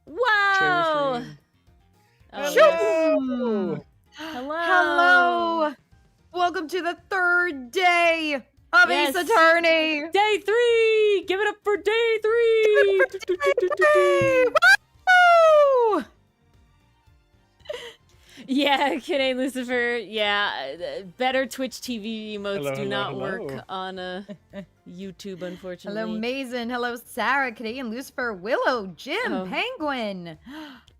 Wow! Oh, Hello. Hello! Hello! Welcome to the third day of Yes. Ace Attorney! Day 3! Give it up for day 3! Woo! Yeah, kidding, Lucifer. Yeah, better Twitch TV emotes Hello, do hello, not hello. work on YouTube, unfortunately. Hello, Mason. Hello, Sarah, Canadian Lucifer, Willow, Jim, Oh. Penguin,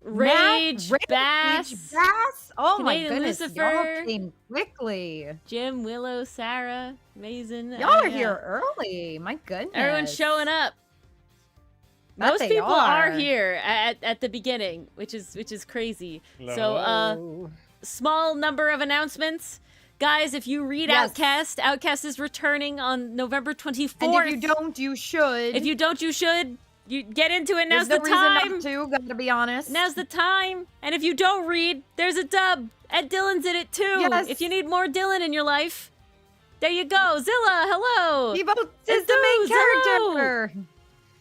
Rage, Matt, Bass, Oh Canadian my goodness, Lucifer. y'all came quickly. Jim, Willow, Sarah, Mason. Y'all are yeah. here early. My goodness. Everyone's showing up. That Most they people are are. here at the beginning, which is crazy. Hello, So, hello. small number of announcements. Guys, if you read Yes. Outcast is returning on November 24th. And if you don't, you should. If you don't, you should. You get into it. Now's There's the no time. reason not to, gotta be honest. Now's the time. And if you don't read, there's a dub. Ed Dylan's in it too. Yes. If you need more Dylan in your life, there you go. Zilla, hello. He votes is the main Enthuse, hello. character.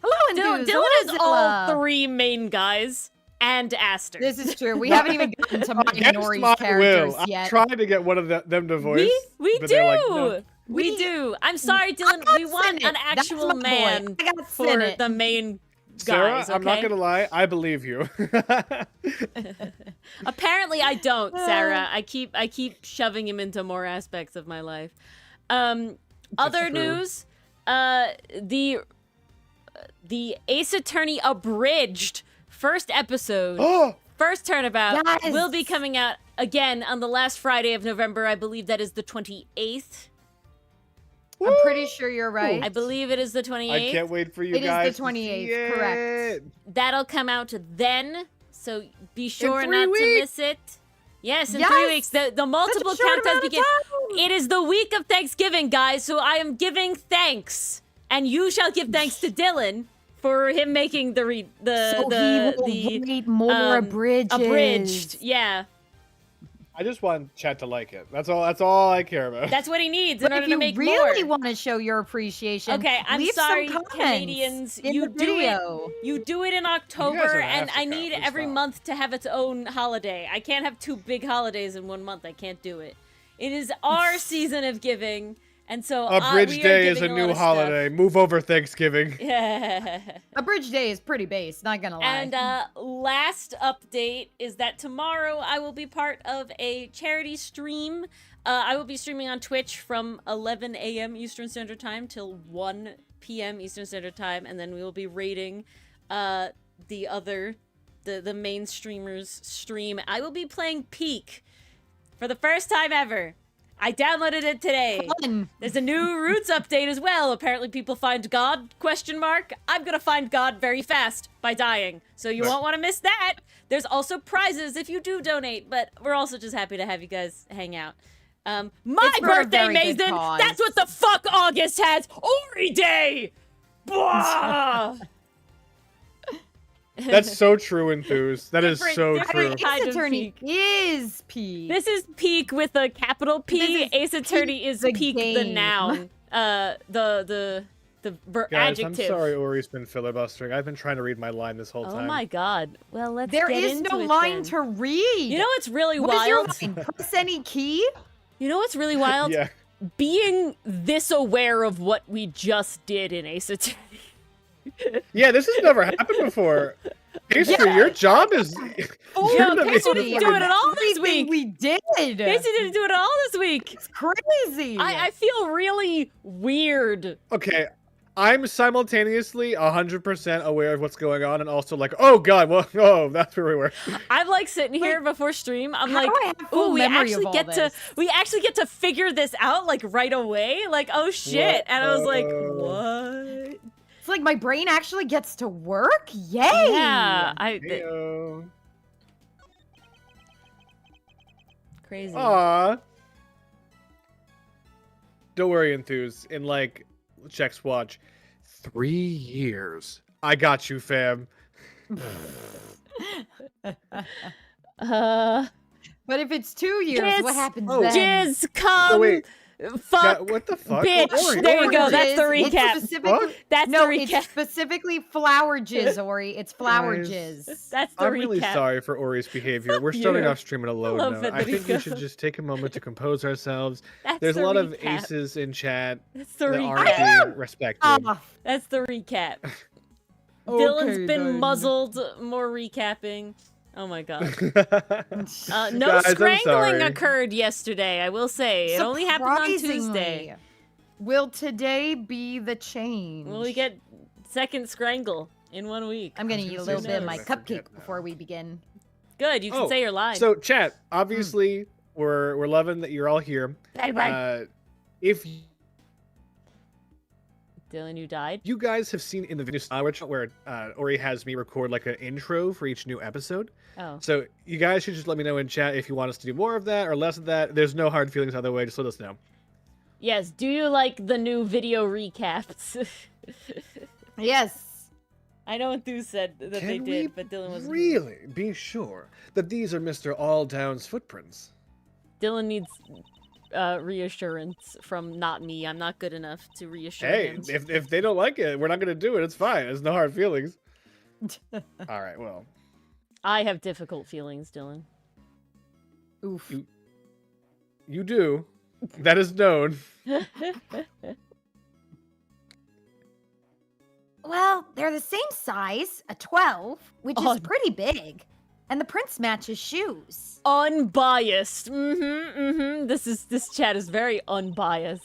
Hello, Dylan Enthuse. is Hello, all Zilla. 3 main guys and Aster. This is true. We haven't even gotten to Against Nori's my characters will, yet. I'm trying to get one of them to voice. we but do. they're like, no. We do. I'm sorry, Dylan. got We want Senate. an That's actual my boy. man I got for Senate. the main Sarah, guys. I'm not okay? gonna lie, I believe you. Apparently, I don't, Sarah. I keep shoving him into more aspects of my life. Other true. news, the Ace Attorney abridged first episode, Oh, first Turnabout, Yes. will be coming out again on the last Friday of November. I believe that is the 28th. I'm pretty sure you're right. I believe it is the 28th. I can't wait for you It is the guys. to 28th, see correct. it. That'll come out then, so be sure 3 not to weeks. miss it. Yes, in Yes. 3 weeks. The multiple Such a short countdowns amount of begin. time. It is the week of Thanksgiving, guys, so I am giving thanks. And you shall give thanks to Dylan for him making the so he will write more abridged. Yeah, I just want chat to like it. That's all I care about. that's what he needs But in order if to you make really more. want to show your appreciation, Okay, I'm leave sorry, some comments Canadians. in You the do it. video. You do it in You October, guys are in and I Africa. need Please every stop. month to have its own holiday. I can't have 2 big holidays in 1 month. I can't do it. It is our season of giving, and so Bridge we are Day is a giving lot new of stuff. holiday. Move over Thanksgiving. Yeah. A bridge day is pretty base, not gonna lie. And last update is that tomorrow I will be part of a charity stream. I will be streaming on Twitch from 11 a.m. Eastern Standard Time till 1 p.m. Eastern Standard Time, and then we will be rating the main streamers' stream. I will be playing Peak for the first time ever. I downloaded it today. Fun. There's a new Roots update as well. Apparently people find God, ? I'm gonna find God very fast by dying. So you won't want to miss that. There's also prizes if you do donate, but we're also just happy to have you guys hang out. My It's for a birthday, very good Mason! cause. That's what the fuck August has! Ori Day! Blah! That's so true, Enthuse. That is Different- so different true. kind Ace of Attorney peak. is P. This is peak with a capital P. This is Ace Attorney is the peak the game. noun. The Guys, adjective. I'm sorry Ori's been filibustering. I've been trying to read my line this whole Oh time. my god. Well, let's There get is into no it line then. to read. You know what's really What is your wild? line? Press any key? You know what's really wild? Yeah. Being this aware of what we just did in Ace Attorney. Yeah, this has never happened before. Pastry, your job is... Oh, You're the Casey main- didn't do it at all this Everything week. we did. Casey didn't do it at all this week. It's crazy. I feel really weird. Okay, I'm simultaneously 100% aware of what's going on and also like, oh god, well, oh, that's where we were. I'm like sitting here before stream. I'm how like, do I have full ooh, we memory actually of all get this? we actually get to figure this out like right away. Like, oh shit. And I was like, Whoa. what? It's like my brain actually gets to work. Yay! Yeah, Heyo. crazy. Aw. Don't worry, Enthuse. In like, Check's watch, 3 years. I got you, fam. Uh, But if it's 2 years, Jizz. what happens Oh. then? Jizz, come. wait. Fuck. What the fuck? Bitch, Ori, there you Ori. go. That's the It's recap. specifically- That's no, the recap. it's specifically flower jizz, Ori. It's flower Guys, jizz. That's the I'm recap. really sorry for Ori's behavior. Fuck We're starting you. off stream on a low love note. I think we Federico. should just take a moment to compose ourselves. That's There's a the lot of recap. aces in chat That's the that aren't recap. being respected. Ah, That's the recap. Dylan's okay, been then. muzzled. More recapping. Oh my god. No Guys, I'm strangling sorry. occurred yesterday, I will say. It only happened on Tuesday. Surprisingly, will today be the change? Will we get second scrangle in 1 week? I'm gonna I was eat a gonna little say bit of no, my I forget cupcake now. before we begin. Good, you can Oh, say your line. So, chat, obviously, we're loving that you're all here. If Dylan, you died? you guys have seen in the video where Ori has me record like an intro for each new episode. Oh. So you guys should just let me know in chat if you want us to do more of that or less of that. There's no hard feelings either way. Just let us know. Yes, do you like the new video recaps? Yes. I know Enthuse said that they Can did, we but Dylan wasn't. really be sure that these are Mr. Alldown's footprints? Dylan needs reassurance from not me. I'm not good enough to reassure Hey, him. if they don't like it, we're not gonna do it. It's fine. There's no hard feelings. All right. Well, I have difficult feelings, Dylan. Oof. you do. That is known. Well, they're the same size, a 12, which Oh. is pretty big. And the prince matches shoes. Unbiased. This chat is very unbiased.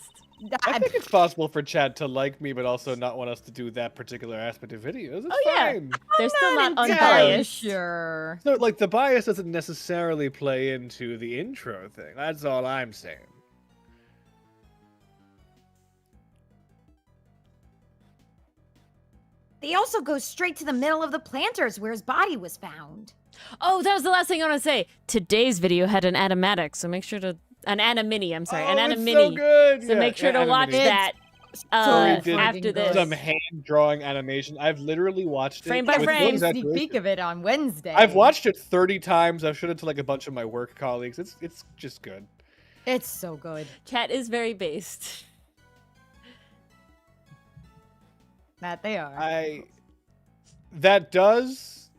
I think it's possible for Chad to like me, but also not want us to do that particular aspect of videos. It's Oh, yeah. fine. They're still not entirely unbiased. Sure. So, like, the bias doesn't necessarily play into the intro thing. That's all I'm saying. They also go straight to the middle of the planters where his body was found. Oh, that was the last thing I want to say. Today's video had an animatic, so make sure to an animini. I'm sorry, an Oh, it's animini. so good. So Yeah, make sure yeah, to watch Animini. that Sorry, did after this. Some hand drawing animation. I've literally watched it Frame by with frame. no Sneak exaggeration. peek of it on Wednesday. I've watched it 30 times. I've showed it to like a bunch of my work colleagues. It's just good. It's so good. Chat is very based. That they are. That does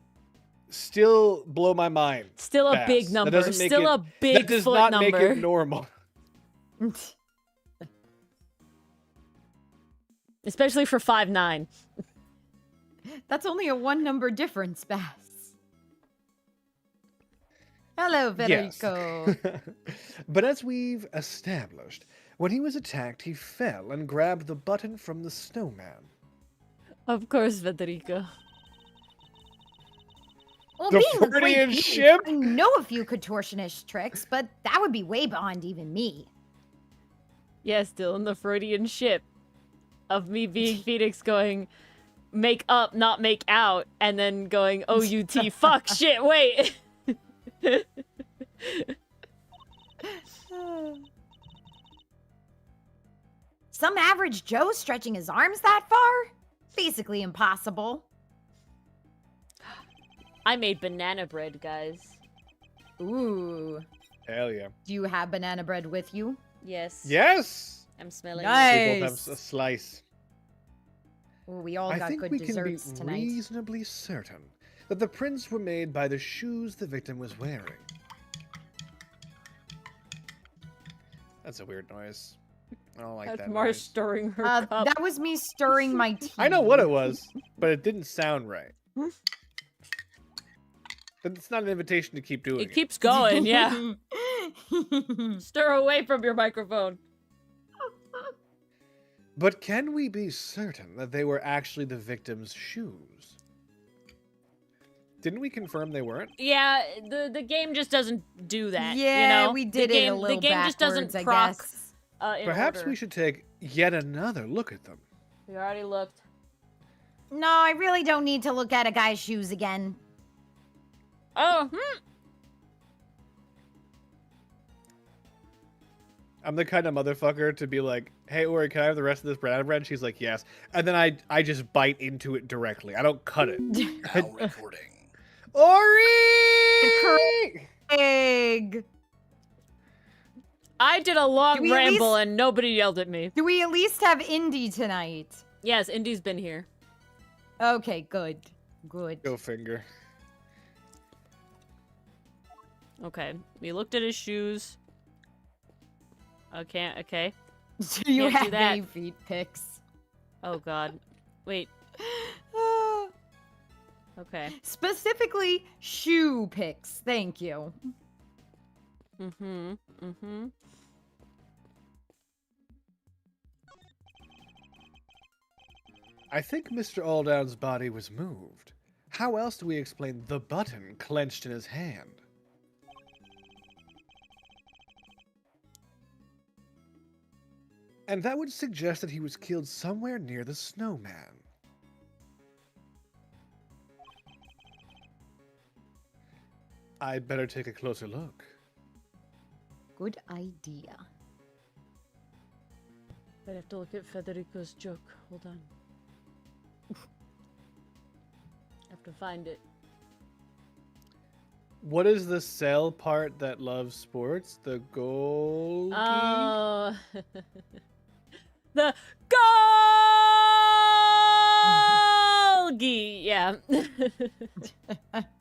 still blow my mind. Still a fast. big That number. doesn't make Still it- a That big does foot not number. make it normal. Especially for 5'9". That's only a one number difference, Bass. Hello, Yes. Federico. But as we've established, when he was attacked, he fell and grabbed the button from the snowman. Of course, Federico. Well, The being a great Freudian thief, ship? I know a few contortionist tricks, but that would be way beyond even me. Yes, Dylan, the Freudian ship of me being Phoenix going, make up, not make out, and then going, OUT, fuck, shit, wait. Some average Joe stretching his arms that far? Basically impossible. I made banana bread, guys. Ooh. Hell yeah. Do you have banana bread with you? Yes. Yes! I'm smelling Nice. We both have a slice. Ooh, we all I got think good we can be desserts tonight. reasonably certain that the prints were made by the shoes the victim was wearing. That's a weird noise. I don't like That's that Mars noise. stirring her cup. That was me stirring my tea. I know what it was, but it didn't sound right. It's not an invitation to keep doing It it. keeps going, yeah. Stir away from your microphone. But can we be certain that they were actually the victim's shoes? Didn't we confirm they weren't? Yeah, the game just doesn't do that. Yeah, you know? we did the game, it a little The game just doesn't backwards, I proc. guess. In Perhaps order. we should take yet another look at them. We already looked. No, I really don't need to look at a guy's shoes again. Oh, I'm the kind of motherfucker to be like, hey, Ori, can I have the rest of this banana bread? She's like, yes. And then I just bite into it directly. I don't cut it. Now recording. Ori! Egg. I did a long Do we at ramble least- and nobody yelled at me. Do we at least have Indy tonight? Yes, Indy's been here. Okay, good. Good. Go finger. Okay, we looked at his shoes. Okay, okay. Do you Can't do have that. any feet pics? Oh god. Wait, okay. Specifically, shoe pics. Thank you. Mm-hmm, mm-hmm. I think Mr. Alldown's body was moved. How else do we explain the button clenched in his hand? And that would suggest that he was killed somewhere near the snowman. I'd better take a closer look. Good idea. I have to look at Federico's joke. Hold on. I have to find it. What is the cell part that loves sports? The goal? Oh. The Golgi! Yeah.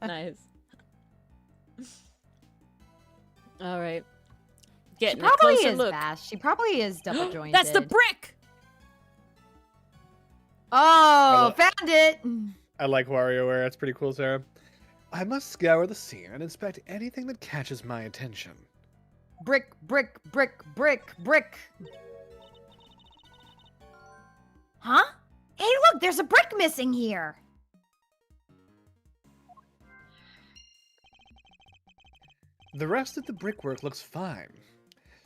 Nice. Alright. She Getting a probably closer is look. fast. She probably is double jointed. That's the brick! Oh, found it. I like WarioWare. That's pretty cool, Sarah. I must scour the scene and inspect anything that catches my attention. Brick, brick, brick, brick, brick. Huh? Hey, look, there's a brick missing here. The rest of the brickwork looks fine.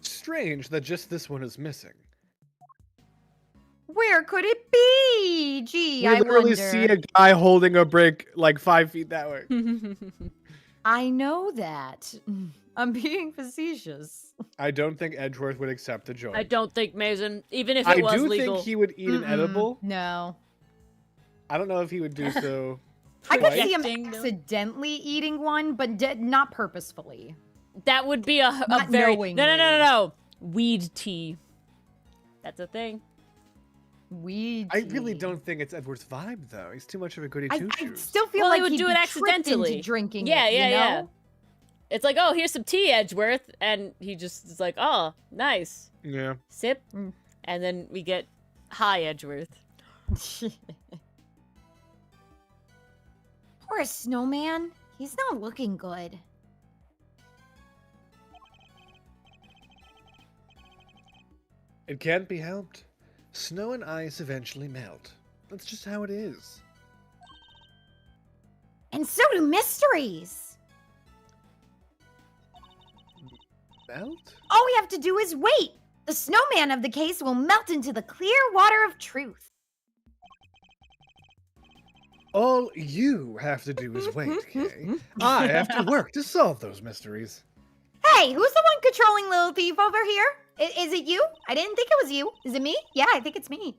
Strange that just this one is missing. Where could it be? Gee, We I literally wonder. see a guy holding a brick like 5 feet that way. I know that. I'm being facetious. I don't think Edgeworth would accept the joint. I don't think Mason, even if I it was do legal. think he would eat an edible. No. I don't know if he would do so. I could see him Projecting, though. accidentally eating one, but not purposefully. That would be a Not very knowingly. no. Weed tea. That's a thing. Weed. I really tea. don't think it's Edward's vibe, though. He's too much of a goody I two-shoes. still feel Well, he like would he'd do it be tricked accidentally. into drinking Yeah, it, yeah, you know? yeah. It's like, oh, here's some tea, Edgeworth, and he just is like, oh, nice. Yeah. Sip, Mm. and then we get high Edgeworth. Poor snowman. He's not looking good. It can't be helped. Snow and ice eventually melt. That's just how it is. And so do mysteries. Melt? All we have to do is wait. The snowman of the case will melt into the clear water of truth. All you have to do is wait, Kay. I have to work to solve those mysteries. Hey, who's the one controlling Little Thief over here? Is it you? I didn't think it was you. Is it me? Yeah, I think it's me.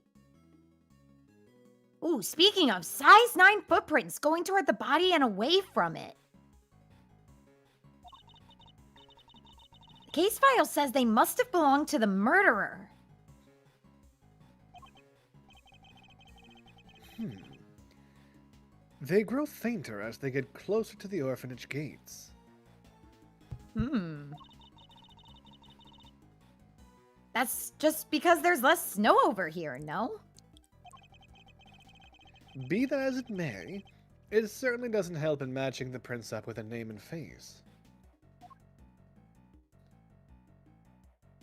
Ooh, speaking of, size 9 footprints going toward the body and away from it. The case file says they must have belonged to the murderer. They grow fainter as they get closer to the orphanage gates. That's just because there's less snow over here, no? Be that as it may, it certainly doesn't help in matching the prince up with a name and face.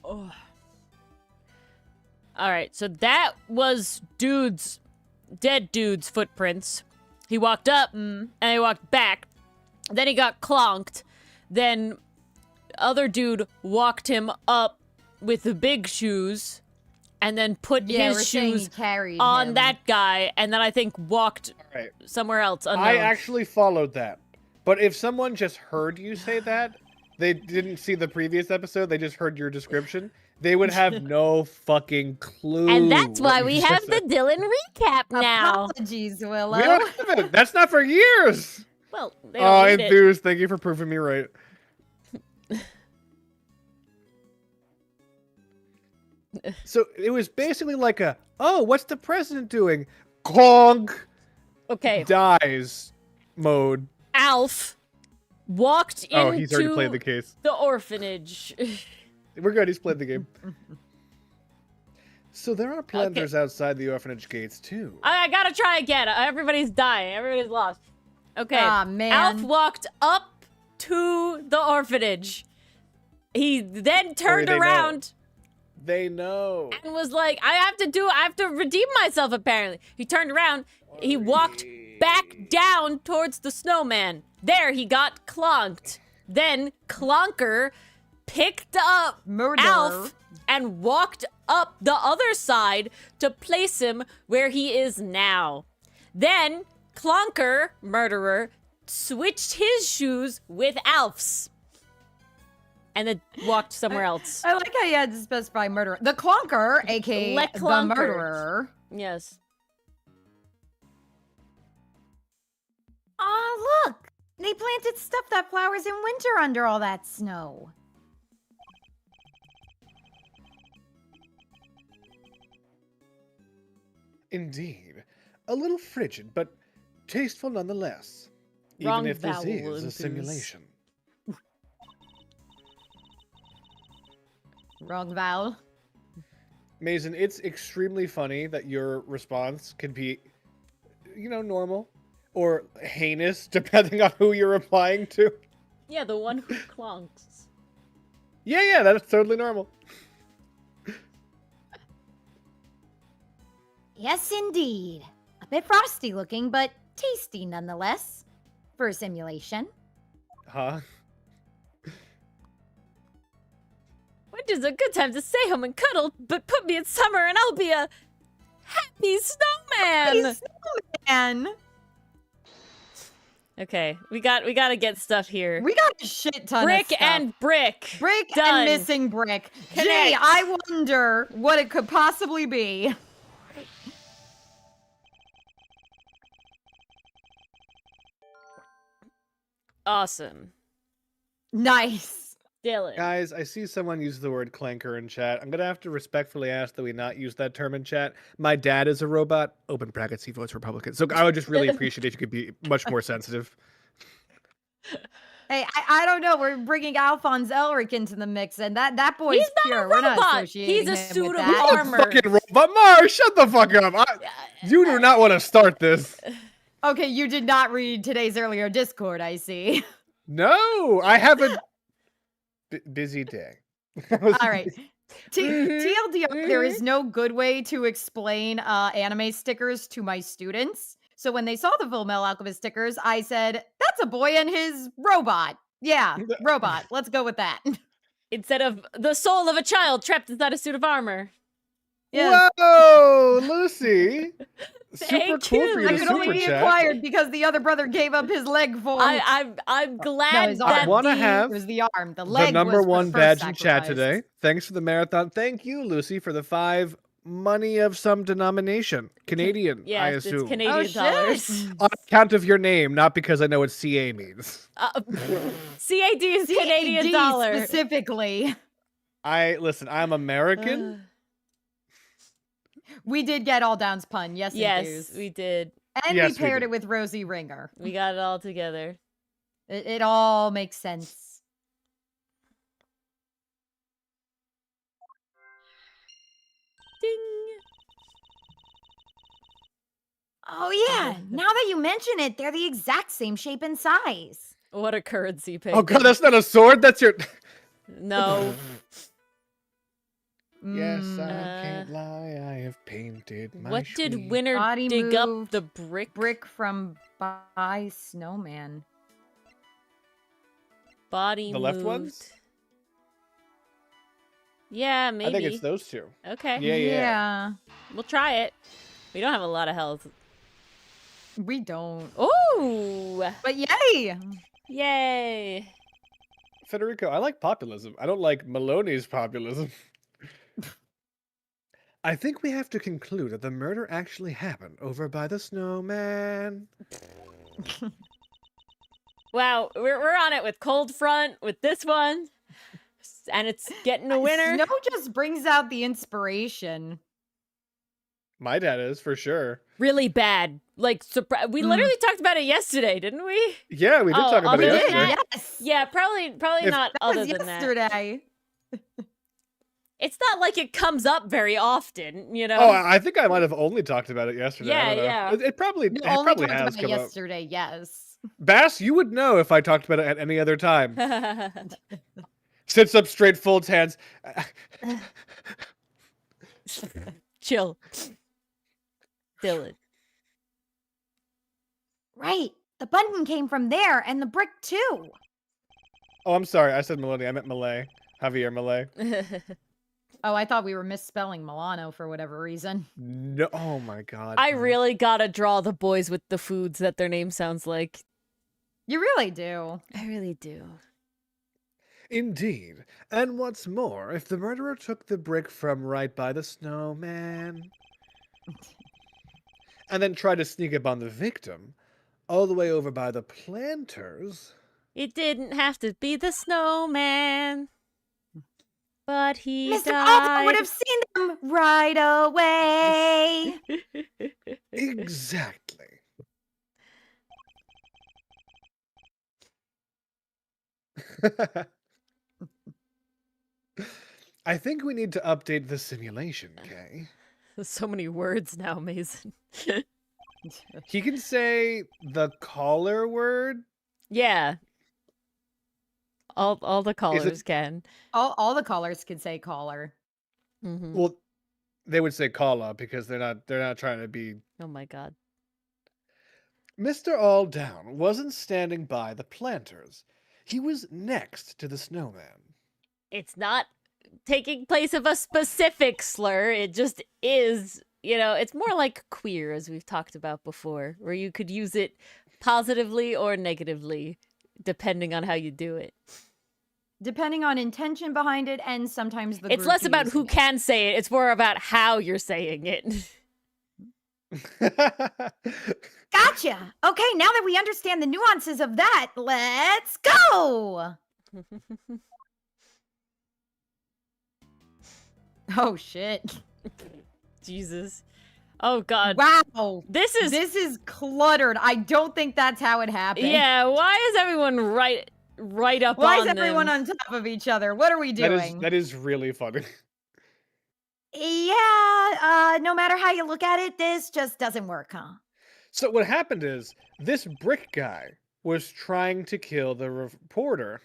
Oh. All right, so that was dead dude's footprints. He walked up and he walked back. Then he got clonked. Then other dude walked him up with the big shoes and then put his shoes carried on him. that guy and then I think walked Right. somewhere else unknown. I actually followed that. But if someone just heard you say that, they didn't see the previous episode, they just heard your description, they would have no fucking clue. And that's why what we you have just the said. Dylan recap now. Apologies, Willow. We don't have it. That's not for years. Well, they Oh, don't need it. enthused. Thank you for proving me right. So it was basically like oh, what's the president doing? Conk Okay. dies mode. Alf walked into Oh, he's already played the case. the orphanage. We're good. He's played the game. So there are planters outside the orphanage gates too. I gotta try again. Everybody's dying. Everybody's lost. Okay. Ah, man. Alf walked up to the orphanage. He then turned around. They know. And was like, I have to redeem myself, apparently. He turned around. He walked back down towards the snowman. There, he got clonked. Then Clonker picked up Alf and walked up the other side to place him where he is now. Then Clonker, murderer, switched his shoes with Alf's. And then walked somewhere else. I like how you had to specify murderer. The Clonker, aka the murderer. Yes. Oh, look! They planted stuff that flowers in winter under all that snow. Indeed. A little frigid, but tasteful nonetheless. Wrong even if this vowel, is a Olympus. simulation. Wrong vowel. Mason, it's extremely funny that your response can be, normal or heinous, depending on who you're replying to. Yeah, the one who clonks. Yeah, that's totally normal. Yes, indeed. A bit frosty looking, but tasty nonetheless. For a simulation. Huh? Winter's a good time to stay home and cuddle, but put me in summer and I'll be a happy snowman. Happy snowman. Okay, we gotta get stuff here. We got a shit ton Brick of stuff. and brick. Brick Done. and missing brick. Connect. Gee, I wonder what it could possibly be. Awesome. Nice. Dylan. Guys, I see someone use the word clanker in chat. I'm going to have to respectfully ask that we not use that term in chat. My dad is a robot. Open brackets, he votes Republican. So I would just really appreciate if you could be much more sensitive. Hey, I don't know. We're bringing Alphonse Elric into the mix, and that boy's He's not pure. a We're not robot. associating He's a him suit with of that. armor. Fucking robot. Mar, shut the fuck up. You do not want to start this. Okay, you did not read today's earlier Discord, I see. No, I have a busy day. All right. TLDR, there is no good way to explain anime stickers to my students. So when they saw the Full Metal Alchemist stickers, I said, that's a boy and his robot. Yeah, robot. Let's go with that. Instead of the soul of a child trapped inside a suit of armor. Yeah. Whoa, Lucy. Super Thank cool you. for you I to could only super be chat. acquired because the other brother gave up his leg for it. I'm glad his that arm. I want to the- have It was the arm. The leg the number was the one first badge in chat sacrifice. today. Thanks for the marathon. Thank you, Lucy, for the 5 money of some denomination. Canadian, Yes, I it's assume. Canadian Oh, shit. dollars. On account of your name, not because I know what CA means. CAD is Canadian CAD dollar. specifically. Listen, I'm American. We did get all Down's pun. Yes, Yes, Enthuse. we did. And Yes, we we paired did. it with Rosie Ringer. We got it all together. It all makes sense. Ding. Oh yeah, now that you mention it, they're the exact same shape and size. What a currency pick. Oh god, that's not a sword. That's your. No. Yes, I Mm, can't lie. I have painted my. What did sweet- Winter Body dig up move, the brick? brick from by Snowman. Body The left moved. ones? Yeah, maybe. I think it's those two. Okay. Yeah. We'll try it. We don't have a lot of health. We don't. Ooh! But yay! Yay! Federico, I like populism. I don't like Maloney's populism. I think we have to conclude that the murder actually happened over by the snowman. Wow, we're on it with Cold Front, with this one. And it's getting a winner. Snow just brings out the inspiration. My dad is, for sure. Really bad. Like, we literally talked about it yesterday, didn't we? Yeah, we did talk about it other than yesterday. Yes. Yeah, probably not That other was than that. yesterday. It's not like it comes up very often, you know? Oh, I think I might have only talked about it yesterday. I don't know. Yeah. It probably, You it only probably talked has about it come up. yesterday, yes. Bass, you would know if I talked about it at any other time. Sits up straight, folds hands. Chill. Dylan. Right. The button came from there, and the brick too. Oh, I'm sorry. I said Melody. I meant Malay. Javier Malay. Oh, I thought we were misspelling Milano for whatever reason. No. Oh my God. I really gotta draw the boys with the foods that their name sounds like. You really do. I really do. Indeed. And what's more, if the murderer took the brick from right by the snowman and then tried to sneak up on the victim all the way over by the planters. It didn't have to be the snowman, but he Mr. died. Alvin would have seen them right away. Exactly. I think we need to update the simulation, Kay. There's so many words now, Mason. He can say the caller word. Yeah. All the callers can. All the callers could say caller. Mm-hmm. Well, they would say calla because they're not trying to be. Oh my God. Mr. Alldown wasn't standing by the planters. He was next to the snowman. It's not taking place of a specific slur. It just is, you know, it's more like queer, as we've talked about before, where you could use it positively or negatively, depending on how you do it. Depending on intention behind it, and sometimes the It's group less about who using it. can say it. It's more about how you're saying it. Gotcha. Okay, now that we understand the nuances of that, let's go. Oh shit. Jesus. Oh God. Wow. This is cluttered. I don't think that's how it happened. Yeah, why is everyone right up Why on is everyone them? on top of each other? What are we doing? That is really funny. Yeah, no matter how you look at it, this just doesn't work, huh? So what happened is this brick guy was trying to kill the reporter,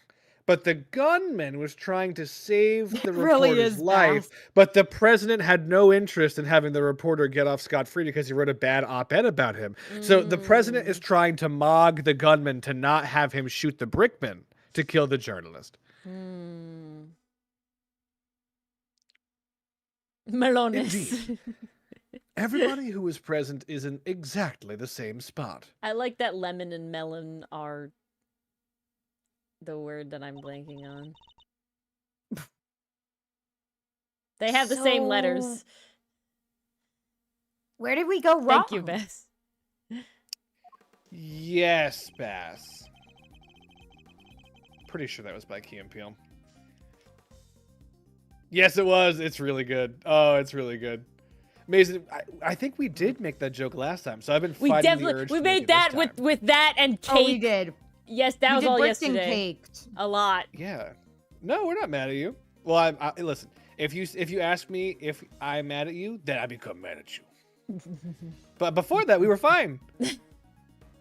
but the gunman was trying to save the really reporter's is life. fast. But the president had no interest in having the reporter get off scot-free because he wrote a bad op-ed about him. So the president is trying to mog the gunman to not have him shoot the brickman to kill the journalist. Melones. Indeed. Everybody who was present is in exactly the same spot. I like that lemon and melon are the word that I'm blanking on. They have the same letters. Where did we go wrong? Thank you, Bess. Yes, Bass. Pretty sure that was by Key and Peele. Yes, it was. It's really good. Oh, it's really good. Amazing. I think we did make that joke last time, so I've been fighting the urge to make made it that this time. with that and cake. Oh, we did. Yes, that was all bricked and yesterday. caked. A lot. Yeah. No, we're not mad at you. Well, listen. If you ask me if I'm mad at you, then I become mad at you. But before that, we were fine.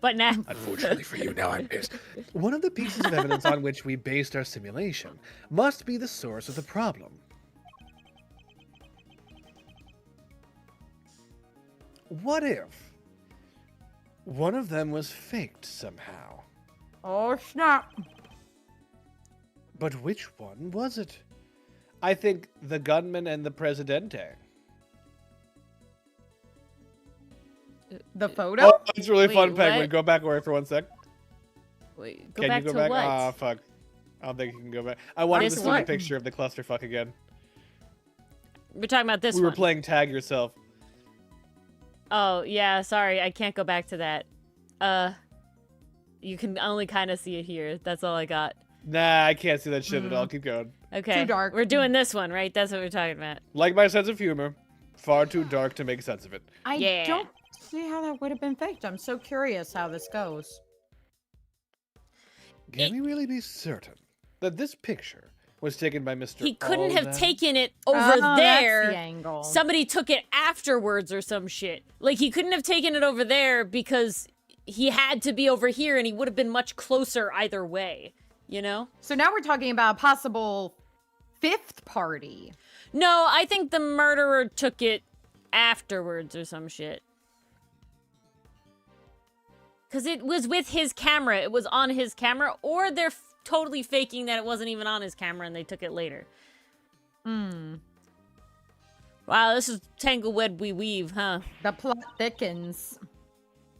But now, Unfortunately for you, now I'm pissed. One of the pieces of evidence on which we based our simulation must be the source of the problem. What if one of them was faked somehow? Oh, snap. But which one was it? I think the gunman and the presidente. The photo? Oh, it's really Wait, fun, Penguin. what? Go backward for 1 sec. wait, go Can back you go to back? what? Ah, fuck. I don't think you can go back. I wanted This to see the one? picture of the clusterfuck again. We're talking about this We one. were playing tag yourself. Oh, yeah, sorry. I can't go back to that. You can only kind of see it here. That's all I got. Nah, I can't see that shit at all. Keep going. Okay. Too dark. We're doing this one, right? That's what we're talking about. Like my sense of humor, far too dark to make sense of it. I Yeah. don't see how that would have been faked. I'm so curious how this goes. Can we really be certain that this picture was taken by Mr. He couldn't have Alden? taken it over Oh, there. That's the angle. Somebody took it afterwards or some shit. Like, he couldn't have taken it over there because he had to be over here and he would have been much closer either way, you know? So now we're talking about a possible fifth party. No, I think the murderer took it afterwards or some shit. Because it was with his camera. It was on his camera. Or they're totally faking that it wasn't even on his camera and they took it later. Hmm. Wow, this is tangleweb we weave, huh? The plot thickens.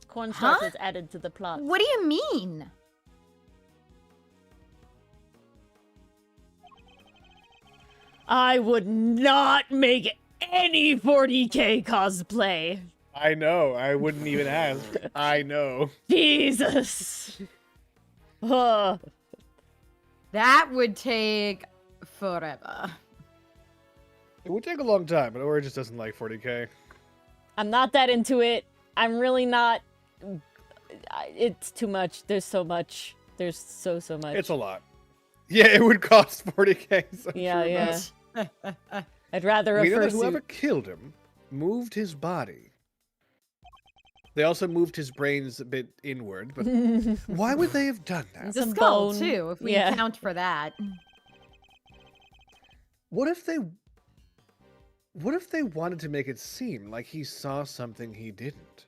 Cornstarch Huh? is added to the plot. What do you mean? I would not make any 40k cosplay. I know. I wouldn't even ask. I know. Jesus. Ugh. That would take forever. It would take a long time, but Ori just doesn't like 40k. I'm not that into it. I'm really not. It's too much. There's so much. There's so much. It's a lot. Yeah, it would cost 40k. So Yeah, sure yeah. enough. I'd rather a We know that fursuit. whoever killed him moved his body. They also moved his brains a bit inward, but why would they have done that? The Some skull, bone. too, if we Yeah. account for that. What if they wanted to make it seem like he saw something he didn't?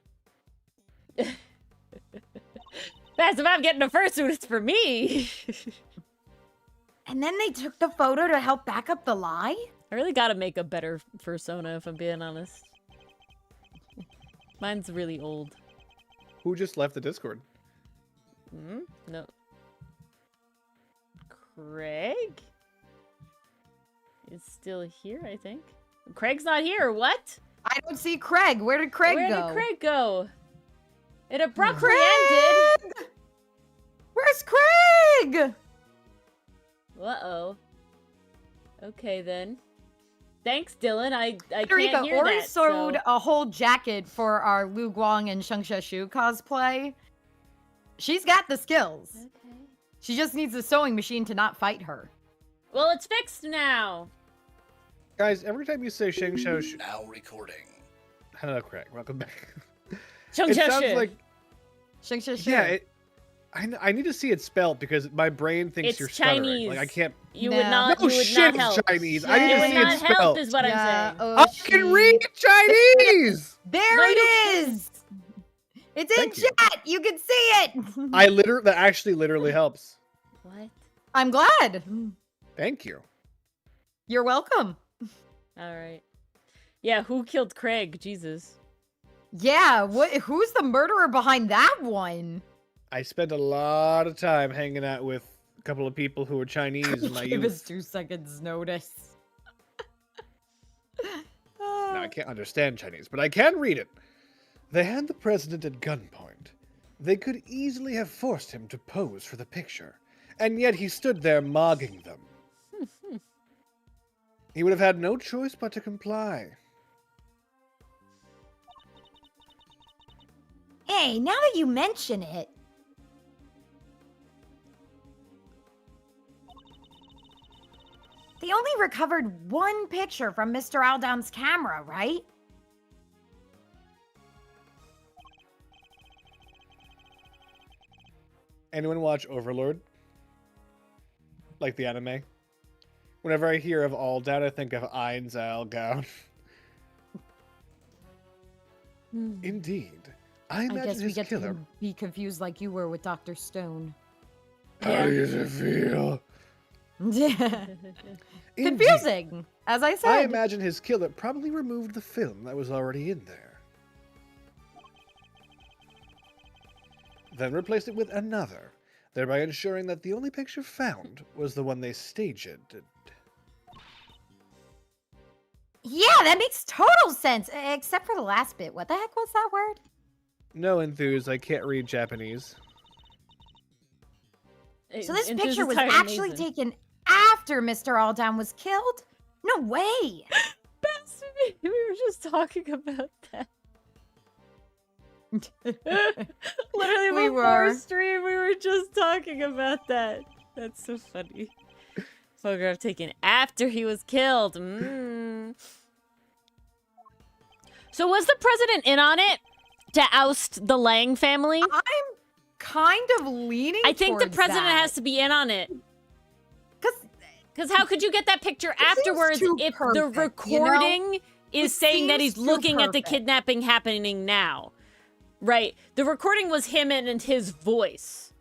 That's if I'm getting a fursuit, it's for me. And then they took the photo to help back up the lie? I really gotta make a better fursona, if I'm being honest. Mine's really old. Who just left the Discord? No. Craig? Is still here, I think. Craig's not here, what? I don't see Craig. Where did Craig Where go? did Craig go? It abruptly ended. Craig! Where's Craig? Uh-oh. Okay, then. Thanks, Dylan. I Federica, can't hear Ori that, sewed so... a whole jacket for our Lu Guang and Sheng Shu cosplay. She's got the skills. Okay. She just needs a sewing machine to not fight her. Well, it's fixed now. Guys, every time you say Sheng Shou, Now recording. hello, Craig. Welcome back. Chung It Cha sounds Shi. like Sheng Shu. yeah. I need to see it spelled because my brain thinks It's you're stuttering. Chinese. Like I can't. You No. would not. No you would shit, not it's help. Chinese. Yeah. I need It to would see not it help, spelled. is what I'm saying. I can read Chinese. There No, it you is. It's in Thank you. chat. You can see it. That actually literally helps. What? I'm glad. Thank you. You're welcome. All right. Yeah, who killed Craig? Jesus. Yeah, who's the murderer behind that one? I spent a lot of time hanging out with a couple of people who were Chinese in my Give us youth. 2 seconds notice. Now, I can't understand Chinese, but I can read it. They had the president at gunpoint. They could easily have forced him to pose for the picture, and yet he stood there mogging them. He would have had no choice but to comply. Hey, now that you mention it. They only recovered 1 picture from Mr. Aldown's camera, right? Anyone watch Overlord? Like the anime? Whenever I hear of Aldown, I think of Ainzal Gown. Indeed. I I imagine guess we his get killer. to be confused like you were with Dr. Stone. How does it feel? Indeed. Confusing, as I said. I imagine his killer probably removed the film that was already in there. Then replaced it with another, thereby ensuring that the only picture found was the one they staged. Yeah, that makes total sense. Except for the last bit. What the heck was that word? No enthuse, I can't read Japanese. So this Enthuse picture is was entirely actually amazing. taken after after Mr. Alldown was killed? No way. Bastard, we were just talking about that. Literally We before were. stream, we were just talking about that. That's so funny. Photograph taken after he was killed. So was the president in on it to oust the Lang family? I'm kind of leaning I think the towards president that. has to be in on it. 'Cause Because how could you get that picture seems afterwards too if the perfect, you know? recording is It saying that seems he's too looking at the perfect. kidnapping happening now? Right. The recording was him and his voice.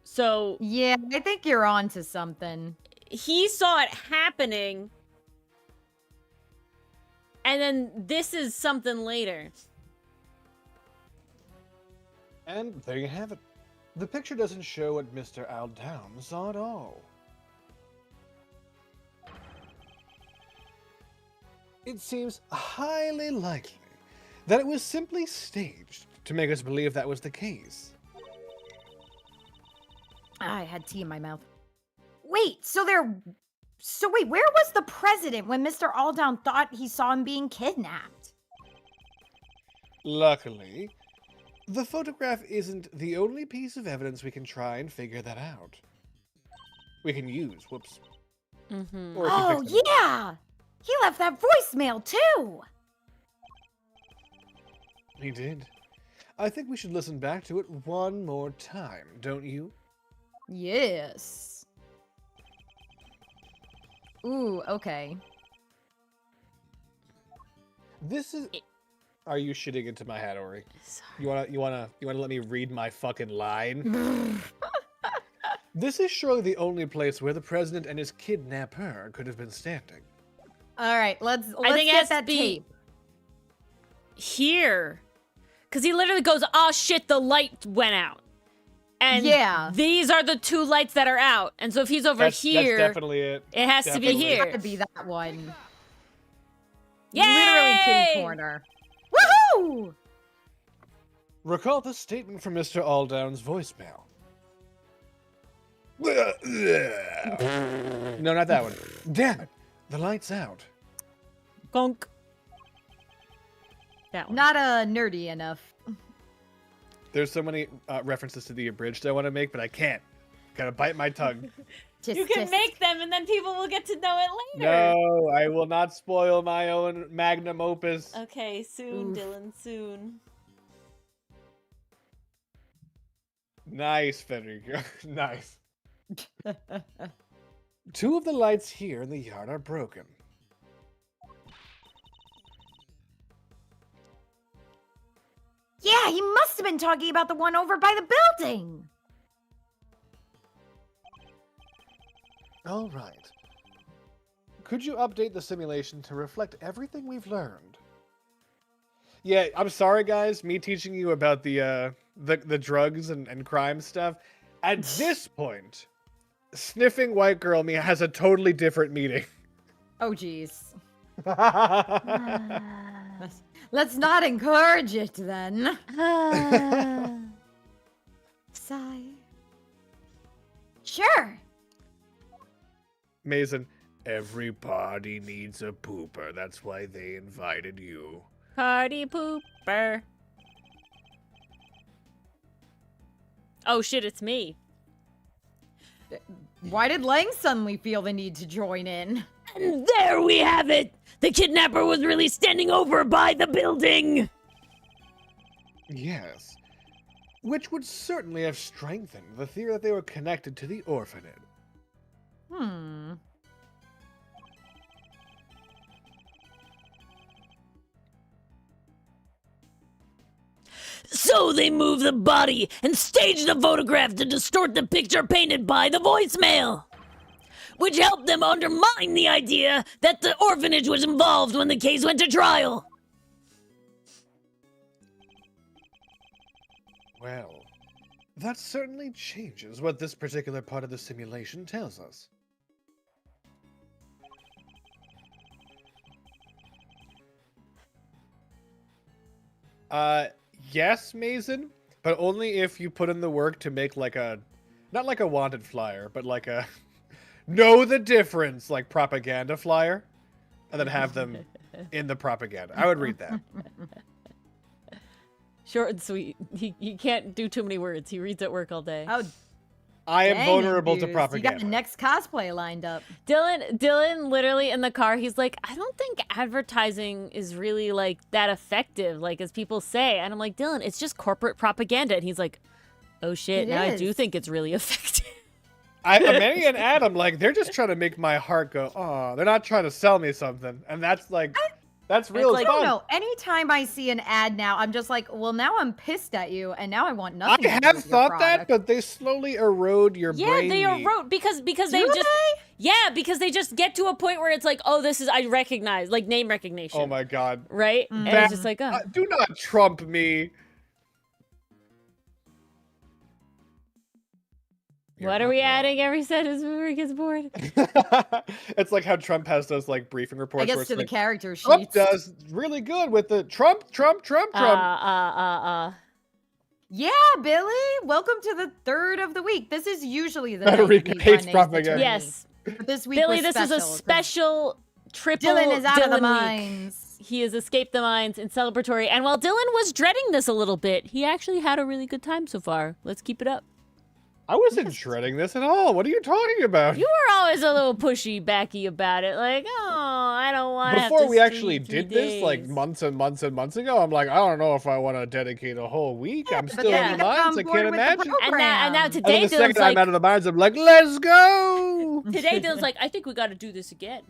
So Yeah, I think you're onto something. he saw it happening. And then this is something later. And there you have it. The picture doesn't show what Mr. Alldown saw at all. It seems highly likely that it was simply staged to make us believe that was the case. I had tea in my mouth. Wait, wait, where was the president when Mr. Alldown thought he saw him being kidnapped? Luckily, the photograph isn't the only piece of evidence we can try and figure that out. We can use, whoops. Mm-hmm. Or if you Oh, fix it. yeah! He left that voicemail, too! He did. I think we should listen back to it one more time, don't you? Yes. Ooh, okay. This is. Are you shitting into my hat, Ori? You wanna let me read my fucking line? This is surely the only place where the president and his kidnapper could have been standing. All right, let's think it get has to that be tape. Here. Because he literally goes, oh shit, the light went out. And Yeah. these are the two lights that are out. And so if he's over here, That's definitely it. it has to be Definitely. here. Got to be that one. Yay! Literally kitty corner. Woohoo! Recall the statement from Mr. Alldown's voicemail. No, not that one. Damn it. The light's out. Gonk. That one. Not nerdy enough. There's so many references to the abridged I want to make, but I can't. Gotta bite my tongue. You can make them and then people will get to know it later. No, I will not spoil my own magnum opus. Okay, soon, Oof. Dylan, soon. Nice, Federico. Nice. Two of the lights here in the yard are broken. Yeah, he must have been talking about the one over by the building. All right. Could you update the simulation to reflect everything we've learned? Yeah, I'm sorry, guys. Me teaching you about the drugs and crime stuff. At this point, sniffing white girl me has a totally different meaning. Oh, jeez. Let's not encourage it then. Sigh. Sure. Mason, everybody needs a pooper. That's why they invited you. Party pooper. Oh shit, it's me. Why did Lang suddenly feel the need to join in? And there we have it! The kidnapper was really standing over by the building! Yes. Which would certainly have strengthened the theory that they were connected to the orphanage. Hmm. So they moved the body and staged the photograph to distort the picture painted by the voicemail, which helped them undermine the idea that the orphanage was involved when the case went to trial. Well, that certainly changes what this particular part of the simulation tells us. Yes, Mason, but only if you put in the work to make like a, not like a wanted flyer, but like a, know the difference, like propaganda flyer, and then have them in the propaganda. I would read that. Short and sweet. He can't do too many words. He reads at work all day. Oh, I am dang, vulnerable to dudes. propaganda. You got the next cosplay lined up. Dylan literally in the car, he's like, I don't think advertising is really like that effective, like as people say. And I'm like, Dylan, it's just corporate propaganda. And he's like, oh shit, now I do think it's really effective. Manny and Adam, like, they're just trying to make my heart go, oh, they're not trying to sell me something. And that's like, that's real like, fun. I don't know. Anytime I see an ad now, I'm just like, well, now I'm pissed at you, and now I want nothing to I do have with your thought that, product. but they slowly erode your brain. Yeah, they meat. erode because they Do just they? yeah, because they just get to a point where it's like, oh, this is I recognize, like name recognition. Oh my god. Right? And it's just like, oh. Do not trump me. What are we adding every sentence before he gets bored? It's like how Trump has those like briefing reports. I guess where it's to the like, character sheets. Trump does really good with the Trump. Yeah, Billy. Welcome to the third of the week. This is usually the night Federica we hates run propaganda. Ace Yes. Attorney. But this week Billy, was this is a special 'cause special triple Dylan is out of the week. mines. He has escaped the mines in celebratory. And while Dylan was dreading this a little bit, he actually had a really good time so far. Let's keep it up. I wasn't dreading this at all. What are you talking about? You were always a little pushy backy about it. Like, oh, I don't want to Before we actually did this, like months and months and months ago, I'm like, I don't know if I want to dedicate a whole week. I'm still then in the you got mines. on I board can't with the imagine. And now program. And today, then the second Dylan's time like, out of the mines, I'm like, let's go. today Dylan's like, I think we got to do this again.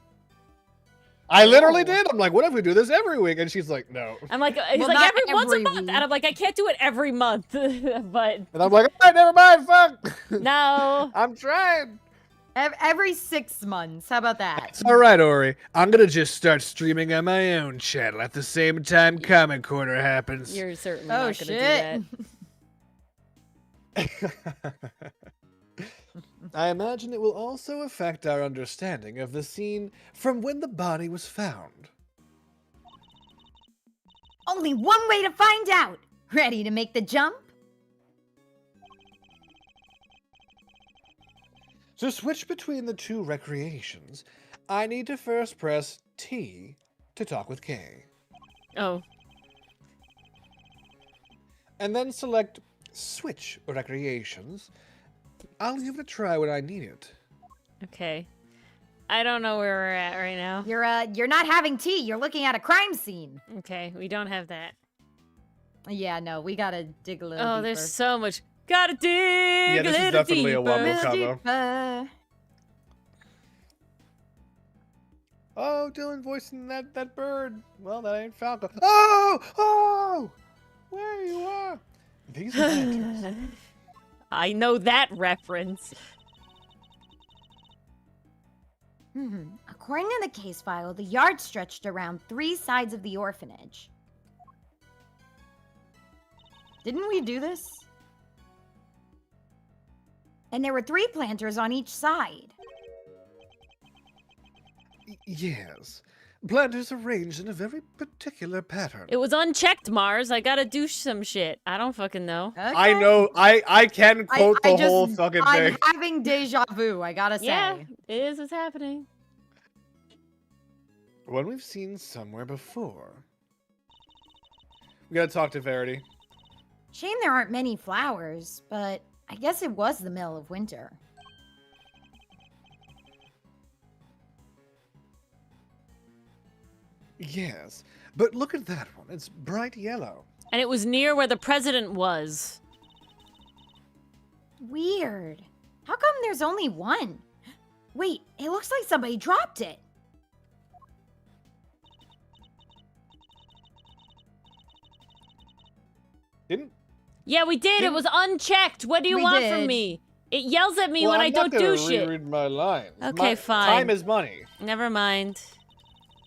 I literally did. I'm like, what if we do this every week? And she's like, no. I'm like, he's Well, like, not once a every month. week. And I'm like, I can't do it every month. But And I'm like, all right, never mind. Fuck. no. I'm trying. Every 6 months. How about that? It's all right, Ori. I'm gonna just start streaming on my own channel at the same time Comic Corner happens. You're certainly Oh, not going to do shit. that. I imagine it will also affect our understanding of the scene from when the body was found. Only one way to find out. Ready to make the jump? To switch between the two recreations, I need to first press T to talk with K, Oh, and then select Switch Recreations. I'll give it a try when I need it. okay. I don't know where we're at right now. You're not having tea. You're looking at a crime scene. Okay, we don't have that. Yeah, no, we gotta dig a little Oh, deeper. there's so much. Gotta dig Yeah, a this is little definitely a deeper. wobble Little combo. deeper. Oh, Dylan voicing that bird. Well, that ain't Falco. Oh! Where you are? These are antics. I know that reference. According to the case file, the yard stretched around 3 sides of the orphanage. Didn't we do this? And there were 3 planters on each side. Yes. Planters arranged in a very particular pattern. It was unchecked, Mars. I gotta do some shit. I don't fucking know. Okay. I know. I can quote the whole fucking I'm thing. having deja vu, I gotta say. Yeah, it is what's happening. One we've seen somewhere before. We gotta talk to Verity. Shame there aren't many flowers, but I guess it was the middle of winter. Yes, but look at that one. It's bright yellow. And it was near where the president was. Weird. How come there's only one? Wait, it looks like somebody dropped it. Didn't? Yeah, we did. It was unchecked. What do you We want did. from me? It yells at me Well, when I'm I not don't do gonna shit. reread my lines. Okay, fine. Time is money. Never mind.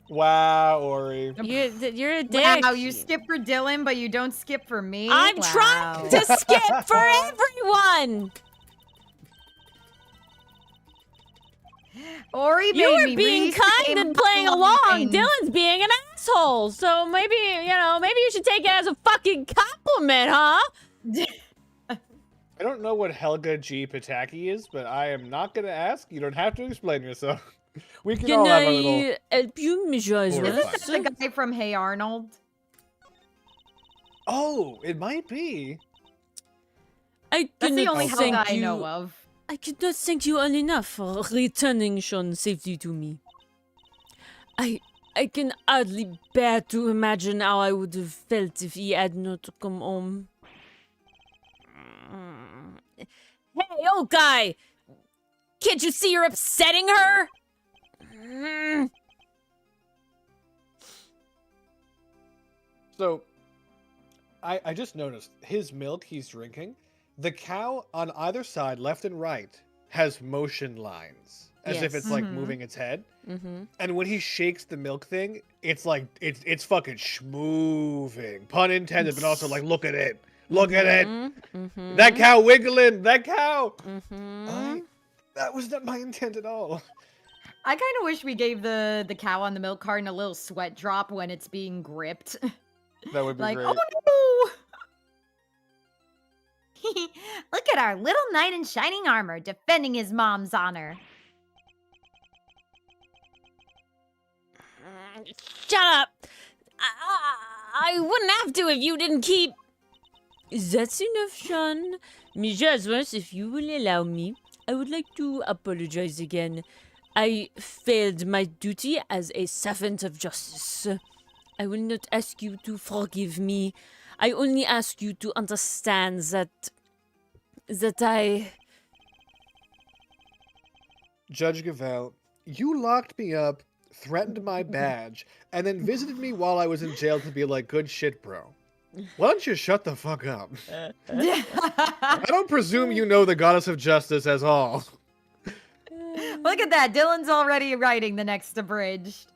Wow, Ori. You're a dick. Wow, you skip for Dylan, but you don't skip for me? I'm Wow. trying to skip for everyone. Ori You made were me being kind reclaim and playing my along. mind. Dylan's being an asshole. So maybe you should take it as a fucking compliment, huh? I don't know what Helga G. Pataki is, but I am not going to ask. You don't have to explain yourself. We can all have a little... help you, Monsieur Isn't Isn't Iswas? that the guy from Hey Arnold? Oh, it might be. I That's the cannot only thank Helga I you. know of. I cannot thank you enough for returning Sean safely to me. I can hardly bear to imagine how I would have felt if he had not come home. Hey, old guy! Can't you see you're upsetting her? So, I just noticed his milk he's drinking, the cow on either side, left and right, has motion lines. As if Yes. it's like moving its head. Mm-hmm. And when he shakes the milk thing, it's like it's fucking schmoving. Pun intended, but also like look at it. Look at it. Mm-hmm. That cow wiggling. That cow. Mm-hmm. That was not my intent at all. I kind of wish we gave the cow on the milk carton a little sweat drop when it's being gripped. That would be Like, great. oh Look at our little knight in shining armor defending his mom's honor. Shut up! I wouldn't have to if you didn't keep... That's enough, Sean. Monsieur Iswas, if you will allow me, I would like to apologize again. I failed my duty as a servant of justice. I will not ask you to forgive me. I only ask you to understand that I... Judge Gavel, you locked me up, threatened my badge, and then visited me while I was in jail to be like, good shit, bro. Why don't you shut the fuck up? no! I don't presume you know the goddess of justice as all. Look at that. Dylan's already writing the next abridged.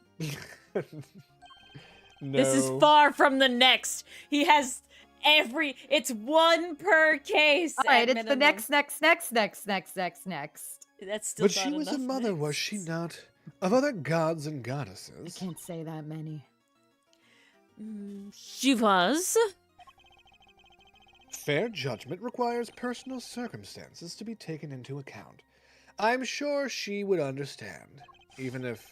No. This is far from the next. He has it's one per case. All right, at it's the minimum. next. That's still But she not was a enough mother, next. was she not? Of other gods and I goddesses. can't say that many. She was. Fair judgment requires personal circumstances to be taken into account. I'm sure she would understand, even if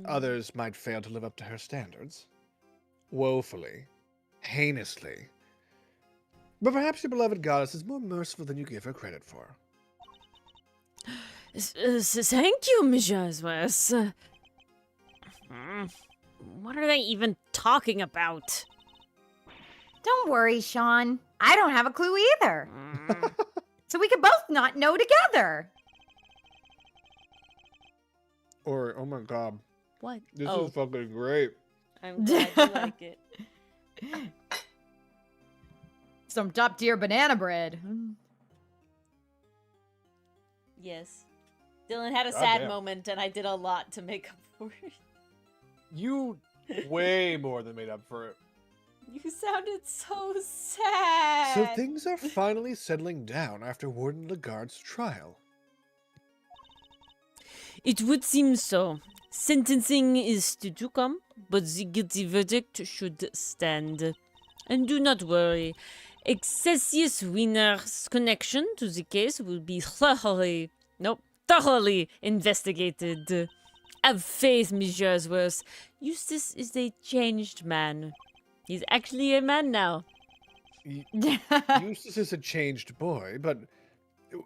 others might fail to live up to her standards. Woefully. Heinously. But perhaps your beloved goddess is more merciful than you give her credit for. Thank you, Monsieur Iswas. What are they even talking about? Don't worry, Sean. I don't have a clue either. So we could both not know together. Or, oh my god, What? this Oh, is fucking great. I'm glad you like it. Some top tier banana bread. Yes. Dylan had a sad Goddamn. moment, and I did a lot to make up for it. You way more than made up for it. You sounded so sad. So things are finally settling down after Warden Lagarde's trial. It would seem so. Sentencing is still to come, but the guilty verdict should stand. And do not worry. Excessius Wiener's connection to the case will be thoroughly investigated. Have faith, Monsieur Iswas. Eustace is a changed man. He's actually a man now. Eustace is a changed boy, but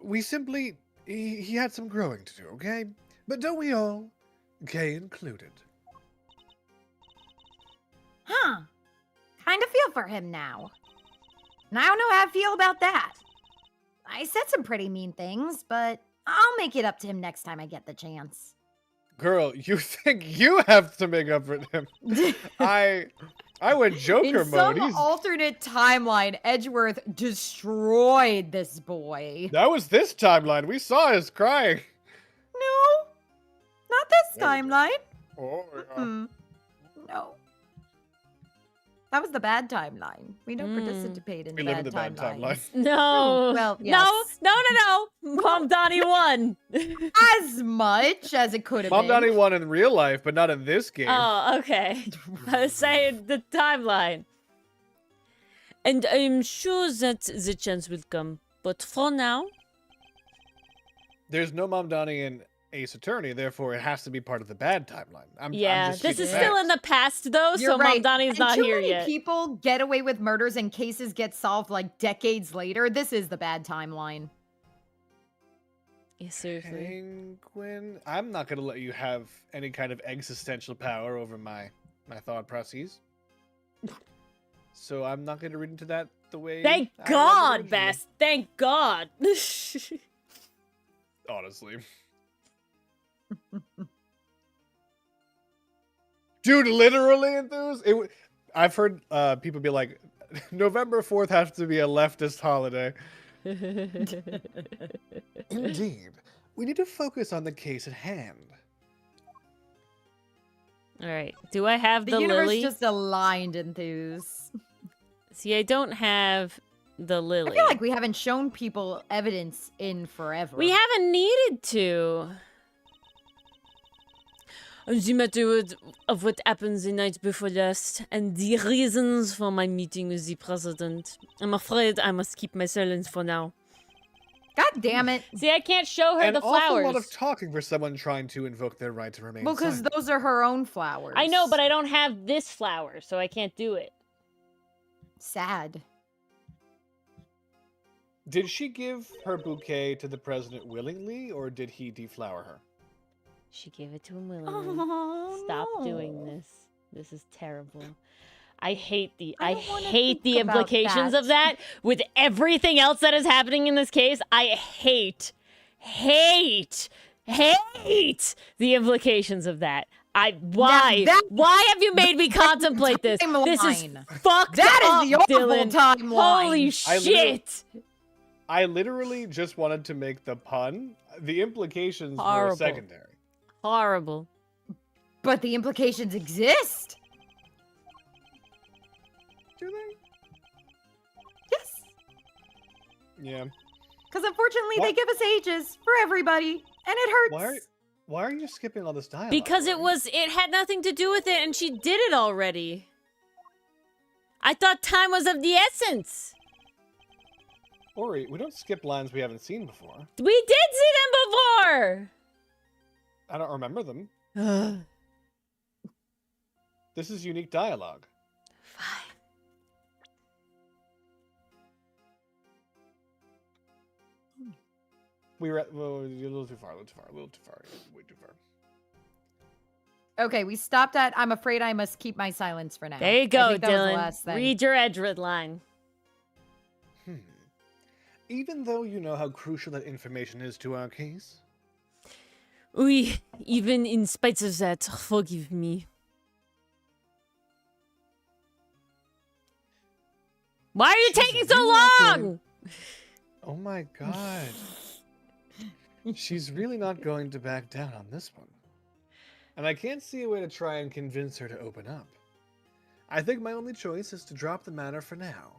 we simply... He had some growing to do, okay? But don't we all? Gay included. Huh. Kind of feel for him now. And I don't know how I feel about that. I said some pretty mean things, but I'll make it up to him next time I get the chance. Girl, you think you have to make up for him? I went Joker In mode. some alternate timeline, Edgeworth destroyed this boy. That was this timeline. We saw us crying. No, not this There we go. timeline. Oh, yeah. No. That was the bad timeline. We don't Mm. participate in We the live in bad the bad timeline. timelines. No. well, No, yes. no. Mom Donnie won. As much as it could have Mom been. Donnie won in real life, but not in this game. Oh, okay. I was saying the timeline. And I'm sure that the chance will come. But for now... There's no Mamdani in Ace Attorney, therefore it has to be part of the bad timeline. I'm just this stating is still in facts. the past, though, You're so right. Mamdani's And not too here many yet. people get away with murders and cases get solved like decades later. This is the bad timeline. Yeah, seriously. Penguin, I'm not gonna let you have any kind of existential power over my thought processes. So I'm not gonna read into that the way. Thank I read it God, originally. Bess. Thank God. Honestly. Dude, literally enthused. I've heard people be like, November 4th has to be a leftist holiday. Indeed. We need to focus on the case at hand. All right. Do I have The the universe lily? just aligned, Enthuse. See, I don't have the lily. I feel like we haven't shown people evidence in forever. We haven't needed to. The matter of what happened the night before last and the reasons for my meeting with the president. I'm afraid I must keep my silence for now. God damn it. See, I can't show her An the awful flowers. lot of talking for someone trying to invoke their right to remain Well, because silent. those are her own flowers. I know, but I don't have this flower, so I can't do it. Sad. Did she give her bouquet to the president willingly, or did he deflower her? She gave it to him willingly. Oh, Stop no. doing this. This is terrible. I hate the I don't wanna hate the think about implications that. of that with everything else that is happening in this case. I hate the implications of that. Why have you made me contemplate this? This is timeline. fucked That up, is the awful Dylan. timeline. Holy shit. I literally just wanted to make the pun. The implications were Horrible. secondary. Horrible. But the implications exist. Do they? Yes. Yeah. Because unfortunately, they What? give us ages for everybody, and it hurts. Why are you skipping all this dialogue? Because it Ori? had nothing to do with it and she did it already. I thought time was of the essence. Ori, we don't skip lines we haven't seen before. We did see them before. I don't remember them. Fine. This is unique dialogue. We were a little too far, way too far. Okay, we stopped at, I'm afraid I must keep my silence for now. There you I go, think that was the Dylan. last thing. Read your Edgewood line. Even though you know how crucial that information is to our case, Oui, even in spite of that, forgive me. Why are you She's taking so really not long? oh my god. She's really not going to back down on this one. And I can't see a way to try and convince her to open up. I think my only choice is to drop the matter for now.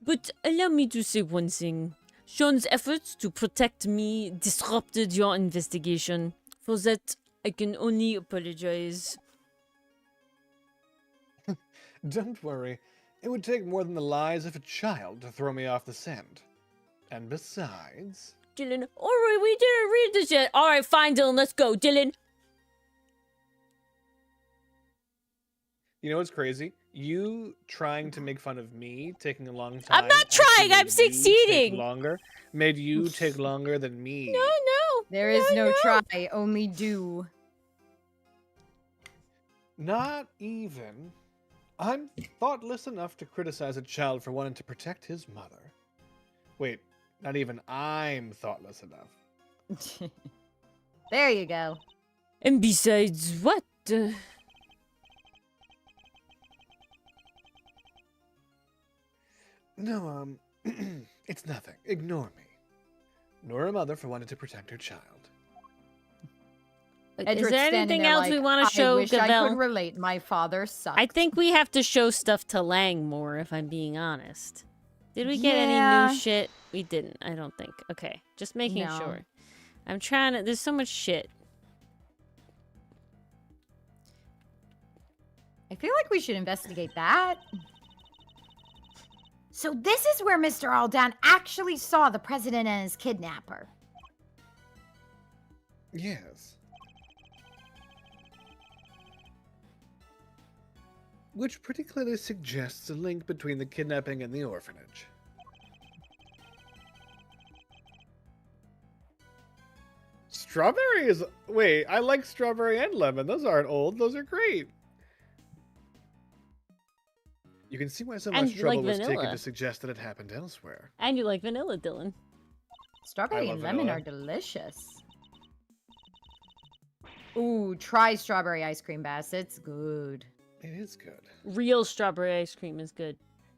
But allow me to say one thing. Sean's efforts to protect me disrupted your investigation. For that, I can only apologize. Don't worry. It would take more than the lies of a child to throw me off the scent. And besides... Dylan, alright, we didn't read this yet. Alright, fine, Dylan, let's go. Dylan. You know what's crazy? You trying to make fun of me taking a long time. I'm not actually trying, made I'm you take succeeding. Longer. Made you take longer than me. No. There is no try, only do. Not even. I'm thoughtless enough to criticize a child for wanting to protect his mother. Wait, not even I'm thoughtless enough. There you go. And besides, what? No, it's nothing. Ignore me. Nor a mother for wanting to protect her child. Is Edric's there standing anything there else we like, want to show, I wish I Gavel? could relate. My father sucked. I think we have to show stuff to Lang more, if I'm being honest. Did we get any Yeah. new shit? We didn't, I don't think. Okay, just making No. sure. I'm trying to... There's so much shit. I feel like we should investigate that. So this is where Mr. Aldan actually saw the president and his kidnapper. Yes. Which pretty clearly suggests a link between the kidnapping and the orphanage. Strawberry is... Wait, I like strawberry and lemon. Those aren't old. Those are great. You can see why so And much you trouble like was taken vanilla. to suggest that it happened elsewhere. And you like vanilla, Dylan. Strawberry I and love lemon vanilla. are delicious. Ooh, try strawberry ice cream, Bass. It's good. It is good. Real strawberry ice cream is good.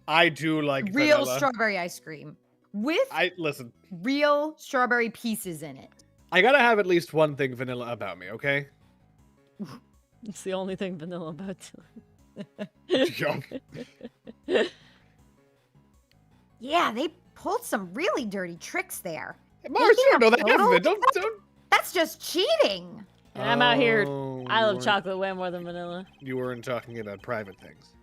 I do like Real vanilla. strawberry ice cream with Listen, real strawberry pieces in it. I gotta have at least one thing vanilla about me, okay? It's the only thing vanilla about Yo. Yeah, they pulled some really dirty tricks there. Mars, you don't know that half of Total? it. Don't. That's just cheating. And I'm out here. Oh, I you love weren't- chocolate way more than vanilla. You weren't talking about private things.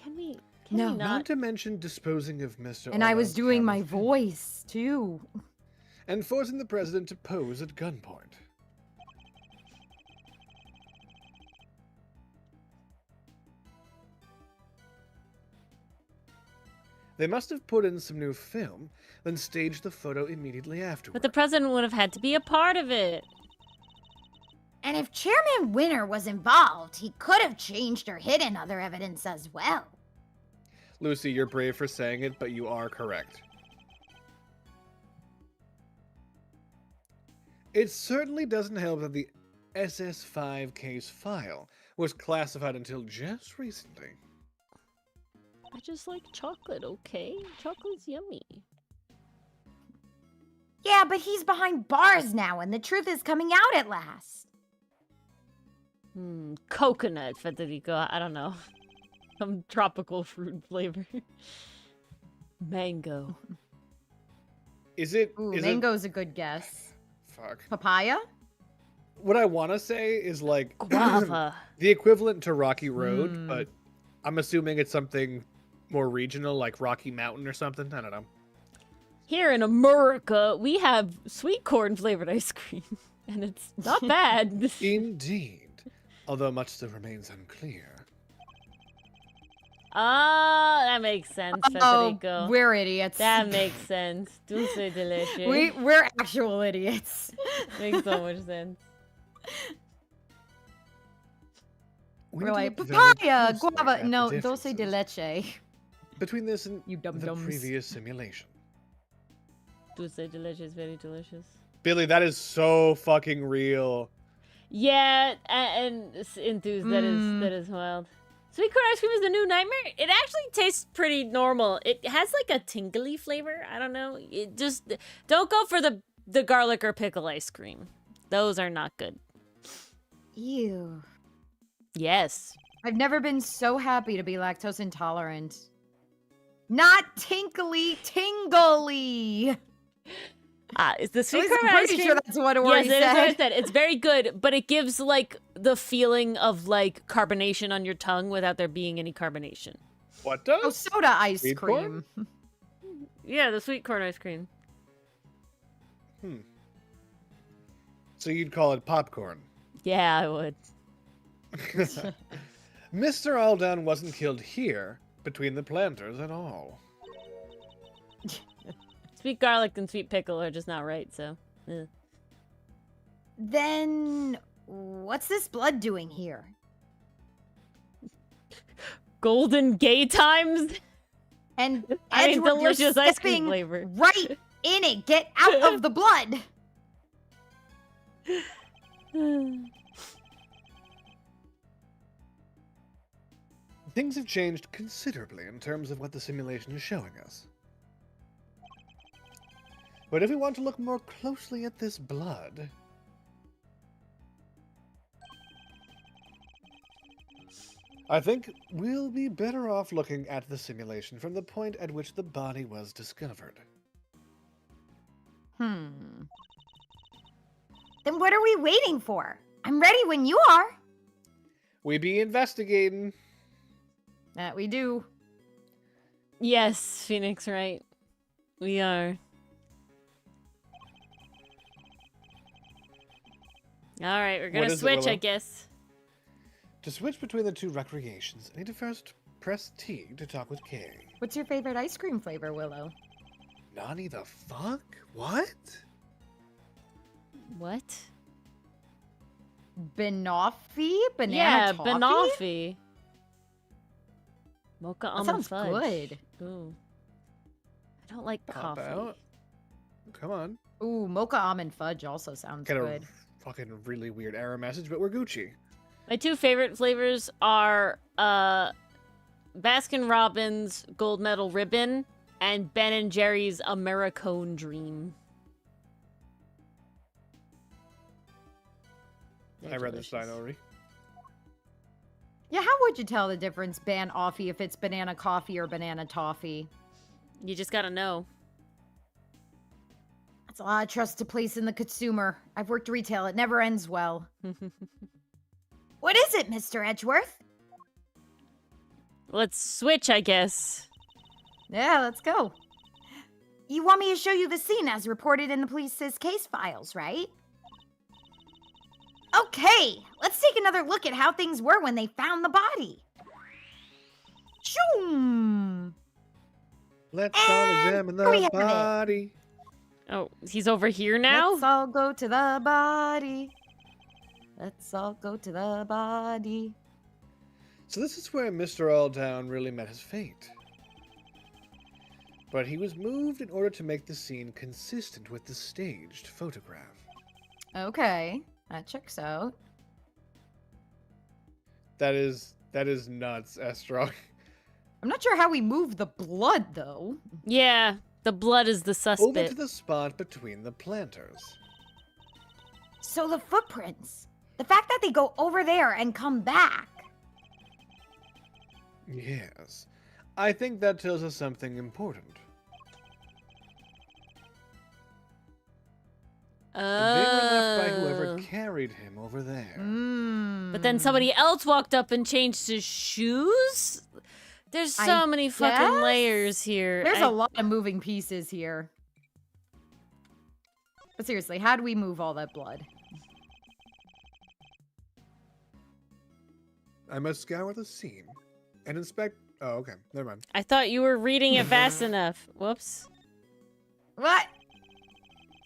Can we No. not? Not to mention disposing of Mr. And I was Orland's doing my counterfeit voice, too. and forcing the president to pose at gunpoint. They must have put in some new film, then staged the photo immediately afterward. But the president would have had to be a part of it. And if Chairman Winner was involved, he could have changed or hidden other evidence as well. Lucy, you're brave for saying it, but you are correct. It certainly doesn't help that the SS5 case file was classified until just recently. I just like chocolate, okay? Chocolate's yummy. Yeah, but he's behind bars now, and the truth is coming out at last. Coconut Federico. I don't know. Some tropical fruit flavor. Mango. Is it? Ooh, is mango's a good guess. Fuck. Papaya? What I want to say is like Guava. the equivalent to Rocky Road, Mm. but I'm assuming it's something more regional, like Rocky Mountain or something. I don't know. Here in America, we have sweet corn flavored ice cream. And it's not bad. Indeed. Although much still remains unclear. Ah, that makes sense, Federico. Oh, we're idiots. That makes sense. Dulce de leche. We're actual idiots. Makes so much sense. We We're need to like, look very papaya, closely guava, at the no, dulce de differences leche. between this and You the dum-dums. previous simulation. Dulce de leche is very delicious. Billy, that is so fucking real. Yeah, and enthused, that is wild. Sweet corn ice cream is the new nightmare. It actually tastes pretty normal. It has like a tingly flavor. I don't know. It just don't go for the garlic or pickle ice cream. Those are not good. Ew. Yes. I've never been so happy to be lactose intolerant. Not tinkly, tingly. Is the At sweet least corn I'm ice pretty cream? sure that's what Yes, Ori it is what I said. said. It's very good, but it gives like the feeling of like carbonation on your tongue without there being any carbonation. What does? Oh, soda ice Sweet cream. corn? Yeah, the sweet corn ice cream. So you'd call it popcorn. Yeah, I would. Mr. Aldan wasn't killed here between the planters at all. Sweet garlic and sweet pickle are just not right, so. Then what's this blood doing here? Golden gay times? And I mean, Edward, you're delicious ice cream stepping flavor. right in it. Get out of the blood. Things have changed considerably in terms of what the simulation is showing us. But if we want to look more closely at this blood... I think we'll be better off looking at the simulation from the point at which the body was discovered. Then what are we waiting for? I'm ready when you are. We be investigating. That we do. Yes, Phoenix, right. We are. Alright, we're gonna What is it, switch, I Willow? guess. To switch between the two recreations, I need to first press T to talk with K. What's your favorite ice cream flavor, Willow? Nani the fuck? What? What? Banoffee? Banana Yeah, toffee? banoffee. Mocha That almond sounds fudge. good. Ooh. I don't like Pop coffee. out. Come on. Ooh, mocha almond fudge also sounds Get a good. fucking really weird error message, but we're Gucci. My two favorite flavors are Baskin Robbins Gold Medal Ribbon and Ben & Jerry's Americone Dream. They're I read this delicious. sign already. Yeah, how would you tell the difference, banoffee, if it's banana coffee or banana toffee? You just gotta know. That's a lot of trust to place in the consumer. I've worked retail. It never ends well. What is it, Mr. Edgeworth? Let's switch, I guess. Yeah, let's go. You want me to show you the scene as reported in the police's case files, right? Okay, let's take another look at how things were when they found the body. Shoom! Let's all examine here we the have it. body. Oh, he's over here now? Let's all go to the body. Let's all go to the body. So this is where Mr. Alldown really met his fate. But he was moved in order to make the scene consistent with the staged photograph. Okay, that checks out. That is nuts, Estrog. I'm not sure how we move the blood, though. Yeah, the blood is the Over suspect. to the spot between the planters. So the footprints. The fact that they go over there and come back. Yes. I think that tells us something important. They were left by whoever Oh. carried him over there. But then somebody else walked up and changed his shoes? There's so I many fucking guess? layers here. There's a lot of moving pieces here. But seriously, how do we move all that blood? I must scour the scene and inspect. Oh, okay. Never mind. I thought you were reading it fast enough. Whoops. What?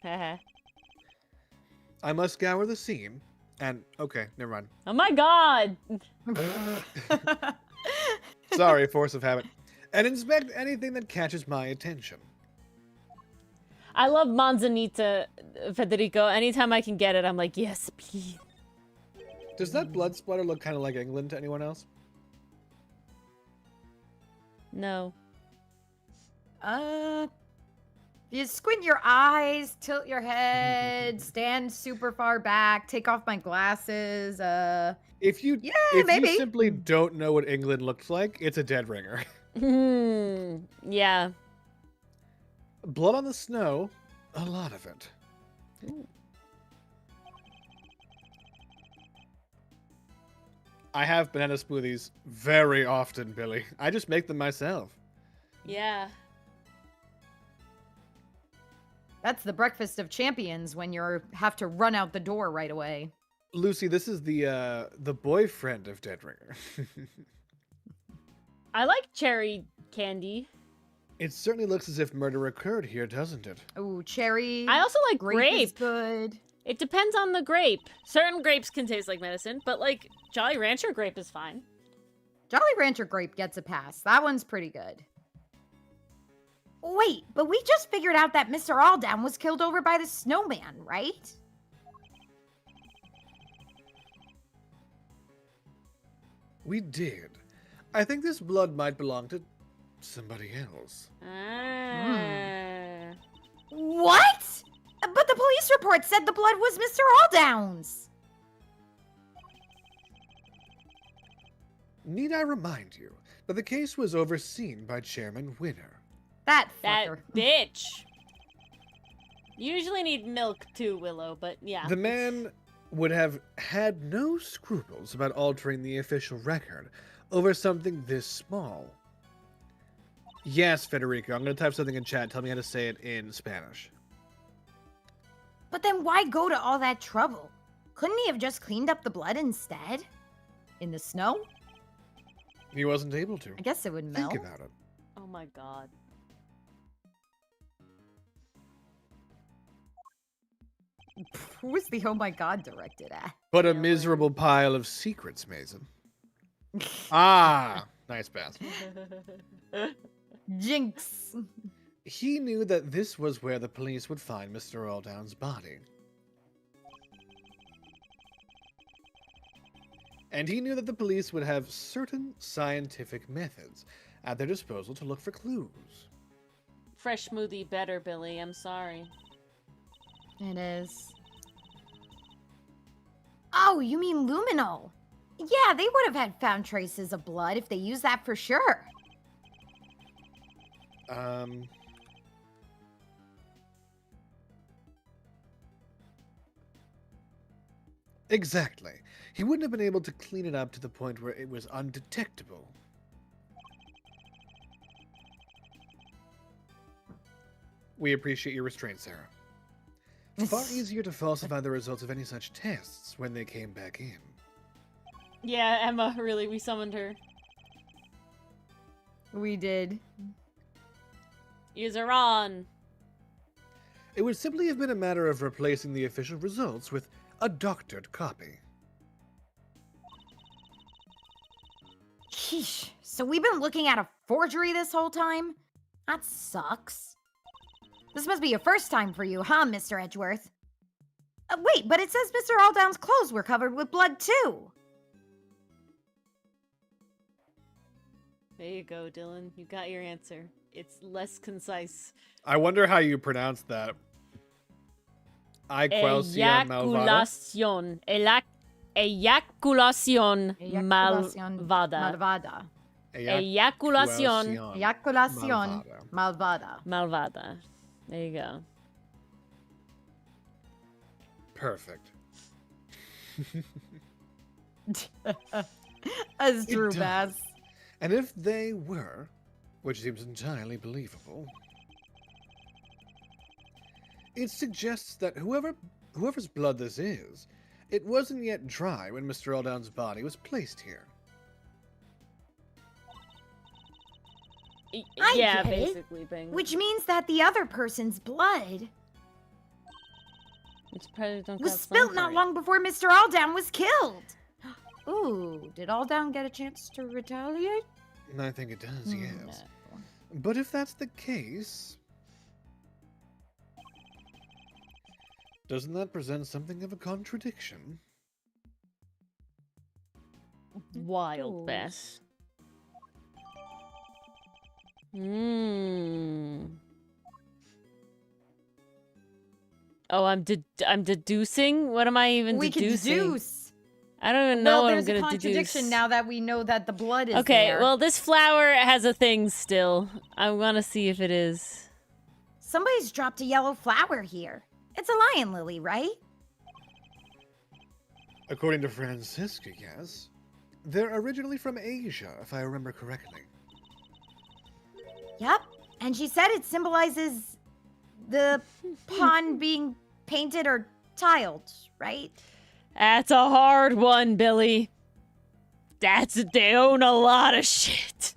Haha. I must scour the scene and. Okay, never mind. Oh my god! Sorry, force of habit. And inspect anything that catches my attention. I love Manzanita, Federico. Anytime I can get it, I'm like, yes, please. Does that blood splatter look kind of like England to anyone else? No. You squint your eyes, tilt your head, stand super far back, take off my glasses. If you Yeah, maybe. you simply don't know what England looks like, it's a dead ringer. Yeah. Blood on the snow, a lot of it. I have banana smoothies very often, Billy. I just make them myself. Yeah. That's the breakfast of champions when you have to run out the door right away. Lucy, this is the boyfriend of Dead Ringer. I like cherry candy. It certainly looks as if murder occurred here, doesn't it? Ooh, cherry. I also like grape is grape. good. It depends on the grape. Certain grapes can taste like medicine, but like Jolly Rancher grape is fine. Jolly Rancher grape gets a pass. That one's pretty good. Wait, but we just figured out that Mr. Alldown was killed over by the snowman, right? We did. I think this blood might belong to somebody else. Ah. What? But the police report said the blood was Mr. Alldown's. Need I remind you that the case was overseen by Chairman Winner? That That fucker. bitch. You usually need milk too, Willow, but yeah. The man would have had no scruples about altering the official record over something this small. Yes, Federico. I'm going to type something in chat. Tell me how to say it in Spanish. But then why go to all that trouble? Couldn't he have just cleaned up the blood instead? In the snow? He wasn't able to. I guess it would melt. Think about it. Oh my god. Who was the oh my god directed at? But a miserable pile of secrets, Mason. Ah, nice pass. Jinx. He knew that this was where the police would find Mr. Alldown's body. And he knew that the police would have certain scientific methods at their disposal to look for clues. Fresh smoothie better, Billy. I'm sorry. It is. Oh, you mean luminol? Yeah, they would have found traces of blood if they used that for sure. Exactly. He wouldn't have been able to clean it up to the point where it was undetectable. We appreciate your restraint, Sarah. Far easier to falsify the results of any such tests when they came back in. Yeah, Emma, really, we summoned her. We did. User on. It would simply have been a matter of replacing the official results with a doctored copy. Sheesh. So we've been looking at a forgery this whole time? That sucks. This must be your first time for you, huh, Mr. Edgeworth? Wait, but it says Mr. Alldown's clothes were covered with blood, too. There you go, Dylan. You got your answer. It's less concise. I wonder how you pronounce that. Equación malvada. Eyaculación malvada. Malvada. Eyaculación Eyaculación malvada. malvada. There you go. Perfect. As true, does. Bass. And if they were, which seems entirely believable, it suggests that whoever's blood this is, it wasn't yet dry when Mr. Alldown's body was placed here. I Yeah, get it. basically, Bing. Which means that the other person's blood was spilt not long before Mr. Alldown was killed. Ooh, did Alldown get a chance to retaliate? I think it does, yes. No. But if that's the case, doesn't that present something of a contradiction? Wild Bass. Oh, I'm deducing? What am I even We deducing? can deduce. I don't even know what I'm there's a gonna contradiction deduce. now that we know that the blood is Okay, there. well, this flower has a thing still. I want to see if it is. Somebody's dropped a yellow flower here. It's a lion lily, right? According to Francisca, yes. They're originally from Asia, if I remember correctly. Yep. And she said it symbolizes the pond being painted or tiled, right? That's a hard one, Billy. They own a lot of shit.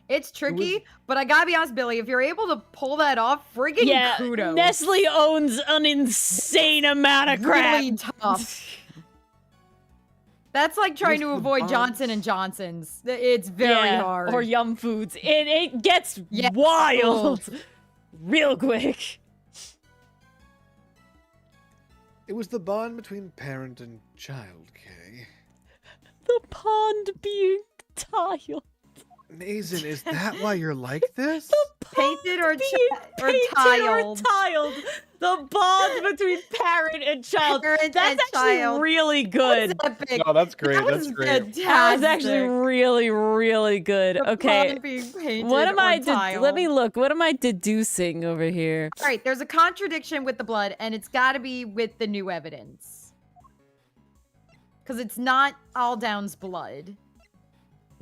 It's tricky, but I gotta be honest, Billy, if you're able to pull that off, friggin' Yeah, kudos. Nestle owns an insane amount of crap. Really tough. That's like trying to What's the avoid bonds? Johnson & Johnson's. It's very Yeah, hard. Or Yum Foods. It gets Yeah. wild real quick. It was the bond between parent and child, Kay. The pond being tiled. Mason, is that why you're like this? Painted or Painted tiled. or tiled. The bond between parent and child. Parent That's and actually child. really good. That's epic. Oh, that's great. That That's was great. fantastic. That was actually really, really good. The Okay. pond being painted What am or I? tiled. Let me look. What am I deducing over here? All right, there's a contradiction with the blood, and it's got to be with the new evidence. Because it's not Alldown's blood.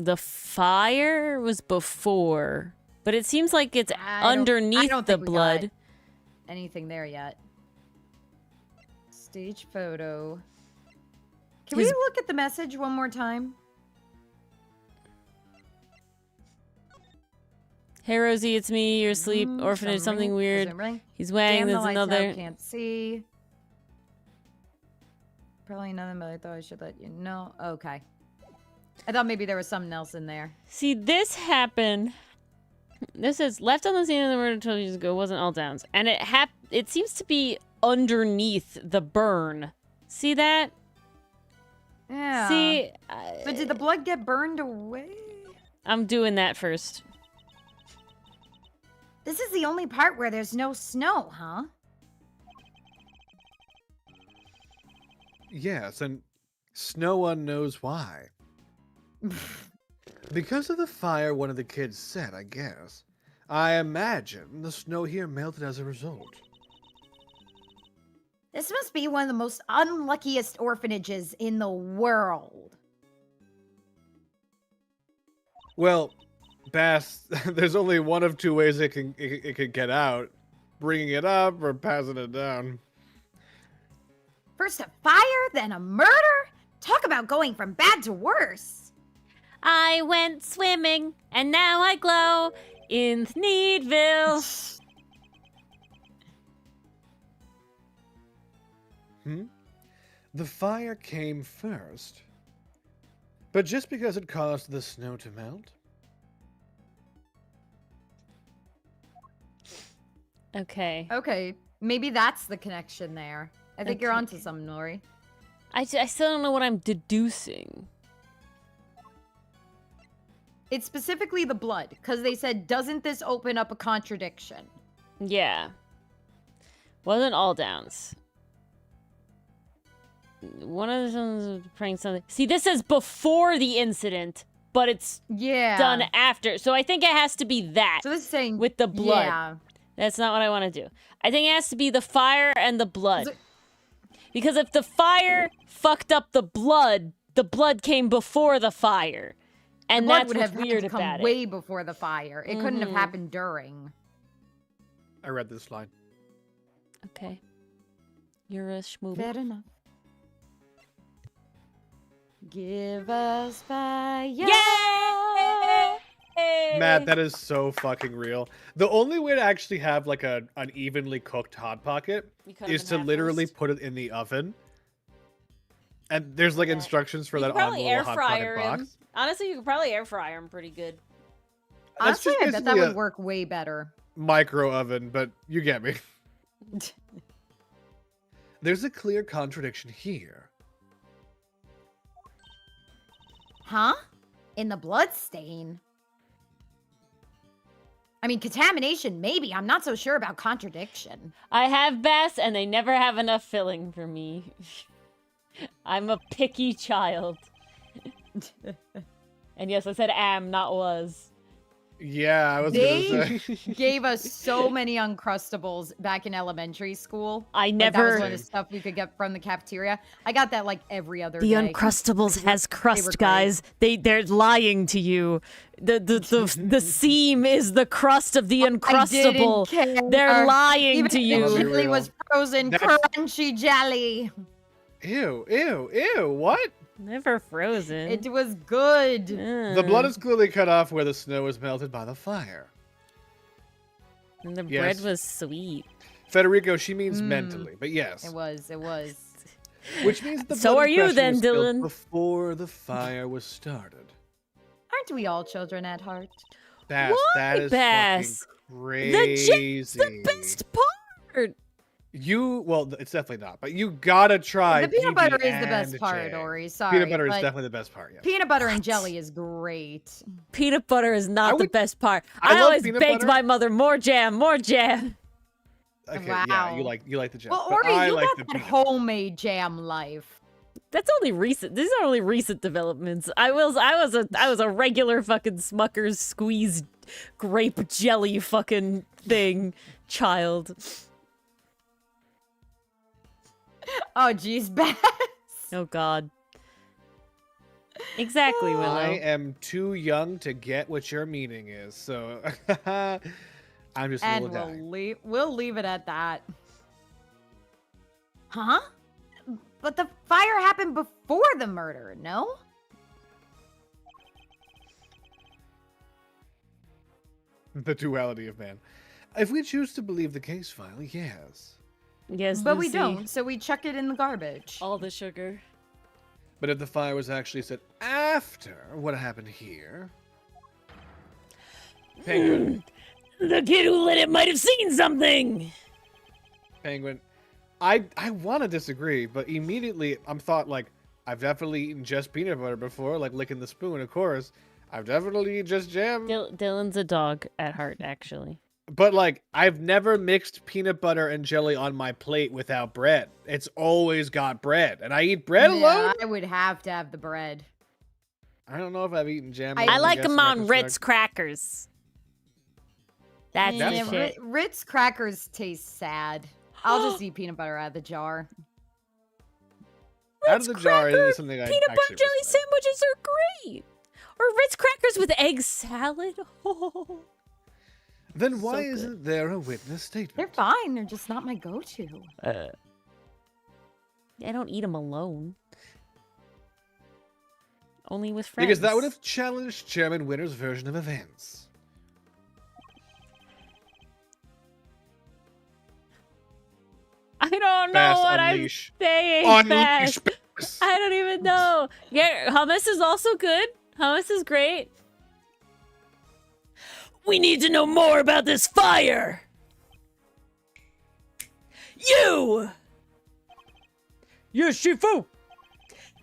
The fire was before, but it seems like it's I underneath don't the think we got blood. anything there yet. Stage photo. Can His- we look at the message one more time? Hey Rosie, it's me. You're asleep. Orphanage, something weird. He's weighing. Damn, the There's lights another. out, can't see. Probably nothing, but I thought I should let you know. Okay. I thought maybe there was something else in there. See, this happened. This is left on the scene of the murder 12 years ago. Wasn't all downs, and it seems to be underneath the burn. See that? Yeah. See, But did the blood get burned away? I'm doing that first. This is the only part where there's no snow, huh? Yes, and no one knows why. Because of the fire one of the kids set, I guess. I imagine the snow here melted as a result. This must be one of the most unluckiest orphanages in the world. Well, Bass, there's only one of two ways it can get out. Bringing it up or passing it down. First a fire, then a murder? Talk about going from bad to worse. I went swimming, and now I glow in Needville. The fire came first. But just because it caused the snow to melt? Okay. Okay, maybe that's the connection there. I think you're Okay. onto something, Nori. I still don't know what I'm deducing. It's specifically the blood, because they said, doesn't this open up a contradiction? Yeah. Wasn't all downs. One of the sons was praying something. See, this is before the incident, but it's Yeah. done after. So I think it has to be that So this is saying with the blood. Yeah. That's not what I want to do. I think it has to be the fire and the blood. So- Because if the fire fucked up the blood came before the fire. And the blood that's would what's have had weird to come about it. way before the fire. It couldn't have Mhm. happened during. I read this line. Okay. You're a schmoob. Fair enough. Give us fire. Yay! Matt, that is so fucking real. The only way to actually have like an evenly cooked hot pocket You cut is them to in half literally first. put it in the oven. And there's like Yeah. instructions for You that could on the probably little air hot fryer pocket him. box. Honestly, you could probably air fryer him pretty good. That's Honestly, just I bet that basically would a work way better. micro oven, but you get me. There's a clear contradiction here. Huh? In the blood stain? I mean, contamination, maybe. I'm not so sure about contradiction. I have Bass, and they never have enough filling for me. I'm a picky child. And yes, I said am, not was. Yeah, I was They gonna say. gave us so many Uncrustables back in elementary school. I Like, that was never... one of the stuff we could get from the cafeteria. I got that like every other The day. Uncrustables has were crust, great. guys. They're lying to you. The seam is the crust of the Uncrustable. I didn't care. They're lying Even to if you. Be it really real. was frozen That's- crunchy jelly. Ew, ew, ew, what? Never frozen. It was good. The blood is clearly cut off where the snow was melted by the fire. And the Yes. bread was sweet. Federico, she means Mm. mentally, but yes. It was. Which means the So blood are in you question then, was spilled Dylan. Before the fire was started. Aren't we all children at heart? Bass, that is Bass? fucking crazy. The best part. Well, it's definitely not, but you gotta try. The peanut butter PB is the best and part, J. Ori. Sorry. Peanut butter is but definitely the best part, yes. Peanut butter and What? jelly is great. Peanut butter is not I the would- best part. I I, love always peanut begged butter. my mother, more jam, more jam. Okay, Wow. yeah, you like the jam. Well, but Ori, I you like got the that peanut. homemade jam life. That's only recent. These are only recent developments. I was a regular fucking Smucker's squeezed grape jelly fucking thing child. Oh, geez, Bass. Oh god. Exactly, Willow. I am too young to get what your meaning is, so I'm just a And little guy. we'll leave it at that. Huh? But the fire happened before the murder, no? The duality of man. If we choose to believe the case file, yes. Yes, But we Lucy. don't, so we chuck it in the garbage. All the sugar. But if the fire was actually set after what happened here, Penguin, The kid who lit it might have seen something. Penguin, I want to disagree, but immediately I'm thought like I've definitely eaten just peanut butter before, like licking the spoon, of course. I've definitely eaten just jam, Dylan's a dog at heart, actually. but like I've never mixed peanut butter and jelly on my plate without bread. It's always got bread, and I eat bread alone. I would have to have the bread. I don't know if I've eaten jam. I alone, I like guess, them in on retrospect. Ritz crackers. That's That's the fine. shit. Ritz crackers taste sad. I'll just eat peanut butter out of the jar. Out of the jar is something I Peanut butter actually jelly respect. sandwiches are great. Or Ritz crackers with egg salad. Then why So good. isn't there a witness statement? They're fine. They're just not my go-to. I don't eat them alone. Only with friends. Because that would have challenged Chairman Winter's version of events. I don't know Bass, what unleash. I'm saying. Unleash Bass. Bass. I don't even know. Yeah, hummus is also good. Hummus is great. We need to know more about this fire. You! Yes, Shifu!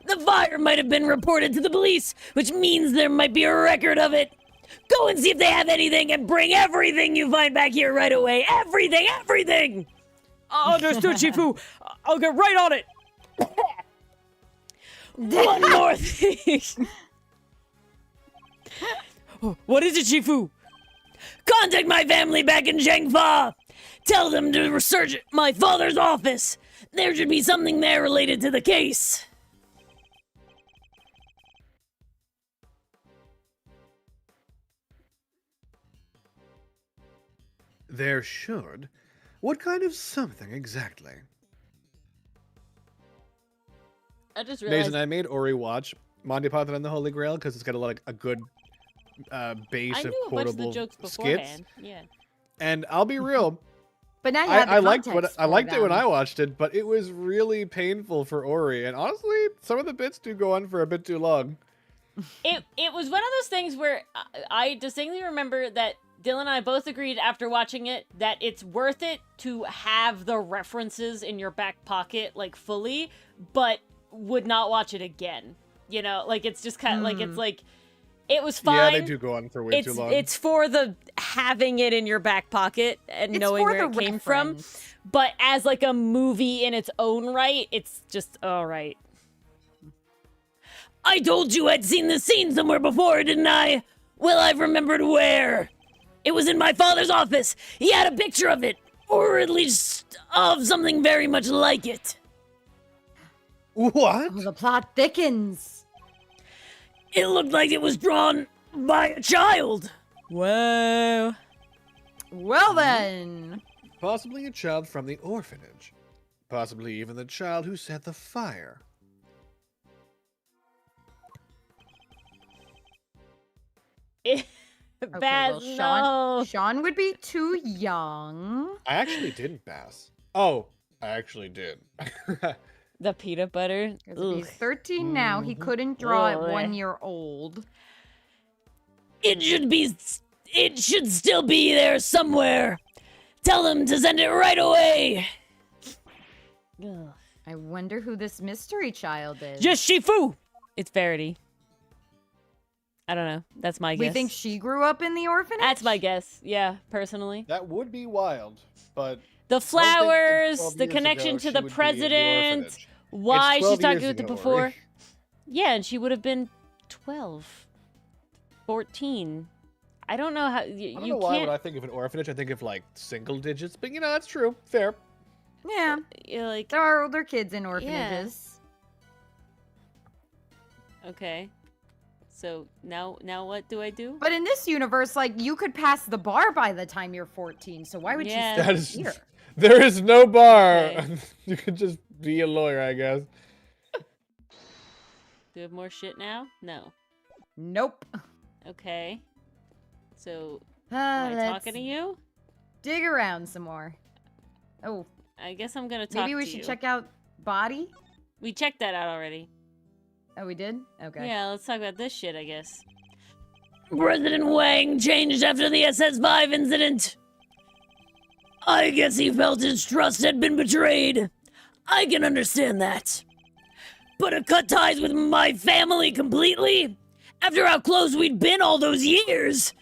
The fire might have been reported to the police, which means there might be a record of it. Go and see if they have anything and bring everything you find back here right away. Everything, everything! Understood, Shifu. I'll get right on it. One more thing. What is it, Shifu? Contact my family back in Zhengfa. Tell them to research my father's office. There should be something there related to the case. There should. What kind of something exactly? I just Mason, I made Ori watch Monty Python and the Holy Grail because it's got a good base I of knew a bunch of quotable the jokes skits. beforehand. Yeah. And I'll be real, But now you have the I liked context I for liked it when them. I watched it, but it was really painful for Ori. And honestly, some of the bits do go on for a bit too long. It was one of those things where I distinctly remember that Dylan and I both agreed after watching it that it's worth it to have the references in your back pocket like fully, but would not watch it again. You know, like it's just kind of like it's like it was fine. Yeah, they do go on for way too long. It's for the having it in your back pocket and It's knowing for where the it came from. reference. But as like a movie in its own right, it's just all right. I told you I'd seen this scene somewhere before, didn't I? Well, I've remembered where. It was in my father's office. He had a picture of it, or at least of something very much like it. What? Oh, the plot thickens. It looked like it was drawn by a child. Whoa. Well then. Possibly a child from the orphanage. Possibly even the child who set the fire. Bad, well, no. Sean would be too young. I actually didn't pass. Oh, I actually did. The peanut butter. 'Cause if he's Ugh. 13 now, he couldn't draw at Ugh. 1 year old. It should still be there somewhere. Tell them to send it right away. Ugh. I wonder who this mystery child is. Just Shifu. It's Verity. I don't know. That's my we guess. think she grew up in the orphanage? That's my guess. Yeah, personally. That would be wild, but The I don't think that flowers, 12 the years connection ago to she the would be in the president, orphanage. why It's she's 12 talking years with it ago, before. Ori. Yeah, and she would have been 12, 14. I don't know how I don't you know why can't. when I think of an orphanage, I think of like single digits, but you know, that's true. Fair. Yeah, You're like, there are older kids in orphanages. okay. So now what do I do? But in this universe, like, you could pass the bar by the time you're 14, so why would Yeah. you That stay is, here? there is no bar. Okay. You could just be a lawyer, I guess. Do we have more shit now? No. Nope. Okay. So, am I Let's talking to you? dig around some more. Oh, I guess I'm gonna talk maybe we to should you. check out body? We checked that out already. Oh, we did? Okay. Yeah, let's talk about this shit, I guess. President Wang changed after the SS5 incident. I guess he felt his trust had been betrayed. I can understand that. But to cut ties with my family completely? After how close we'd been all those years?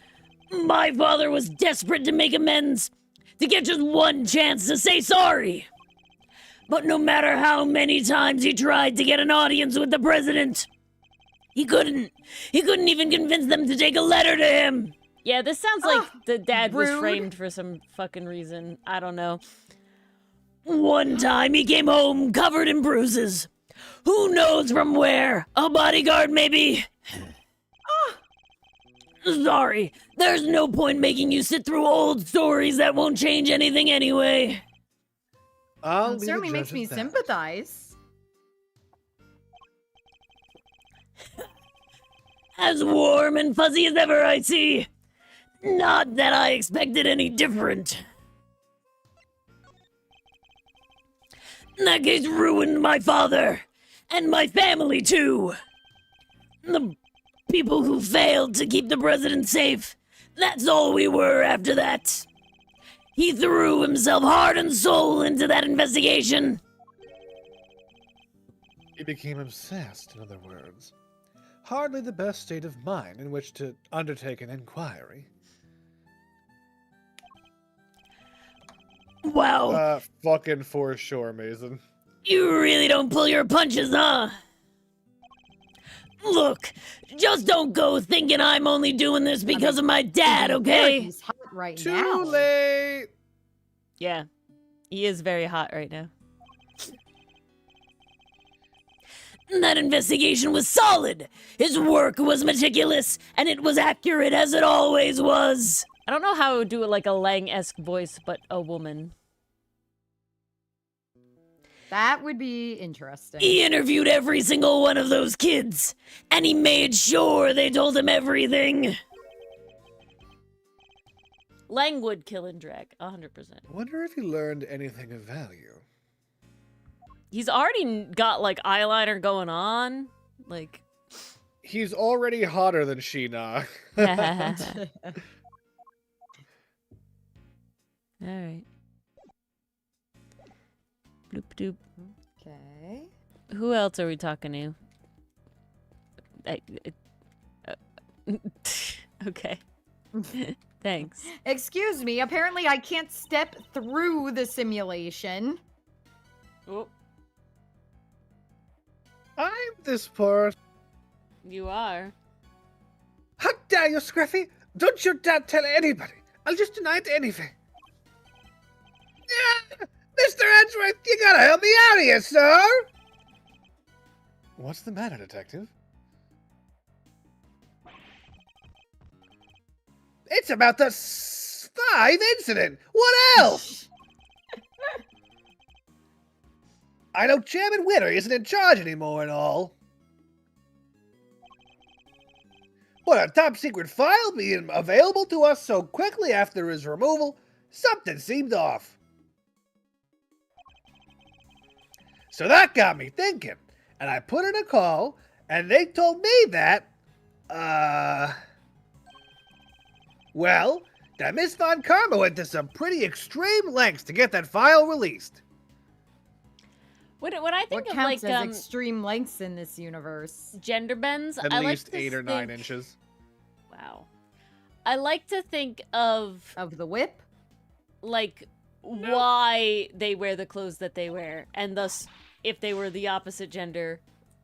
My father was desperate to make amends, to get just one chance to say sorry. But no matter how many times he tried to get an audience with the president, he couldn't. He couldn't even convince them to take a letter to him. Yeah, this sounds like the dad was rude. framed for some fucking reason. I don't know. One time he came home covered in bruises. Who knows from where? A bodyguard, maybe? Sorry, there's no point making you sit through old stories that won't change anything anyway. I'll It be the certainly judge makes of me that. sympathize. As warm and fuzzy as ever, I see. Not that I expected any different. That case ruined my father. And my family, too. The people who failed to keep the president safe. That's all we were after that. He threw himself heart and soul into that investigation. He became obsessed, in other words. Hardly the best state of mind in which to undertake an inquiry. Wow, Fucking for sure, Mason. you really don't pull your punches, huh? Look, just don't go thinking I'm only doing this because of my dad, okay? He's hot right Too now. late! Yeah, he is very hot right now. That investigation was solid. His work was meticulous, and it was accurate as it always was. I don't know how I would do it like a Lang-esque voice, but a woman. That would be interesting. He interviewed every single one of those kids, and he made sure they told him everything. Lang would kill and drag, 100%. Wonder if he learned anything of value. He's already got, like, eyeliner going on. Like... He's already hotter than Sheena. Alright. Bloop doop. Okay. Who else are we talking to? Okay. Thanks. Excuse me, apparently I can't step through the simulation. Oh, I'm this poor. you are. How dare you, Scruffy? Don't you dare tell anybody. I'll just deny it anything. Yeah, Mr. Edgeworth, you gotta help me out here, sir! What's the matter, Detective? It's about the 5 incident! What else? I know Chairman Winter isn't in charge anymore and all. But a top-secret file being available to us so quickly after his removal, something seemed off. So that got me thinking, and I put in a call, and they told me that, well, that Miss Von Karma went to some pretty extreme lengths to get that file released. When I think What of counts like as extreme lengths in this universe? gender bends, At I least like to 8 or 9 think- inches. Wow. I like to think of Of the whip? like why they wear the clothes that they wear, and thus, if they were the opposite gender,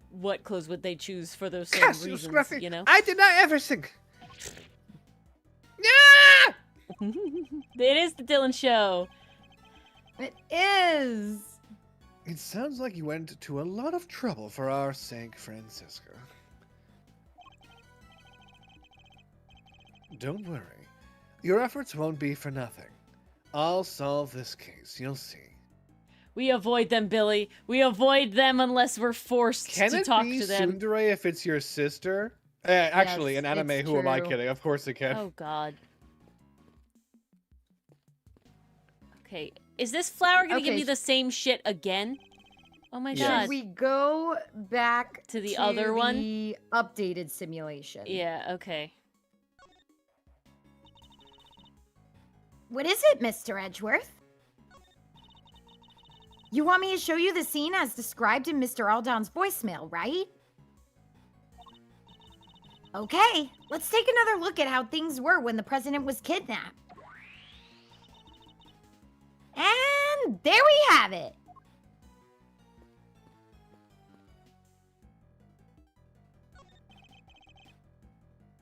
what clothes would they choose for those same Yes, you reasons? Scruffy, You know, I deny everything. Yeah! it is the Dylan show. It is. It sounds like you went to a lot of trouble for our St. Francisco. Don't worry. Your efforts won't be for nothing. I'll solve this case, you'll see. We avoid them, Billy. We avoid them unless we're forced to talk to them. Can it be tsundere if it's your sister? Actually, Yes, in anime, it's who am I true. kidding? Of course it can. Oh, God. Okay. Is this flower gonna give Okay. me the same shit again? Oh my Yes. God. Should we go back To the other one? the updated simulation? Yeah, okay. What is it, Mr. Edgeworth? You want me to show you the scene as described in Mr. Aldown's voicemail, right? Okay, let's take another look at how things were when the president was kidnapped. And there we have it.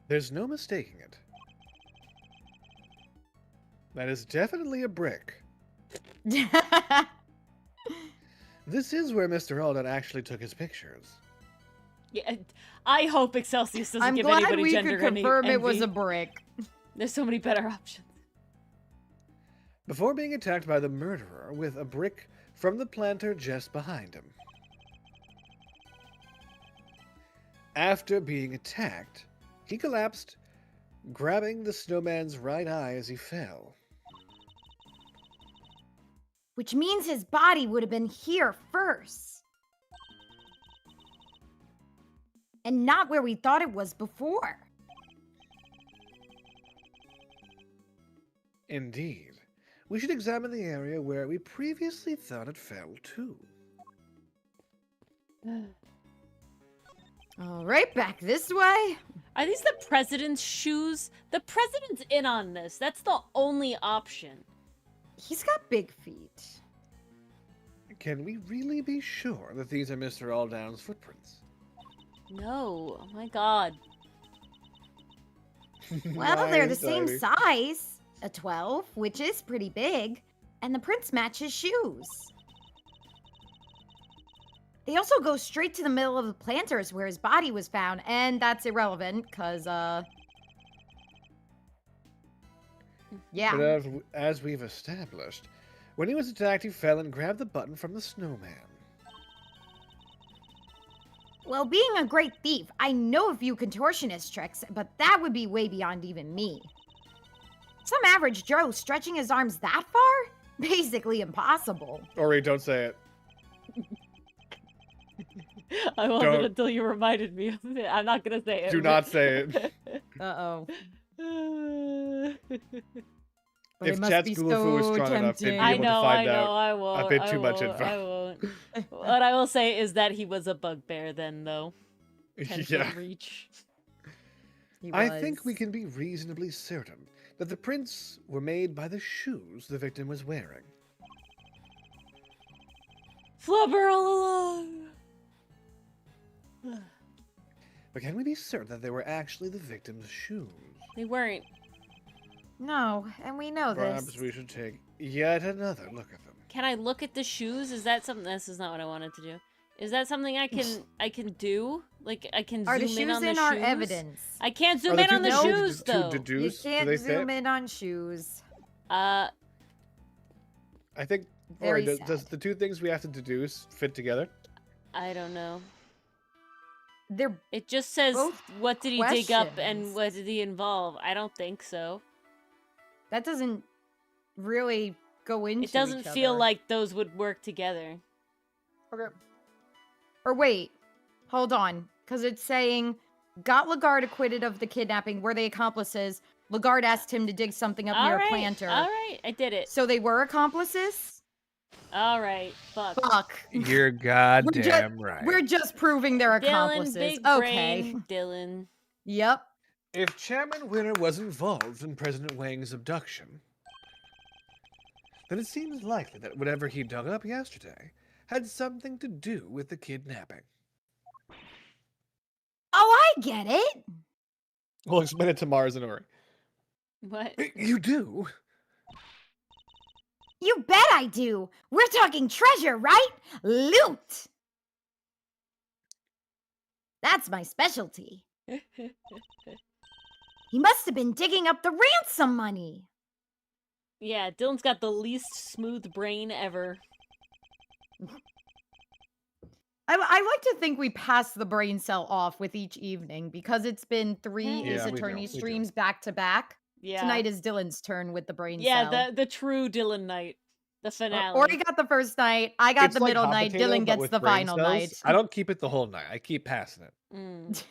There's no mistaking it. That is definitely a brick. This is where Mr. Alden actually took his pictures. Yeah, I hope Excelsius doesn't I'm give glad anybody we gender could confirm it was envy. a brick. There's so many better options. Before being attacked by the murderer with a brick from the planter just behind him. After being attacked, he collapsed, grabbing the snowman's right eye as he fell. Which means his body would have been here first. And not where we thought it was before. Indeed. We should examine the area where we previously thought it fell too. All right, back this way. Are these the president's shoes? The president's in on this. That's the only option. He's got big feet. Can we really be sure that these are Mr. Aldown's footprints? No. Oh my God. Well, they're the Nice, same Heidi. size. A 12, which is pretty big. And the prints match his shoes. They also go straight to the middle of the planters where his body was found. And that's irrelevant, because, yeah. But as we've established, when he was attacked, he fell and grabbed the button from the snowman. Well, being a great thief, I know a few contortionist tricks, but that would be way beyond even me. Some average Joe stretching his arms that far? Basically impossible. Ori, don't say it. I won't Don't. until you reminded me of it. I'm not gonna say it. Do not say it. Uh-oh. But If it must Chat's be Gulafu was so strong enough, they'd be tempting. I able to know, find I know, out I won't. bit I too much won't, info. I won't. What I will say is that he was a bugbear then, though. 10 Yeah. foot reach. He I think we was. can be reasonably certain that the prints were made by the shoes the victim was wearing. Flubber all along. But can we be certain that they were actually the victim's shoes? They weren't. No, and we know Perhaps this. we should take yet another look at them. Can I look at the shoes? Is that something? This is not what I wanted to do. Is that something I can do? Like I can Are the zoom in shoes on the in shoes? our evidence? I can't zoom Are the in two on the things shoes to though. You deduce? Do can't they zoom fit? in on shoes. I think. Ori, Very does sad. the two things we have to deduce fit together? I don't know. They're It just says Both what did he dig up and questions. what did he involve. I don't think so. that doesn't really go into It doesn't each feel other. like those would work together. Okay. Or wait, hold on, because it's saying got Lagarde acquitted of the kidnapping. Were they accomplices? Lagarde asked him to dig something up near a planter. all right, I did it. So they were accomplices? All right, fuck. Fuck. You're We're goddamn right. We're just proving they're Dylan, accomplices. big Okay. brain, Dylan. Yep. If Chairman Winner was involved in President Wang's abduction, then it seems likely that whatever he dug up yesterday had something to do with the kidnapping. Oh, I get it. We'll explain it to Mars and Ori. What? You do? You bet I do. We're talking treasure, right? Loot. That's my specialty. He must have been digging up the ransom money. Yeah, Dylan's got the least smooth brain ever. I like to think we pass the brain cell off with each evening because it's been 3 Yeah, Ace we do, Attorney we do. streams back to back. Yeah. Tonight is Dylan's turn with the brain Yeah, cell. the true Dylan night. The finale. Ori got the first night. I got It's the like middle hot night. potato, Dylan but gets with the brain final cells. night. I don't keep it the whole night. I keep passing it. Mm.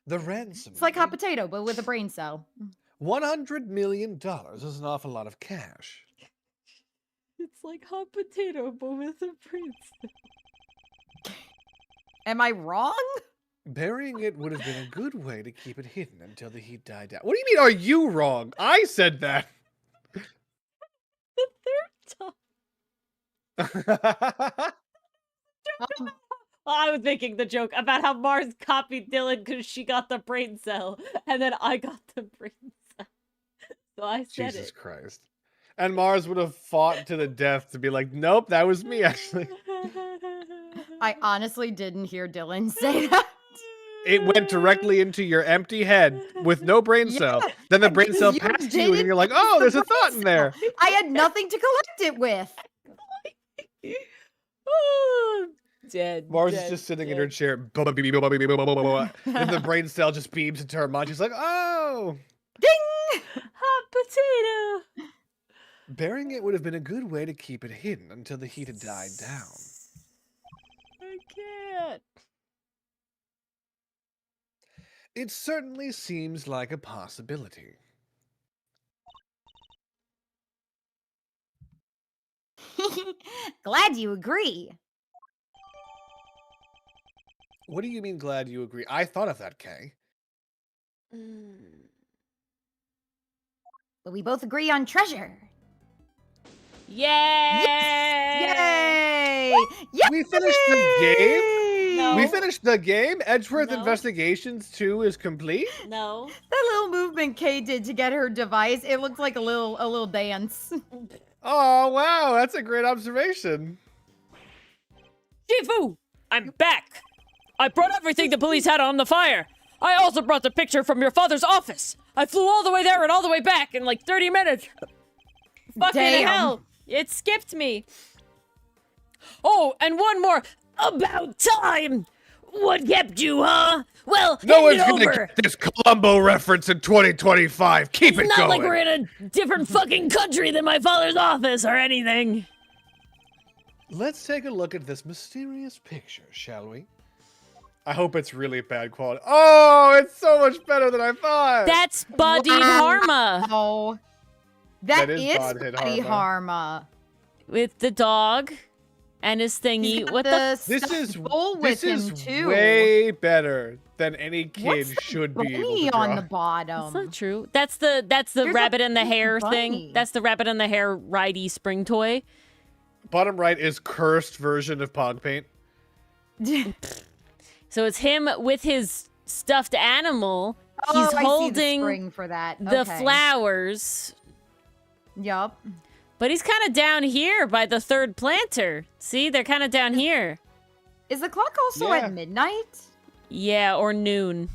The ransom. It's like hot money. potato, but with a brain cell. $100 million is an awful lot of cash. It's like hot potato, but with a prince. Am I wrong? Burying it would have been a good way to keep it hidden until the heat died down. What do you mean, are you wrong? I said that. The third time. I was making the joke about how Mars copied Dylan because she got the brain cell, and then I got the brain cell. So I said Jesus it. Christ. And Mars would have fought to the death to be like, nope, that was me, actually. I honestly didn't hear Dylan say that. It went directly into your empty head with no brain cell. Then the brain cell because you passed you, and didn't you're like, use oh, the there's a brain thought in there. cell. I had nothing to collect it with. Dead. Mars dead, is just sitting in dead. her chair. And the brain cell just beams into her mind. She's like, oh. Ding! Hot potato. Burying it would have been a good way to keep it hidden until the heat had died down. I can't. It certainly seems like a possibility. Glad you agree. What do you mean glad you agree? I thought of that, Kay. But we both agree on treasure. Yay! Yay! We finished the game? No. We finished the game? Edgeworth No. Investigations 2 is complete? No. That little movement Kay did to get her device, it looked like a little dance. Oh, wow. That's a great observation. Shifu, I'm back. I brought everything the police had on the fire. I also brought the picture from your father's office. I flew all the way there and all the way back in like 30 minutes. Fucking Damn. hell. It skipped me. Oh, and one more. About time. What kept you, huh? Well, No hand one's it going to over. get this Columbo reference in 2025. Keep it Not going. like we're in a different fucking country than my father's office or anything. Let's take a look at this mysterious picture, shall we? I hope it's really bad quality. Oh, it's so much better than I thought. That's Bodied Harma Oh. That That is is Bodied Buddy Harma. with the dog and his He's thingy. got What the? This stuffed is bull with this him is too. way better than any kid What's the should be able bunny to draw. on the That's bottom? not true. That's the There's a rabbit in the pink hair bunny. thing. That's the rabbit in the hair ridey spring toy. Bottom right is cursed version of Pog Paint. So it's him with his stuffed animal. Oh, He's I see the holding spring for that. the Okay. flowers, Yup. but he's kind of down here by the third planter. See, they're kind of down here. Is the clock also Yeah. at midnight? Yeah, or noon.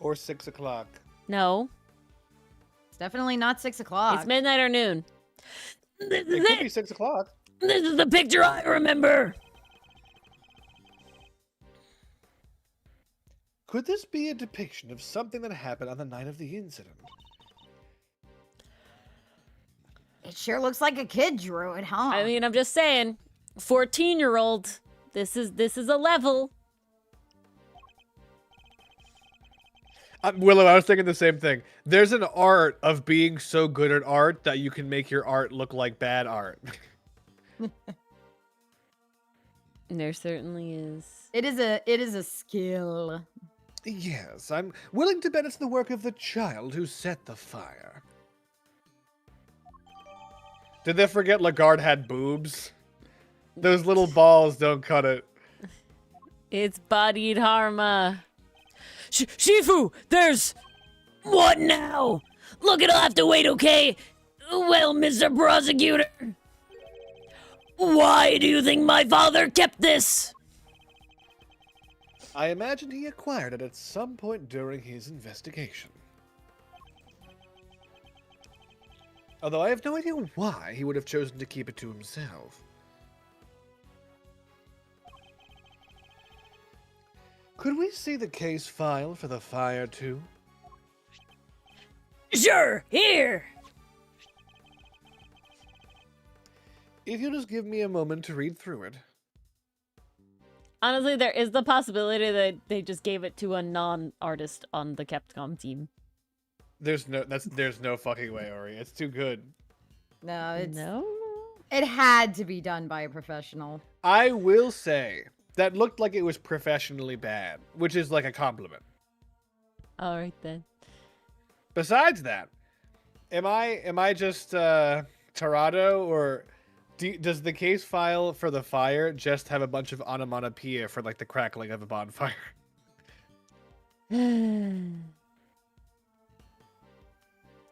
Or 6 o'clock. No, It's definitely not 6 o'clock. it's midnight or noon. This It is could be it. 6 o'clock. This is the picture I remember. Could this be a depiction of something that happened on the night of the incident? It sure looks like a kid drew it, huh? I mean, I'm just saying, 14-year-old. This is a level. Willow, I was thinking the same thing. There's an art of being so good at art that you can make your art look like bad art. There certainly is. It is a skill. Yes, I'm willing to bet it's the work of the child who set the fire. Did they forget Lagarde had boobs? Those little balls don't cut it. It's Bodied Harma. Shifu, there's... What now? Look, it'll have to wait, okay? Well, Mr. Prosecutor. Why do you think my father kept this? I imagine he acquired it at some point during his investigation. Although I have no idea why he would have chosen to keep it to himself. Could we see the case file for the fire, too? Sure, here. If you'll just give me a moment to read through it. Honestly, there is the possibility that they just gave it to a non-artist on the Capcom team. There's no fucking way, Ori. It's too good. No, it's No? it had to be done by a professional. I will say that looked like it was professionally bad, which is like a compliment. Alright then. Besides that, am I just Tarado, or does the case file for the fire just have a bunch of onomatopoeia for like the crackling of a bonfire?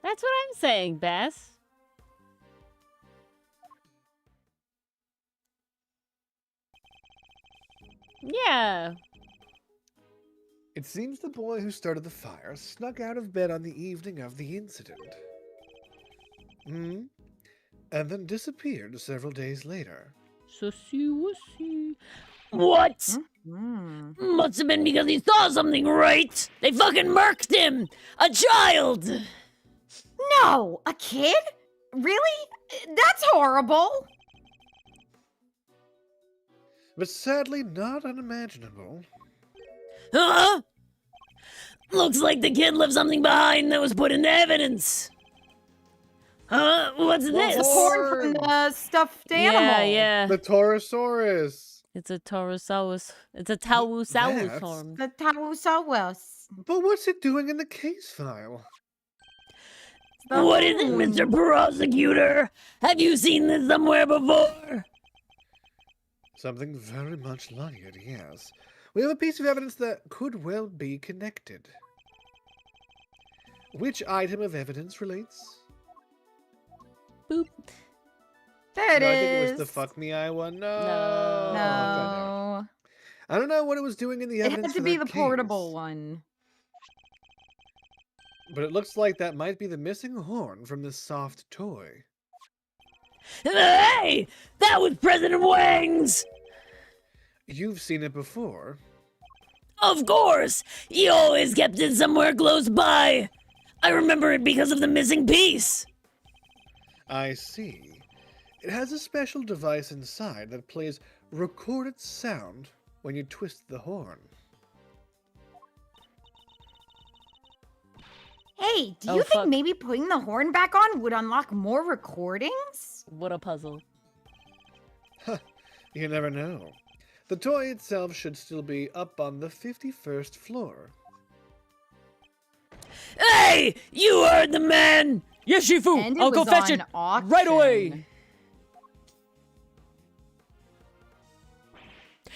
That's what I'm saying, Bass. Yeah. It seems the boy who started the fire snuck out of bed on the evening of the incident. And then disappeared several days later. What? Hmm. Must have been because he saw something, right? They fucking murked him! A child! No, a kid? Really? That's horrible. But sadly not unimaginable. Huh? Looks like the kid left something behind that was put into evidence. Huh? What's this? Horn from the stuffed animal. Yeah, yeah. The Taurosaurus! It's a Taurosaurus. It's a Taurosaurus That's- horn. The Tarusaurus. But what's it doing in the case file? What is it, Mr. Prosecutor? Have you seen this somewhere before? Something very much like it, yes. We have a piece of evidence that could well be connected. Which item of evidence relates? Boop. There it No, I is. think it was the fuck me I one. No. No. No. I don't know what it was doing in the It evidence. had to for be that the portable case, one. But it looks like that might be the missing horn from this soft toy. Hey! That was President Wang's! You've seen it before. Of course! He always kept it somewhere close by. I remember it because of the missing piece. I see. It has a special device inside that plays recorded sound when you twist the horn. Hey, do Oh, you think fuck. maybe putting the horn back on would unlock more recordings? What a puzzle. You never know. The toy itself should still be up on the 51st floor. Hey! You heard the man! Yes, Shifu! And it I'll go was fetch on it auction. right away!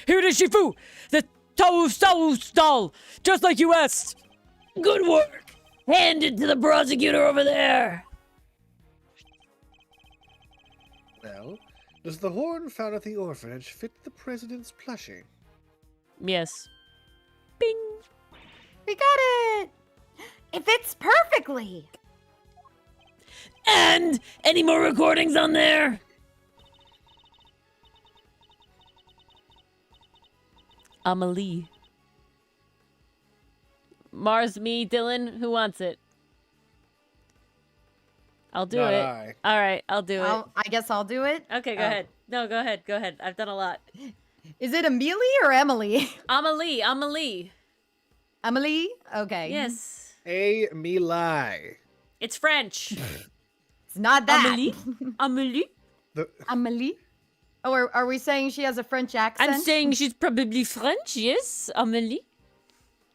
Here it is, Shifu! The Taurosaurus doll! Just like you asked! Good work! Hand it to the prosecutor over there! Well, does the horn found at the orphanage fit the president's plushie? Yes. Bing! We got it! It fits perfectly! And any more recordings on there? Amelie. Mars, me, Dylan, who wants it? I'll do Not it. I. All right, I'll do it. I guess I'll do it. Okay, go Oh. ahead. No, go ahead. Go ahead. I've done a lot. Is it Amelie or Emily? Amelie. Amelie. Emily? Okay. Yes. A me lie. It's French. It's not that. Amelie? Amelie? The Amelie? Oh, are we saying she has a French accent? I'm saying she's probably French, yes? Amelie?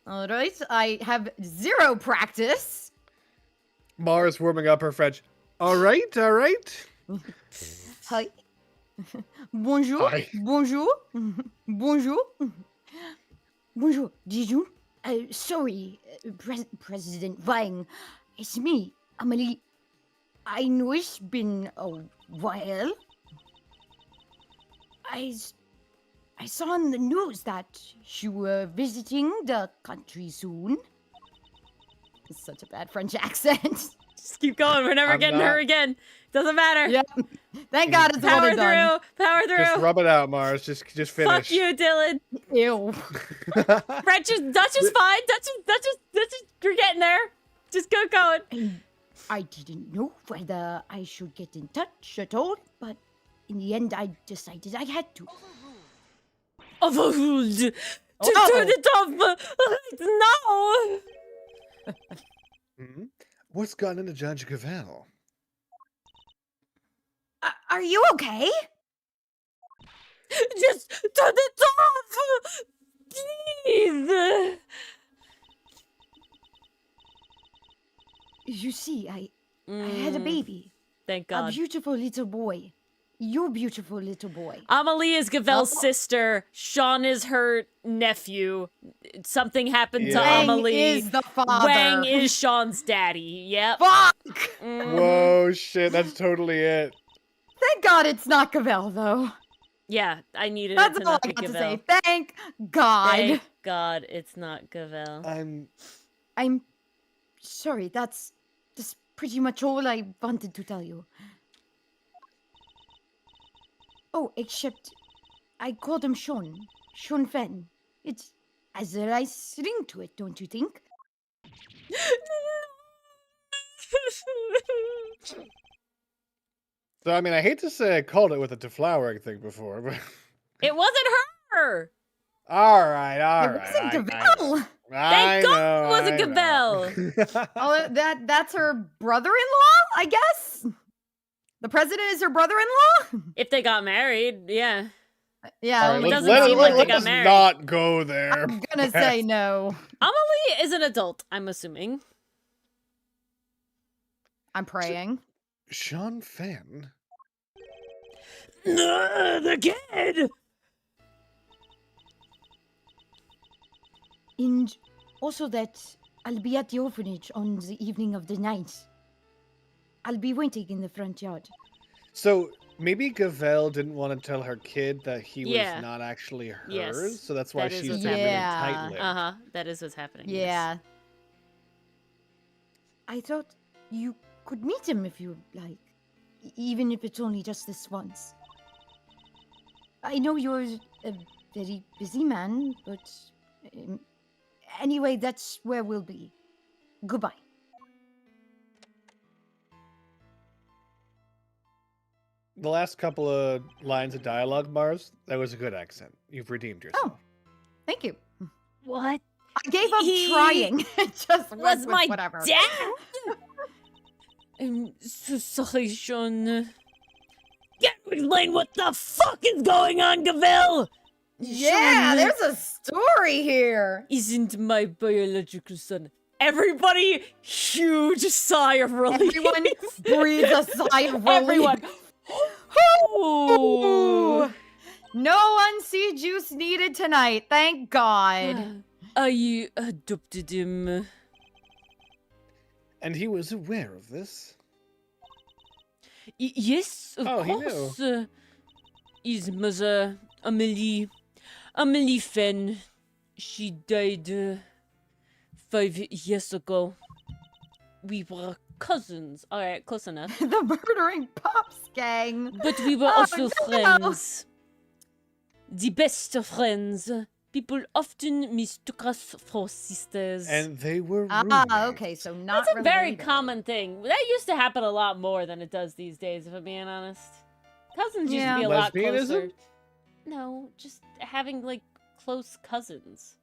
All right, I have 0 practice. Mars warming up her French. All right, all right. Hi. Bonjour. Hi. Bonjour. Bonjour. Bonjour, Jijun. Sorry, President Wang. It's me, Amelie. I know it's been a while. I saw on the news that you were visiting the country soon. It's such a bad French accent. Just keep going. We're never I'm getting not- her again. Doesn't matter. Yep. Thank God it's Power one and done. through. Power through. Just rub it out, Mars. Just finish. Fuck you, Dylan. Ew. French is Dutch is fine. Dutch is you're getting there. Just go going. And I didn't know whether I should get in touch at all, but in the end, I decided I had to. Overruled. To Oh. turn it off now. Hmm? What's gotten into Judge Gavel? Are you okay? Just turn it off, please. You see, I had a baby. Thank A God. beautiful little boy. Your beautiful little boy. Amelie is Gavel's Oh. sister. Sean is her nephew. Something happened to Yeah. Wang Amelie. is the father. Wang is Sean's daddy. Yep. Fuck! Mhm. Whoa, shit. That's totally it. Thank God it's not Gavel, though. Yeah, I needed That's it to all not I be got to Gavel. say. Thank God. Thank God it's not Gavel. I'm sorry, that's pretty much all I wanted to tell you. Oh, except I called him Sean. Sean Fenn. It has a nice ring to it, don't you think? So, I mean, I hate to say I called it with a deflowering thing before, but... It wasn't her. all right. It wasn't Gavel. Thank God it wasn't Gavel. Oh, that's her brother-in-law, I guess. The president is her brother-in-law. If they got married, yeah. Yeah, All I right, only doesn't let's seem like they let got us married. not go there. I'm gonna say no. Amelie is an adult, I'm assuming. I'm praying. Sean Fenn? The kid! And also that I'll be at the orphanage on the evening of the night. I'll be waiting in the front yard. So maybe Gavel didn't want to tell her kid that he Yeah. was not actually hers, Yes, so that's why that is she's what's being happening. really Yeah. tight-lipped. Uh-huh. That is what's happening. yes. Yeah. I thought you could meet him if you like, even if it's only just this once. I know you're a very busy man, but anyway, that's where we'll be. Goodbye. The last couple of lines of dialogue, Mars, that was a good accent. You've redeemed yourself. Thank you. What? I gave up He trying. It just went Was with my whatever. dad? I'm so sorry, Sean. Get explain what the fuck is going on, Gavel! Yeah, Sean there's a story here. isn't my biological son. Everybody, huge sigh of relief. Everyone breathes a sigh of relief. Everyone. Ooh. No unsea juice needed tonight. Thank God. I adopted him. And he was aware of this. Yes, of Oh, he knew. course. His mother, Amelie Fenn, she died 5 years ago. We were cousins. All right, close enough. The murdering pops gang. But we were Oh, also no. friends. The best of friends. People often mistook us for sisters. And they were Ah, okay, so not That's a very related. common thing. That used to happen a lot more than it does these days, if I'm being honest. Cousins used to Yeah. be a lot Lesbianism? closer. No, just having, like, close cousins.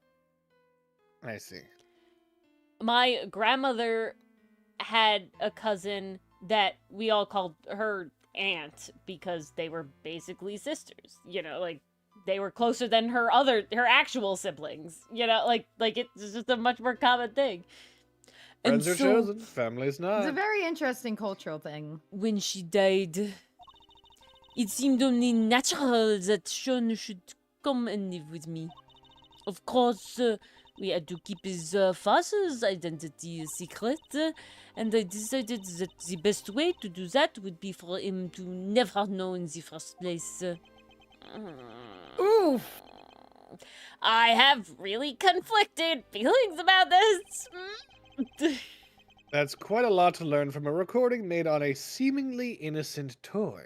I see. My grandmother had a cousin that we all called her aunt because they were basically sisters. You know, like, they were closer than her actual siblings. You know, like it's just a much more common thing. And Friends are so, chosen, families It's not. a very interesting cultural thing. when she died, it seemed only natural that Sean should come and live with me. Of course, we had to keep his father's identity a secret, and I decided that the best way to do that would be for him to never know in the first place. Ooh, Oof. I have really conflicted feelings about this. That's quite a lot to learn from a recording made on a seemingly innocent toy.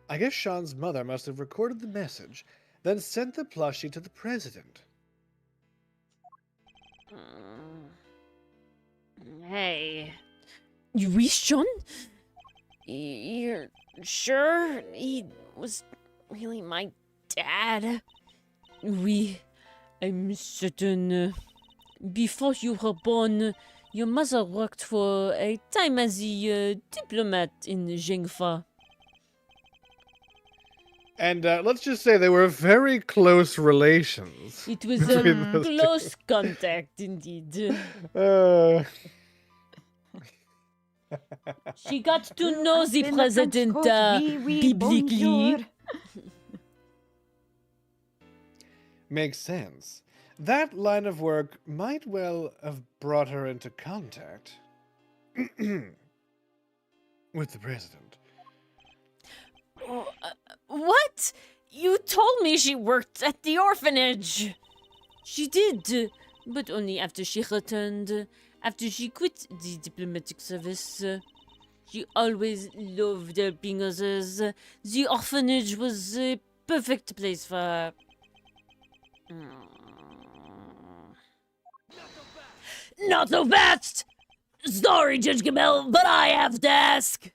I guess Sean's mother must have recorded the message, then sent the plushie to the president. Hey. Oui, Sean? You're sure he was really my dad? Oui, I'm certain. Before you were born, your mother worked for a time as a diplomat in Zhengfa. And let's just say they were very close relations. It was Between those two. close contact, indeed. Uh, She got to know the In French president court, oui, oui, biblically. bonjour. makes sense. That line of work might well have brought her into contact with the president. What? You told me she worked at the orphanage. She did, but only after she returned. After she quit the diplomatic service. She always loved helping others. The orphanage was a perfect place for her. Not so fast! Sorry, Judge Gambit, but I have to ask.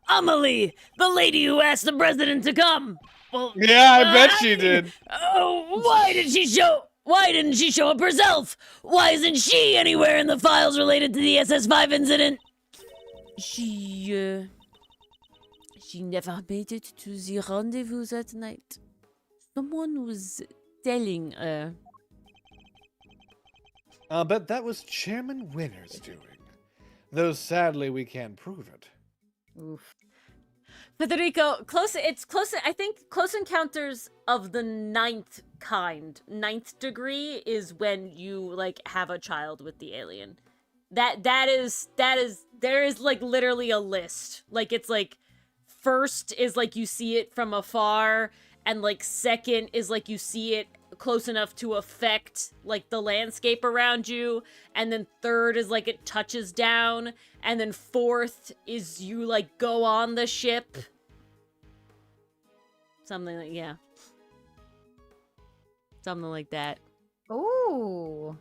Amelie, the lady who asked the president to come. Well, Yeah, I bet she did. Oh, why didn't she show up herself? Why isn't she anywhere in the files related to the SS5 incident? She never made it to the rendezvous that night. Someone was telling her. I'll bet that was Chairman Winner's doing. Though sadly we can't prove it. Oof. Federico, I think close encounters of the ninth kind. Ninth degree is when you, like, have a child with the alien. There is, like, literally a list. Like, it's, like, first is, like, you see it from afar, and, like, second is, like, you see it close enough to affect, like, the landscape around you, and then third is, like, it touches down, and then fourth is you, like, go on the ship. Something like, yeah. Something like that. Ooh.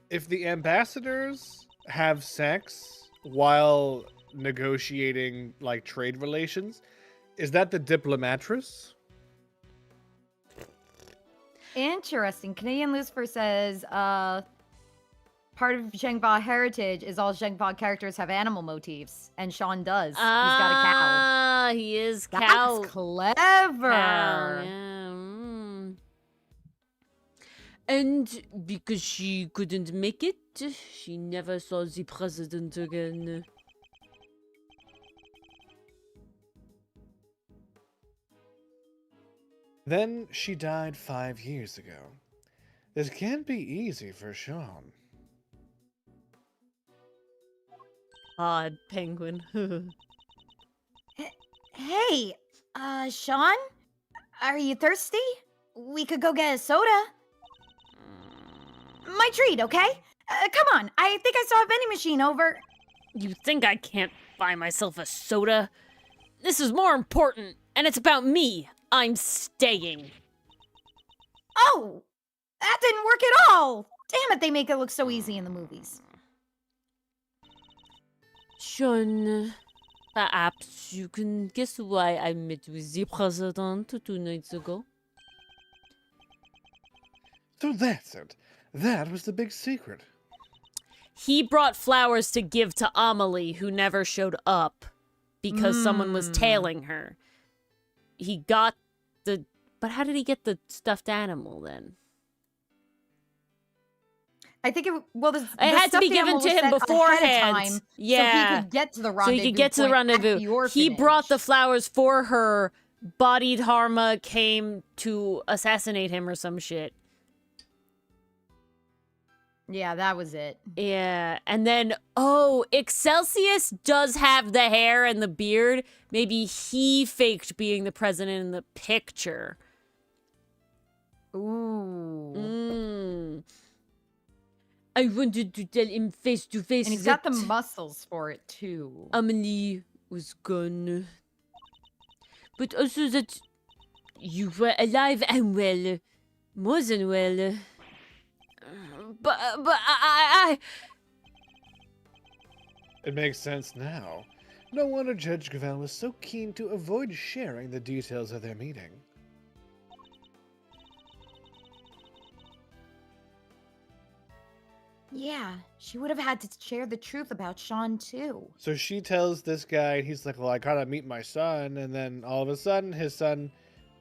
If the ambassadors have sex while negotiating, like, trade relations, is that the diplomatress? Interesting. Canadian Lucifer says, part of Zhengba heritage is all Zhengba characters have animal motifs, and Sean does. He's got a cow. Ah, he is cow. That's clever. Cow, yeah. And because she couldn't make it, she never saw the president again. Then she died 5 years ago. This can't be easy for Sean. Odd penguin. Hey, Sean? Are you thirsty? We could go get a soda. My treat, okay? Come on, I think I saw a vending machine over. You think I can't buy myself a soda? This is more important, and it's about me. I'm staying. Oh, that didn't work at all. Damn it, they make it look so easy in the movies. Sean, perhaps you can guess why I met with the president 2 nights ago? So that's it. That was the big secret. He brought flowers to give to Amelie, who never showed up because someone was tailing her. He got the... But how did he get the stuffed animal, then? I think it had to be given to him beforehand. Yeah. So he could get to the rendezvous. So he could get to the rendezvous. He brought the flowers for her. Bodied Harma came to assassinate him or some shit. Yeah, that was it. Yeah, and then, oh, Excelsius does have the hair and the beard. Maybe he faked being the president in the picture. Ooh. Mm. I wanted to tell him face to face And he's got the muscles for it, too. Amelie was gone. But also that you were alive and well. More than well. But I It makes sense now. No wonder Judge Gavel was so keen to avoid sharing the details of their meeting. Yeah, she would have had to share the truth about Sean too. So she tells this guy, and he's like, well, I gotta meet my son, and then all of a sudden his son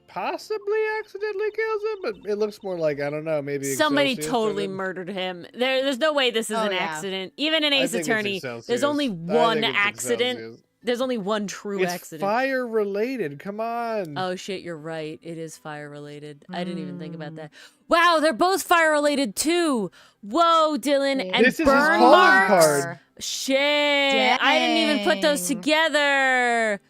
possibly accidentally kills him, but it looks more like, I don't know, maybe Somebody Excelsius totally or- murdered him. There's no way this is Oh, an yeah. accident. Even in I Ace think it's Attorney, there's Excelsius. only I one think it's accident. Excelsius. There's only one true It's accident. fire related. Come on. Oh shit, you're right. It is fire related. I didn't even think about Mm. that. Wow, they're both fire related too. Whoa, Dylan. Yeah. And This is his burn calling marks. card. Shit. I didn't even put those Dang. together.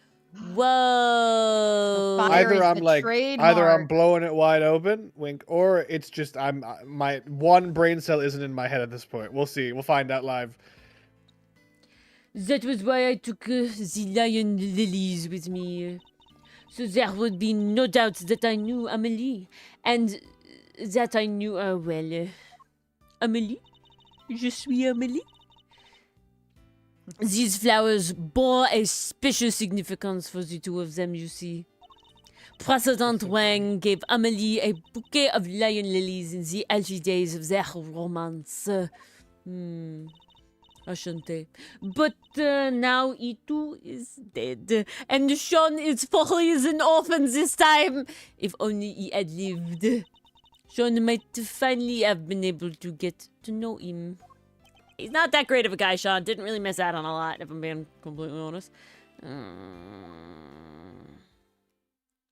Whoa. Fire is Either I'm the like, trademark. either I'm blowing it wide open, wink, or it's just my one brain cell isn't in my head at this point. We'll see. We'll find out live. that was why I took the lion lilies with me. So there would be no doubt that I knew Amelie, and that I knew her well. Amelie? Je suis Amelie? These flowers bore a special significance for the two of them, you see. President Wang gave Amelie a bouquet of lion lilies in the early days of their romance. Ashante. But now he too is dead. And Sean is fully as an orphan this time. If only he had lived. Sean might finally have been able to get to know him. He's not that great of a guy, Sean. Didn't really miss out on a lot, if I'm being completely honest.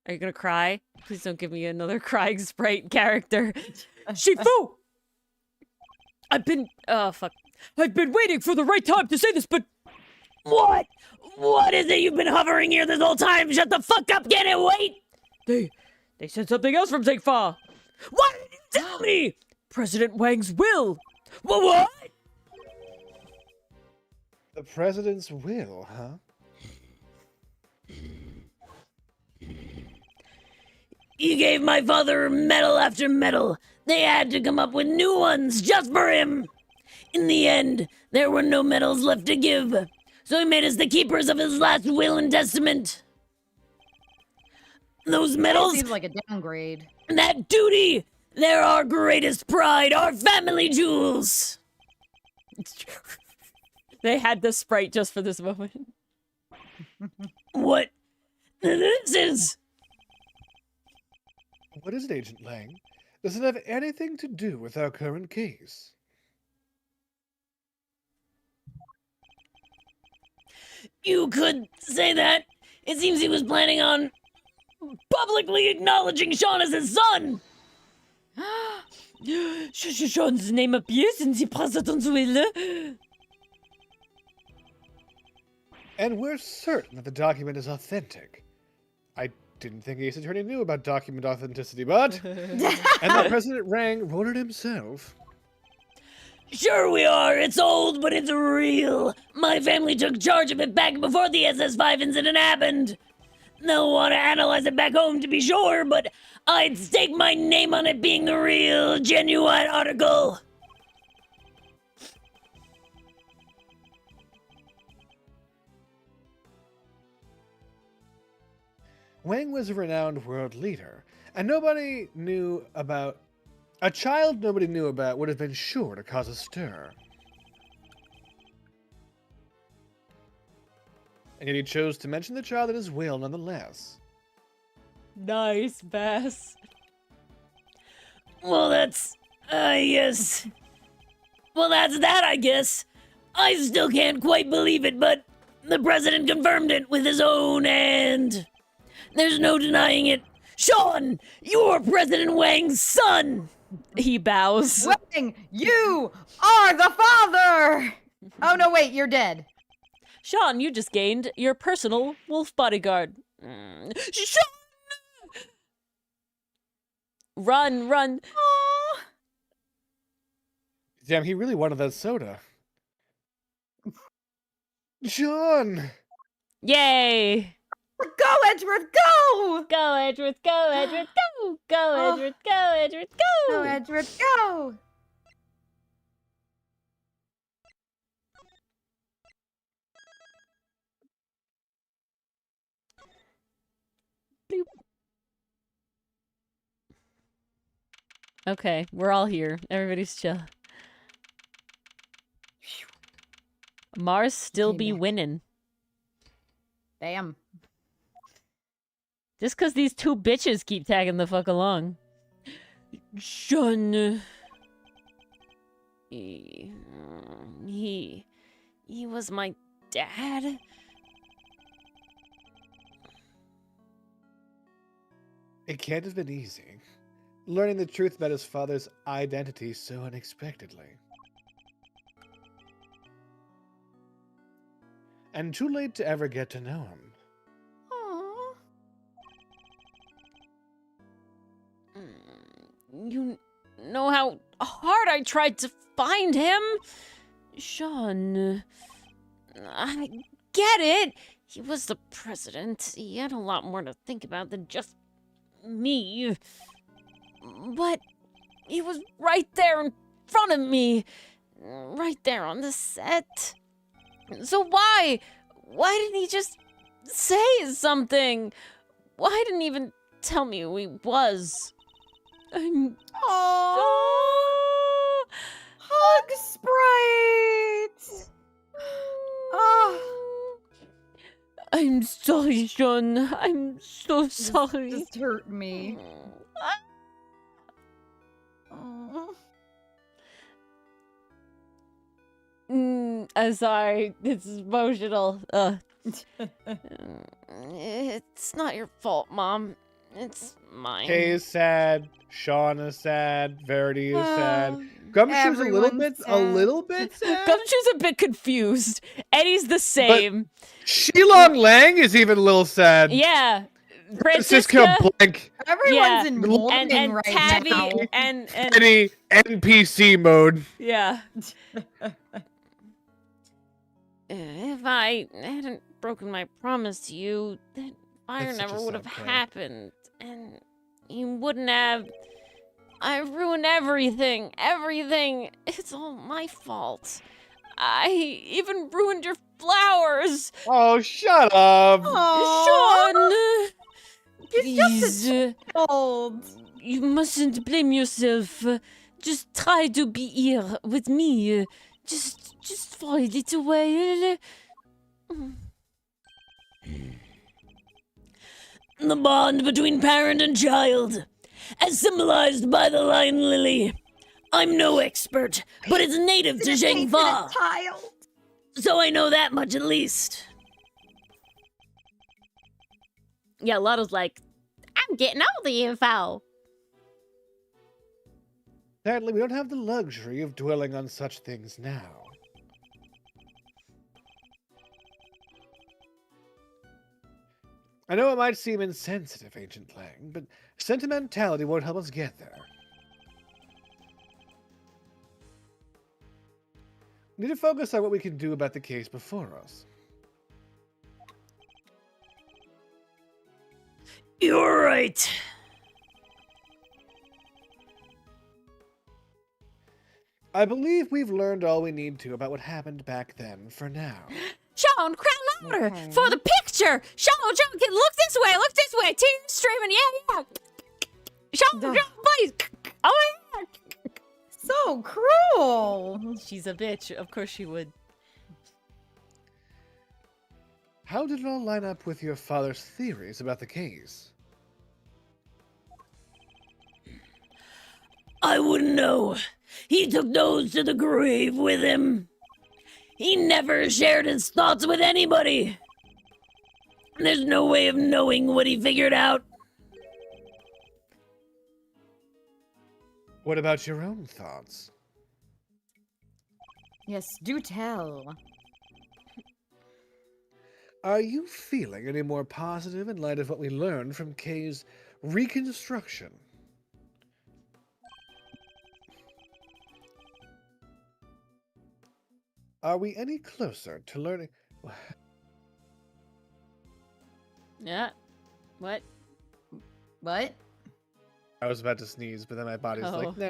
Are you gonna cry? Please don't give me another crying sprite character. Shifu! Oh, fuck. I've been waiting for the right time to say this, but What? What is it you've been hovering here this whole time? Shut the fuck up, get it, wait! they said something else from Zigfa. What did you tell me? President Wang's will. What? The president's will, huh? You gave my father medal after medal. They had to come up with new ones just for him. In the end, there were no medals left to give. So he made us the keepers of his last will and testament. Those That medals, seems like a downgrade. that duty, they're our greatest pride, our family jewels. They had the sprite just for this moment. What? This is... What is it, Agent Lang? Does it have anything to do with our current case? You could say that. It seems he was planning on publicly acknowledging Sean as his son. Sean's name appears in the president's will. And we're certain that the document is authentic. I didn't think Ace Attorney knew about document authenticity, but... and that President Rang wrote it himself. Sure we are. It's old, but it's real. My family took charge of it back before the SS5 incident happened. They'll want to analyze it back home to be sure, but I'd stake my name on it being the real, genuine article. Wang was a renowned world leader, and nobody knew about... A child nobody knew about would have been sure to cause a stir. And yet he chose to mention the child in his will nonetheless. Nice, Bass. Well, that's... I guess... Well, that's that, I guess. I still can't quite believe it, but the president confirmed it with his own hand. There's no denying it. Sean, you're President Wang's son! He bows. Wang, you are the father! Oh, no, wait, you're dead. Sean, you just gained your personal wolf bodyguard. Sean! Run, run. Aw. Damn, he really wanted that soda. John! Yay! Go, Edgeworth, go! Go, Edgeworth, go, Edgeworth, go! Go, Oh. Edgeworth, go, Edgeworth, go! Go, Edgeworth, go! Bloop. Okay, we're all here. Everybody's chill. Mars still be Next. winning. Damn. Just because these two bitches keep tagging the fuck along. Sean. He was my dad. It can't have been easy. Learning the truth about his father's identity so unexpectedly. And too late to ever get to know him. Aw. You know how hard I tried to find him? Sean. I get it. He was the president. He had a lot more to think about than just me. But he was right there in front of me. Right there on the set. So why? Why didn't he just say something? Why didn't he even tell me who he was? I'm Aw. so... Hug Sprite! Oh, I'm sorry, Sean. I'm so sorry. just hurt me. Aw. I'm sorry. This is emotional. It's not your fault, Mom. It's mine. Kay is sad. Sean is sad. Verity is sad. Gumshoe's everyone's a little bit sad. Gumshoe's a bit confused. Eddie's the same. Shilong Lang is even a little sad. Yeah. Francisco Francisca Blank. Everyone's Yeah, in and- mourning and right Tabby now. and Any NPC mode. yeah. If I hadn't broken my promise to you, that fire That's such a never would have sad part. happened, and you wouldn't have. I ruined everything. Everything. It's all my fault. I even ruined your flowers. Oh, shut up. Aw. Sean! He's just Please, old. you mustn't blame yourself. Just try to be here with me. Just for a little while. The bond between parent and child, as symbolized by the lion lily. I'm no expert, but it's native to Zhengfa, Child. so I know that much at least. Yeah, Lotta's like, I'm getting all the info. Sadly, we don't have the luxury of dwelling on such things now. I know it might seem insensitive, Ancient Lang, but sentimentality won't help us get there. We need to focus on what we can do about the case before us. You're right. I believe we've learned all we need to about what happened back then for now. Sean, cry louder Okay. for the picture. Sean, look this way. Tears streaming. Yeah. Sean, Duh. please. Oh my God. So cruel. She's a bitch. Of course she would. How did it all line up with your father's theories about the case? I wouldn't know. He took those to the grave with him. He never shared his thoughts with anybody. There's no way of knowing what he figured out. What about your own thoughts? Yes, do tell. Are you feeling any more positive in light of what we learned from Kay's reconstruction? Are we any closer to learning? Yeah. What? What? I was about to sneeze, but then my body's like, nah.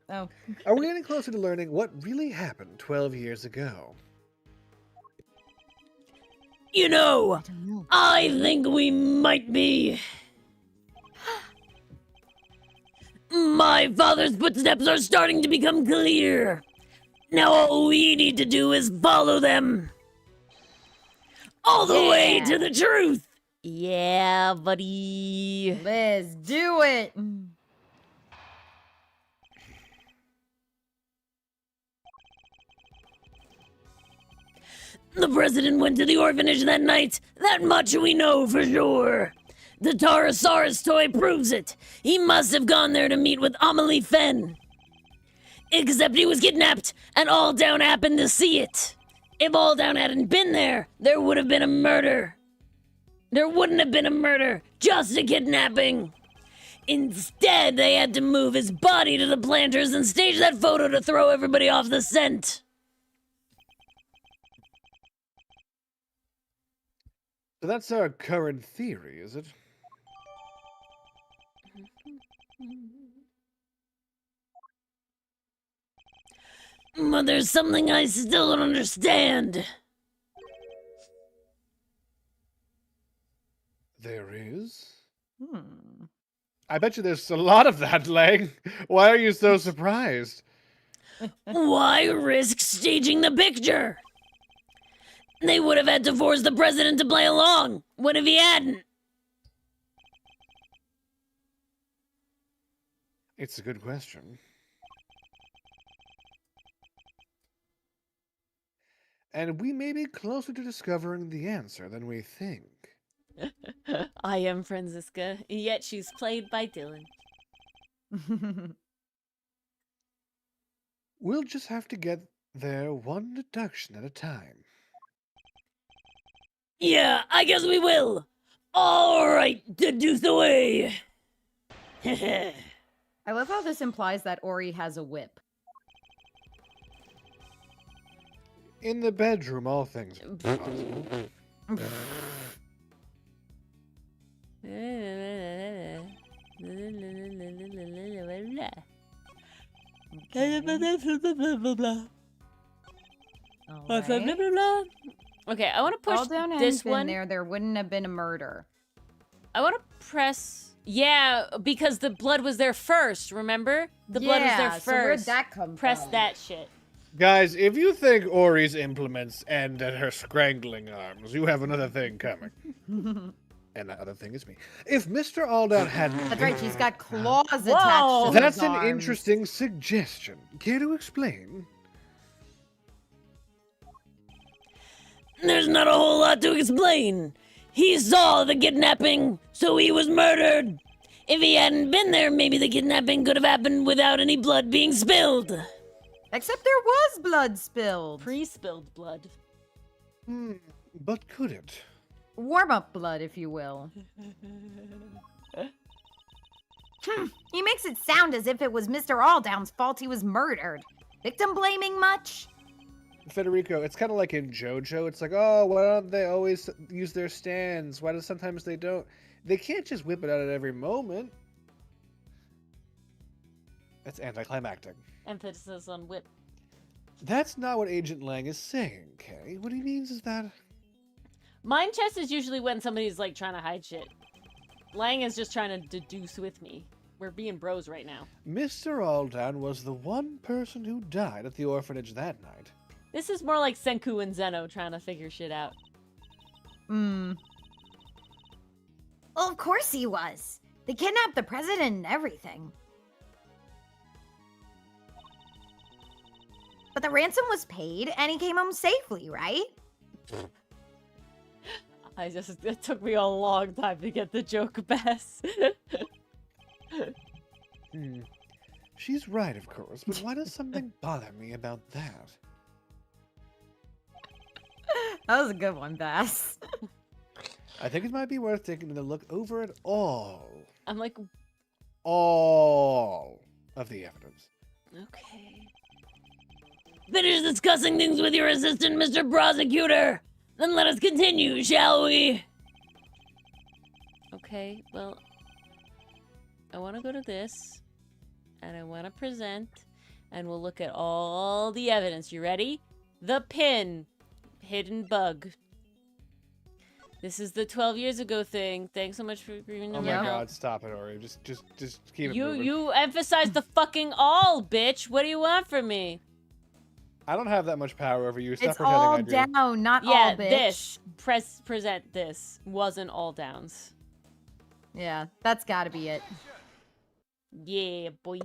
Oh. Are we any closer to learning what really happened 12 years ago? You know, I don't know. I think we might be. My father's footsteps are starting to become clear. Now all we need to do is follow them. All the way Yeah. to the truth. Yeah, buddy. Let's do it. The president went to the orphanage that night. That much we know for sure. The Tarasaurus toy proves it. He must have gone there to meet with Amelie Fenn. Except he was kidnapped, and Alldown happened to see it. If Alldown hadn't been there, there would have been a murder. There wouldn't have been a murder, just a kidnapping. Instead, they had to move his body to the planters and stage that photo to throw everybody off the scent. So that's our current theory, is it? But there's something I still don't understand. There is? Hmm. I bet you there's a lot of that, Lang. Why are you so surprised? Why risk staging the picture? They would have had to force the president to play along. What if he hadn't? It's a good question. And we may be closer to discovering the answer than we think. I am Franziska, yet she's played by Dylan. We'll just have to get there one deduction at a time. Yeah, I guess we will. All right, deduce away. I love how this implies that Ori has a whip. In the bedroom, all things are possible. Alright. Okay, I want to push Alldown this hadn't been one. there wouldn't have been a murder. I want to press. Yeah, because the blood was there first. Remember, the blood was there first. So where'd that come Press from? that shit. Guys, if you think Ori's implements end at her strangling arms, you have another thing coming. And that other thing is me. If Mr. Alldown had... That's right, she's got claws attached Whoa. to That's his an arms. interesting suggestion. Care to explain? There's not a whole lot to explain. He saw the kidnapping, so he was murdered. If he hadn't been there, maybe the kidnapping could have happened without any blood being spilled. Except there was blood spilled. Pre-spilled blood. But could it? Warm-up blood, if you will. He makes it sound as if it was Mr. Alldown's fault he was murdered. Victim blaming much? Federico, it's kind of like in JoJo. It's like, oh, why don't they always use their stands? Why do sometimes they don't? They can't just whip it out at every moment. That's anticlimactic. Emphasis on whip. That's not what Agent Lang is saying, Kay. What he means is that... Mind chess is usually when somebody's like trying to hide shit. Lang is just trying to deduce with me. We're being bros right now. Mr. Alldown was the one person who died at the orphanage that night. This is more like Senku and Zeno trying to figure shit out. Well, of course he was. They kidnapped the president and everything. But the ransom was paid and he came home safely, right? It took me a long time to get the joke, Bess. She's right, of course, but why does something bother me about that? That was a good one, Bass. I think it might be worth taking a look over at all I'm like, of the evidence. okay. Finish discussing things with your assistant, Mr. Prosecutor. Then let us continue, shall we? Okay, well, I want to go to this, and I want to present, and we'll look at all the evidence. You ready? The pin. Hidden bug. This is the 12 years ago thing. Thanks so much for agreeing to Oh my my help. god, stop it, Ori. Just keep it moving. You emphasize the fucking all, bitch. What do you want from me? I don't have that much power over you. Stop It's pretending all I do. down, not Yeah, all, bitch. this. Present this. Wasn't all downs. Yeah, that's gotta be it. Yeah, boy.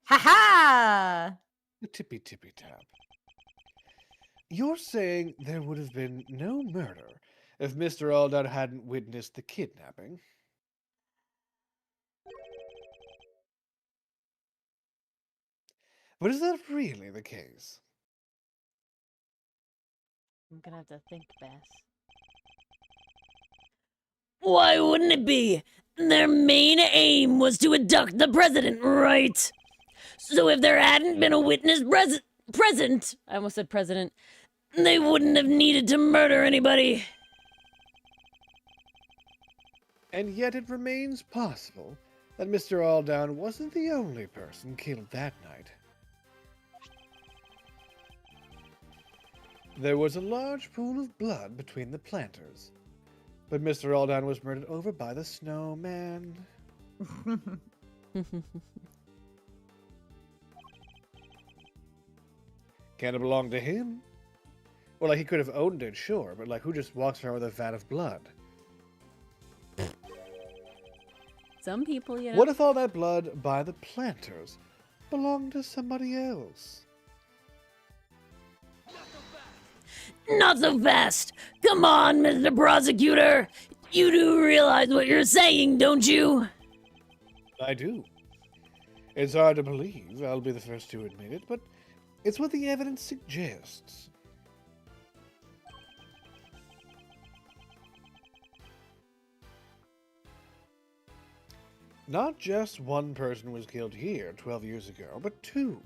Ha ha! The tippy tap. You're saying there would have been no murder if Mr. Aldown hadn't witnessed the kidnapping? But is that really the case? I'm gonna have to think, Bass. Why wouldn't it be? Their main aim was to abduct the president, right? So if there hadn't been a witness present, I almost said president. they wouldn't have needed to murder anybody. And yet it remains possible that Mr. Aldown wasn't the only person killed that night. There was a large pool of blood between the planters, but Mr. Aldown was murdered over by the snowman. Can it belong to him? Well, like, he could have owned it, sure, but, like, who just walks around with a vat of blood? Some people, you know. What if all that blood by the planters belonged to somebody else? Not so fast. Come on, Mr. Prosecutor. You do realize what you're saying, don't you? I do. It's hard to believe, I'll be the first to admit it, but it's what the evidence suggests. Not just one person was killed here 12 years ago, but two.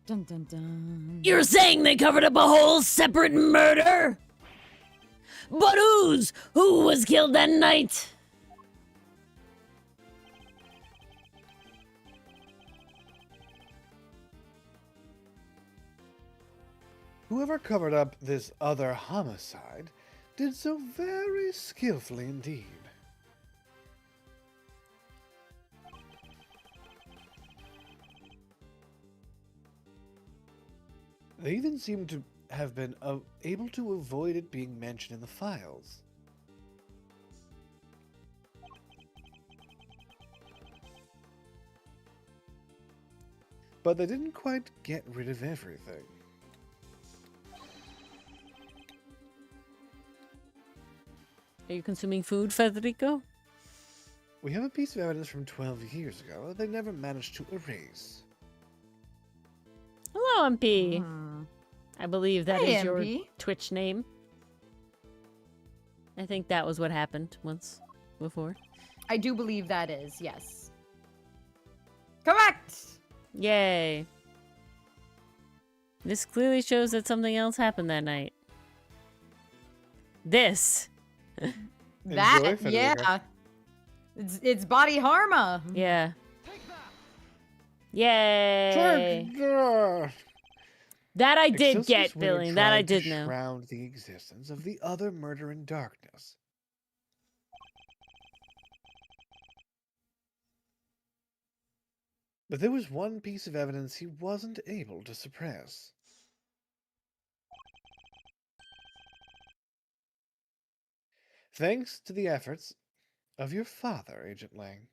Dun dun dun. You're saying they covered up a whole separate murder? But whose? Who was killed that night? Whoever covered up this other homicide did so very skillfully indeed. They even seem to have been able to avoid it being mentioned in the files. But they didn't quite get rid of everything. Are you consuming food, Federico? We have a piece of evidence from 12 years ago that they never managed to erase. Hello, MP. Hmm. I believe that Hey, is your MP. Twitch name. I think that was what happened once before. I do believe that is, yes. Correct! Yay. This clearly shows that something else happened that night. This. That, Federico. yeah. It's body harma. Yeah. Yay. That I did Excelsius get, Winter Billy. That I tried to did know. shroud the existence of the other murder in darkness. But there was one piece of evidence he wasn't able to suppress. Thanks to the efforts of your father, Agent Lang.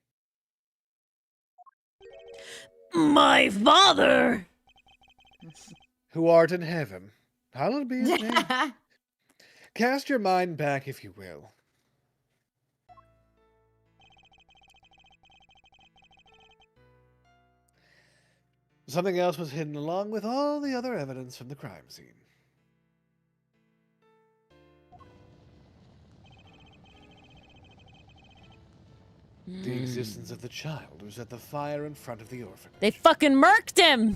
My father! Who art in heaven. Hallowed be his name. Cast your mind back, if you will. Something else was hidden along with all the other evidence from the crime scene. The existence of the child was at the fire in front of the orphanage. They fucking murked him!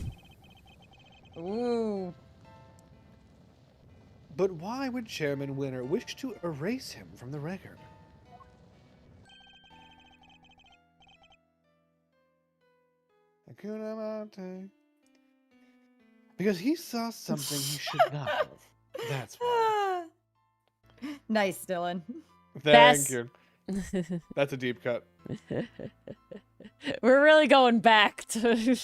Ooh. But why would Chairman Winner wish to erase him from the record? Because he saw something he should not have. That's why. Nice, Dylan. Thank Best. you. That's a deep cut. We're really going back to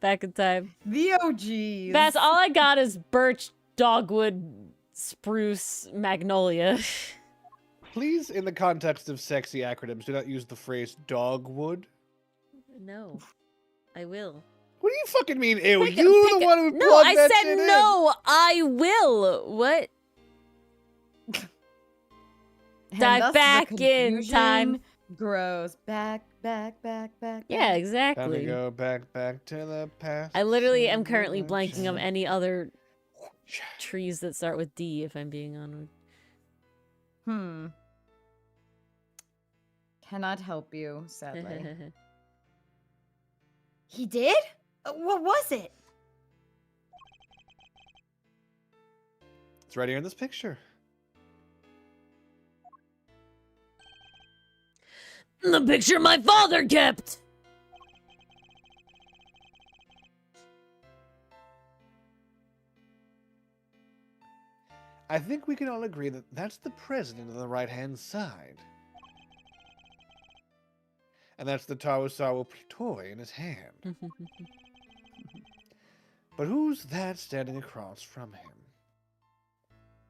back in time. The OGs. Bass, all I got is birch, dogwood, spruce, magnolia. Please, in the context of sexy acronyms, do not use the phrase dogwood. No, I will. What do you fucking mean, ew? Pick- You pick the a- one who No, plugged I that said shit in. no, I will. What? And Dive thus the back in time. confusion grows. Back. Yeah, Time to exactly. go back to the past. I literally am currently blanking on any other trees that start with D, if I'm being honest. Cannot help you, sadly. He did? What was it? It's right here in this picture. The picture my father kept! I think we can all agree that that's the president on the right-hand side. And that's the Tawasawa toy in his hand. But who's that standing across from him?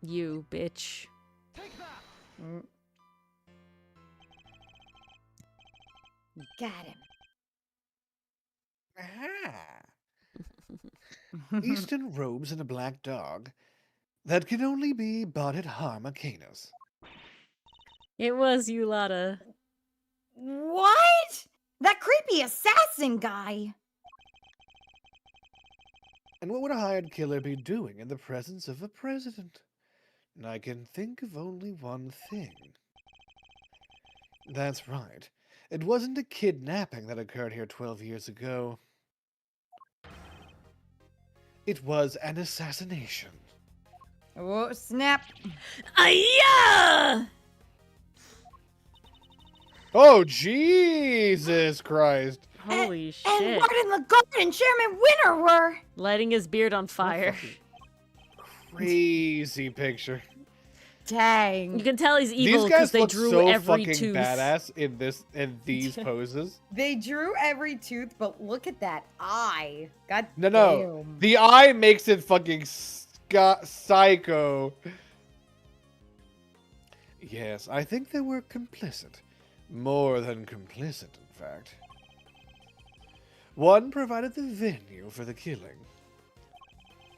You, bitch. Got him. Aha! Eastern robes and a black dog that can only be bought at Harmacanas. It was you, Lotta. What? That creepy assassin guy. And what would a hired killer be doing in the presence of a president? And I can think of only one thing. That's right. It wasn't a kidnapping that occurred here 12 years ago. It was an assassination. Oh, snap. Ayah! Oh, Jesus Christ. Holy And shit. Martin Lagarde and Chairman Winner were. Lighting his beard on fire. Crazy picture. Dang. You can tell he's evil These because guys they look drew so every fucking tooth. badass in these poses. They drew every tooth, but look at that eye. God No, damn. the eye makes it fucking psycho. Yes, I think they were complicit. More than complicit, in fact. One provided the venue for the killing.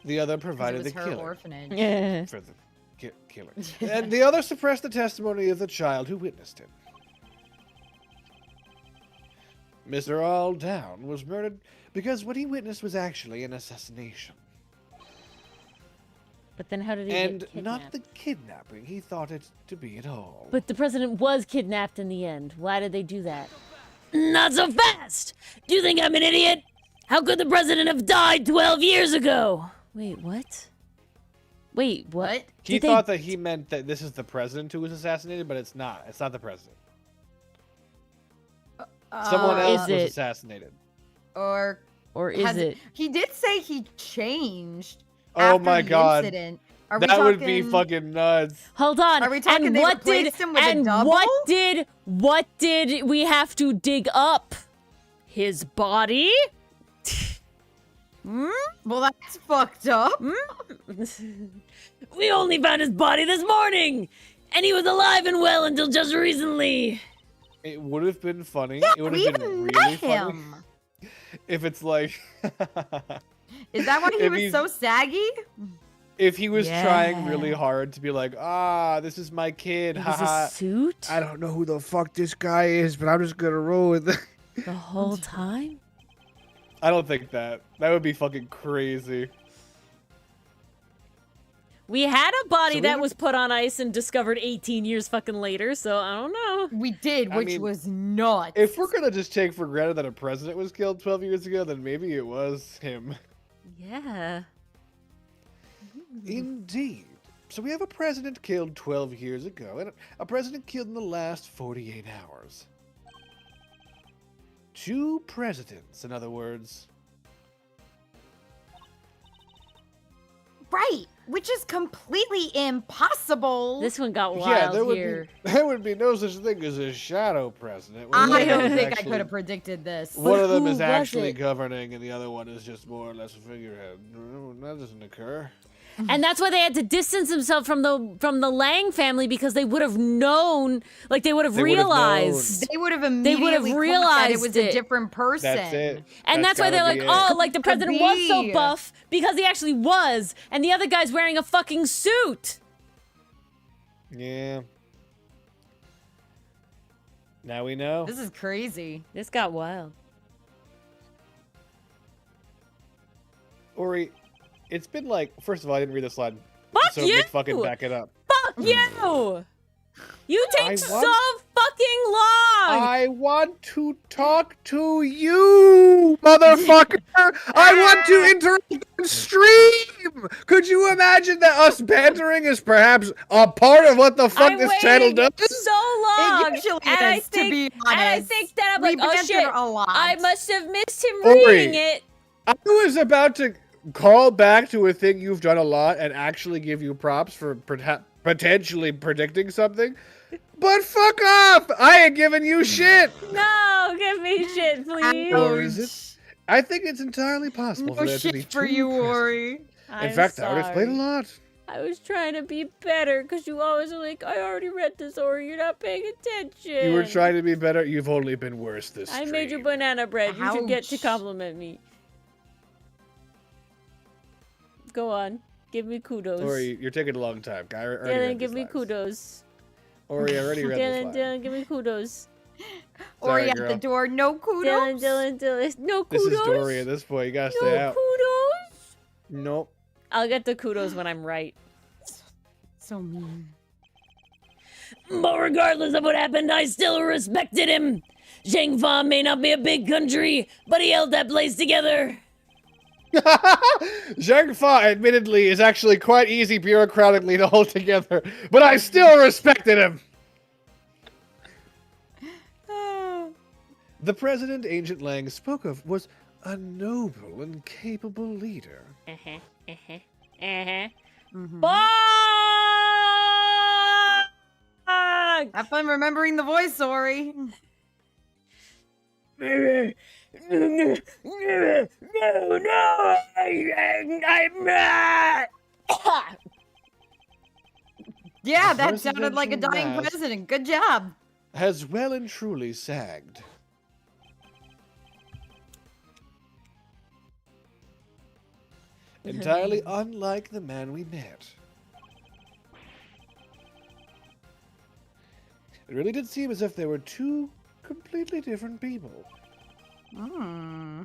The other 'Cause it provided was the her killing orphanage. Yeah. for the killing. And the other suppressed the testimony of the child who witnessed him. Mr. All Down was murdered because what he witnessed was actually an assassination. But then how did he And get not kidnapped? the kidnapping he thought it to be at all. But the president was kidnapped in the end. Why did they do that? Not so fast! Do you think I'm an idiot? How could the president have died 12 years ago? Wait, what? Wait, what? He Did they- thought that he meant that this is the president who was assassinated, but it's not. It's not the president. Someone Or else is was it? assassinated. Or Or is has it? He did say he changed. Oh after my the God. Incident. Are we That would be talking- fucking nuts. Hold on. Are we talking and they what did replaced him with a and double? what did we have to dig up? His body? Well, that's fucked up. We only found his body this morning, and he was alive and well until just recently. It would have been funny. Yeah, It would we have been even really met funny him. if it's like Is that why he If was he's- so saggy? if he was trying Yeah. really hard to be like, this is my kid. It was Haha. a suit I don't know who the fuck this guy is, but I'm just gonna roll with it. the whole time. I don't think that. That would be fucking crazy. We had a body So we that don't- was put on ice and discovered 18 years fucking later, so I don't know. We did, I which mean, was nuts. If we're gonna just take for granted that a president was killed 12 years ago, then maybe it was him. Yeah. Indeed. So we have a president killed 12 years ago, and a president killed in the last 48 hours. 2 presidents, in other words. Right, which is completely impossible. This one got wild Yeah, there here. there would be no such thing as a shadow president. I One of them don't is think I actually- could have predicted this. One of them who is was actually it? governing, and the other one is just more or less a figurehead. No, that doesn't occur. And that's why they had to distance themselves from the Lang family, because they would have known, like they would have They would have realized. They would have They would have immediately clocked that it realized was it. a different person. That's it. And that's why they're gotta like, be oh, it. like the Could president was so be. buff because he actually was, and the other guy's wearing a fucking suit. Yeah. Now we know. This is crazy. This got wild. Ori, it's been like, first of all, I didn't read this line. Fuck so you! fucking back it up. Fuck you! You take I so want- fucking long! I want to talk to you, motherfucker. I want to interact on stream. Could you imagine that us bantering is perhaps a part of what the fuck I this channel does? waited so long, It usually and I is, think, to be and I honest. think that I'm We like, oh banter shit, a lot. I must have missed him Ori. reading it. I was about to call back to a thing you've done a lot and actually give you props for potentially predicting something. But fuck off! I ain't giving you shit! No, give me shit, please. Or is it? I think it's entirely possible for No there to be shit for two you, presidents. Ori. In I'm fact, I would explain a sorry. lot. I was trying to be better because you always are like, I already read this, or you're not paying attention. You were trying to be better. You've only been worse this I made you stream. banana bread. You should get to Ouch. compliment me. Go on. Give me kudos. Ori, you're taking a long time. I already Dylan, read give these me lines. kudos. Ori, I already read Dylan, this line. Dylan, give me kudos. Ori Sorry, at the girl. door, no kudos. Dylan. No This kudos. is Dory at this point. You gotta stay No out. kudos. Nope. I'll get the kudos when I'm right. So mean. But regardless of what happened, I still respected him. Zhang Fa may not be a big country, but he held that place together. Zhang Fa, admittedly, is actually quite easy bureaucratically to hold together, but I still respected him. The president Ancient Lang spoke of was a noble and capable leader. Mhm. Fuck! Have fun remembering the voice, Ori. Yeah, that sounded like a presidential dying mask. president. Good job. Has well and truly sagged. Entirely unlike the man we met. It really did seem as if they were two completely different people. Hmm.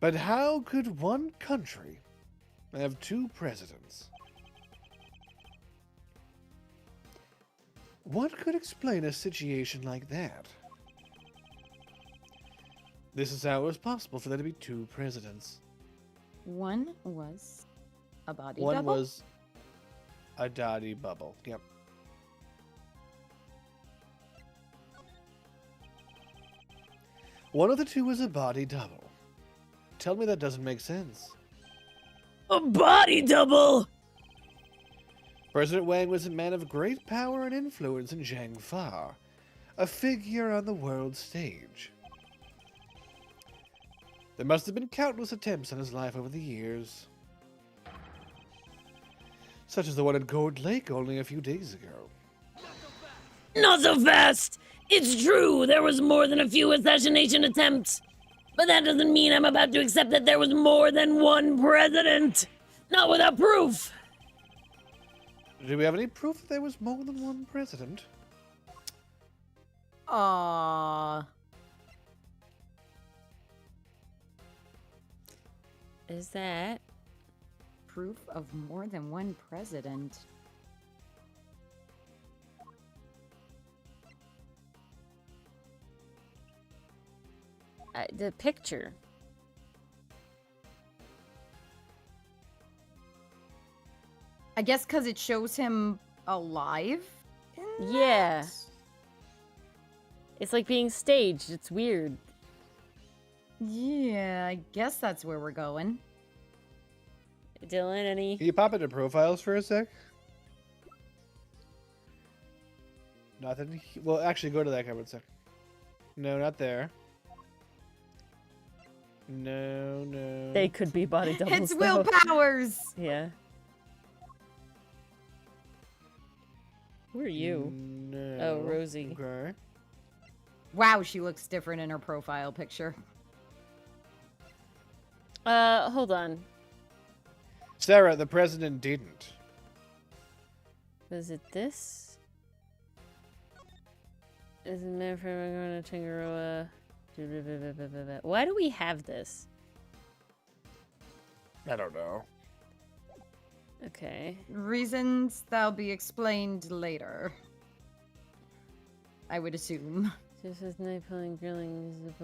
But how could one country have two presidents? What could explain a situation like that? This is how it was possible for there to be two presidents. One was a body One double. was a dotty bubble. Yep. One of the two was a body double. Tell me that doesn't make sense. A body double! President Wang was a man of great power and influence in Zhang Fa, a figure on the world stage. There must have been countless attempts on his life over the years, such as the one at Gold Lake only a few days ago. Not so fast! It's true, there was more than a few assassination attempts. But that doesn't mean I'm about to accept that there was more than one president. Not without proof. Do we have any proof that there was more than one president? is that? Proof of more than one president. The picture. I guess because it shows him alive? Yeah. It's like being staged. It's weird. Yeah, I guess that's where we're going. Dylan, any? Can you pop into profiles for a sec? Nothing. Well, actually, go to that cupboard sec. No, not there. No, no. They could be body doubles. It's though. Will Powers! Yeah. Who are you? No. Oh, Rosie. Okay. Wow, she looks different in her profile picture. Hold on. Sarah, the president didn't. Was it this? Is it meant for going to Tangaroa? Why do we have this? I don't know. Okay. Reasons that'll be explained later. I would assume. Just as night pulling, grilling.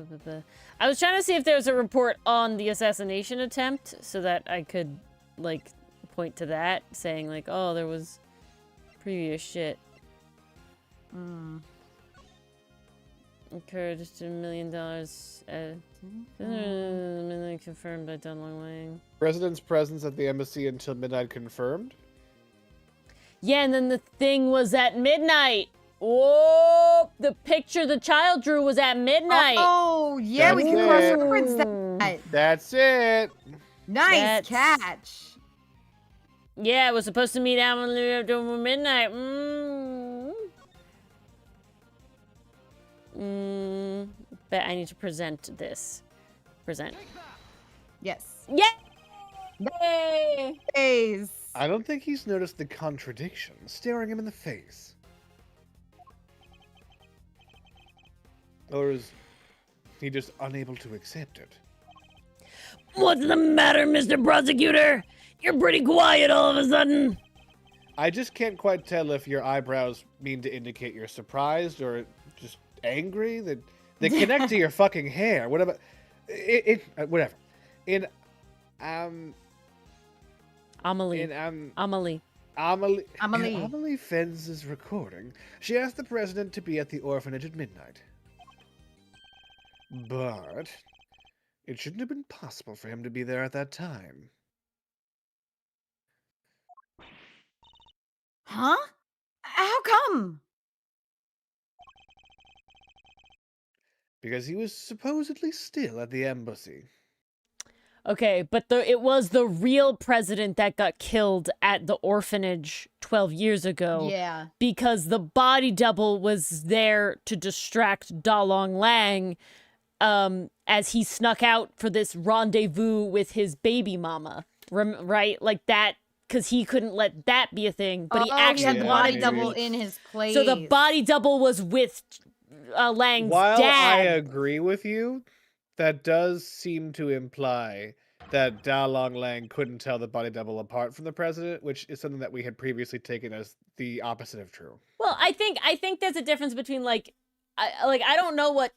I was trying to see if there was a report on the assassination attempt so that I could, like, point to that, saying, like, oh, there was previous shit. Encouraged $1 million. Midnight confirmed by Dunlong Lang. President's presence at the embassy until midnight confirmed? Yeah, and then the thing was at midnight. Oh, the picture the child drew was at midnight. Oh, yeah, we can That's cross-reference it. that. That's it. Nice catch. Yeah, it was supposed to meet out over midnight. Bet I need to present this. Present. Yes. Yay! Ace. I don't think he's noticed the contradiction staring him in the face. Or is he just unable to accept it? What's the matter, Mr. Prosecutor? You're pretty quiet all of a sudden. I just can't quite tell if your eyebrows mean to indicate you're surprised or just angry. They connect to your fucking hair. What about whatever. In Amelie. Amelie. Amelie Fenz's recording, she asked the president to be at the orphanage at midnight. But it shouldn't have been possible for him to be there at that time. Huh? How come? Because he was supposedly still at the embassy. Okay, but it was the real president that got killed at the orphanage 12 years ago. Yeah. Because the body double was there to distract Dalong Lang as he snuck out for this rendezvous with his baby mama. Right? Like that, because he couldn't let that be a thing, but he actually had the wanted body to double be. in his place. So the body double was with Lang's While dad. I agree with you, that does seem to imply that Dalong Lang couldn't tell the body double apart from the president, which is something that we had previously taken as the opposite of true. Well, I think there's a difference between I don't know what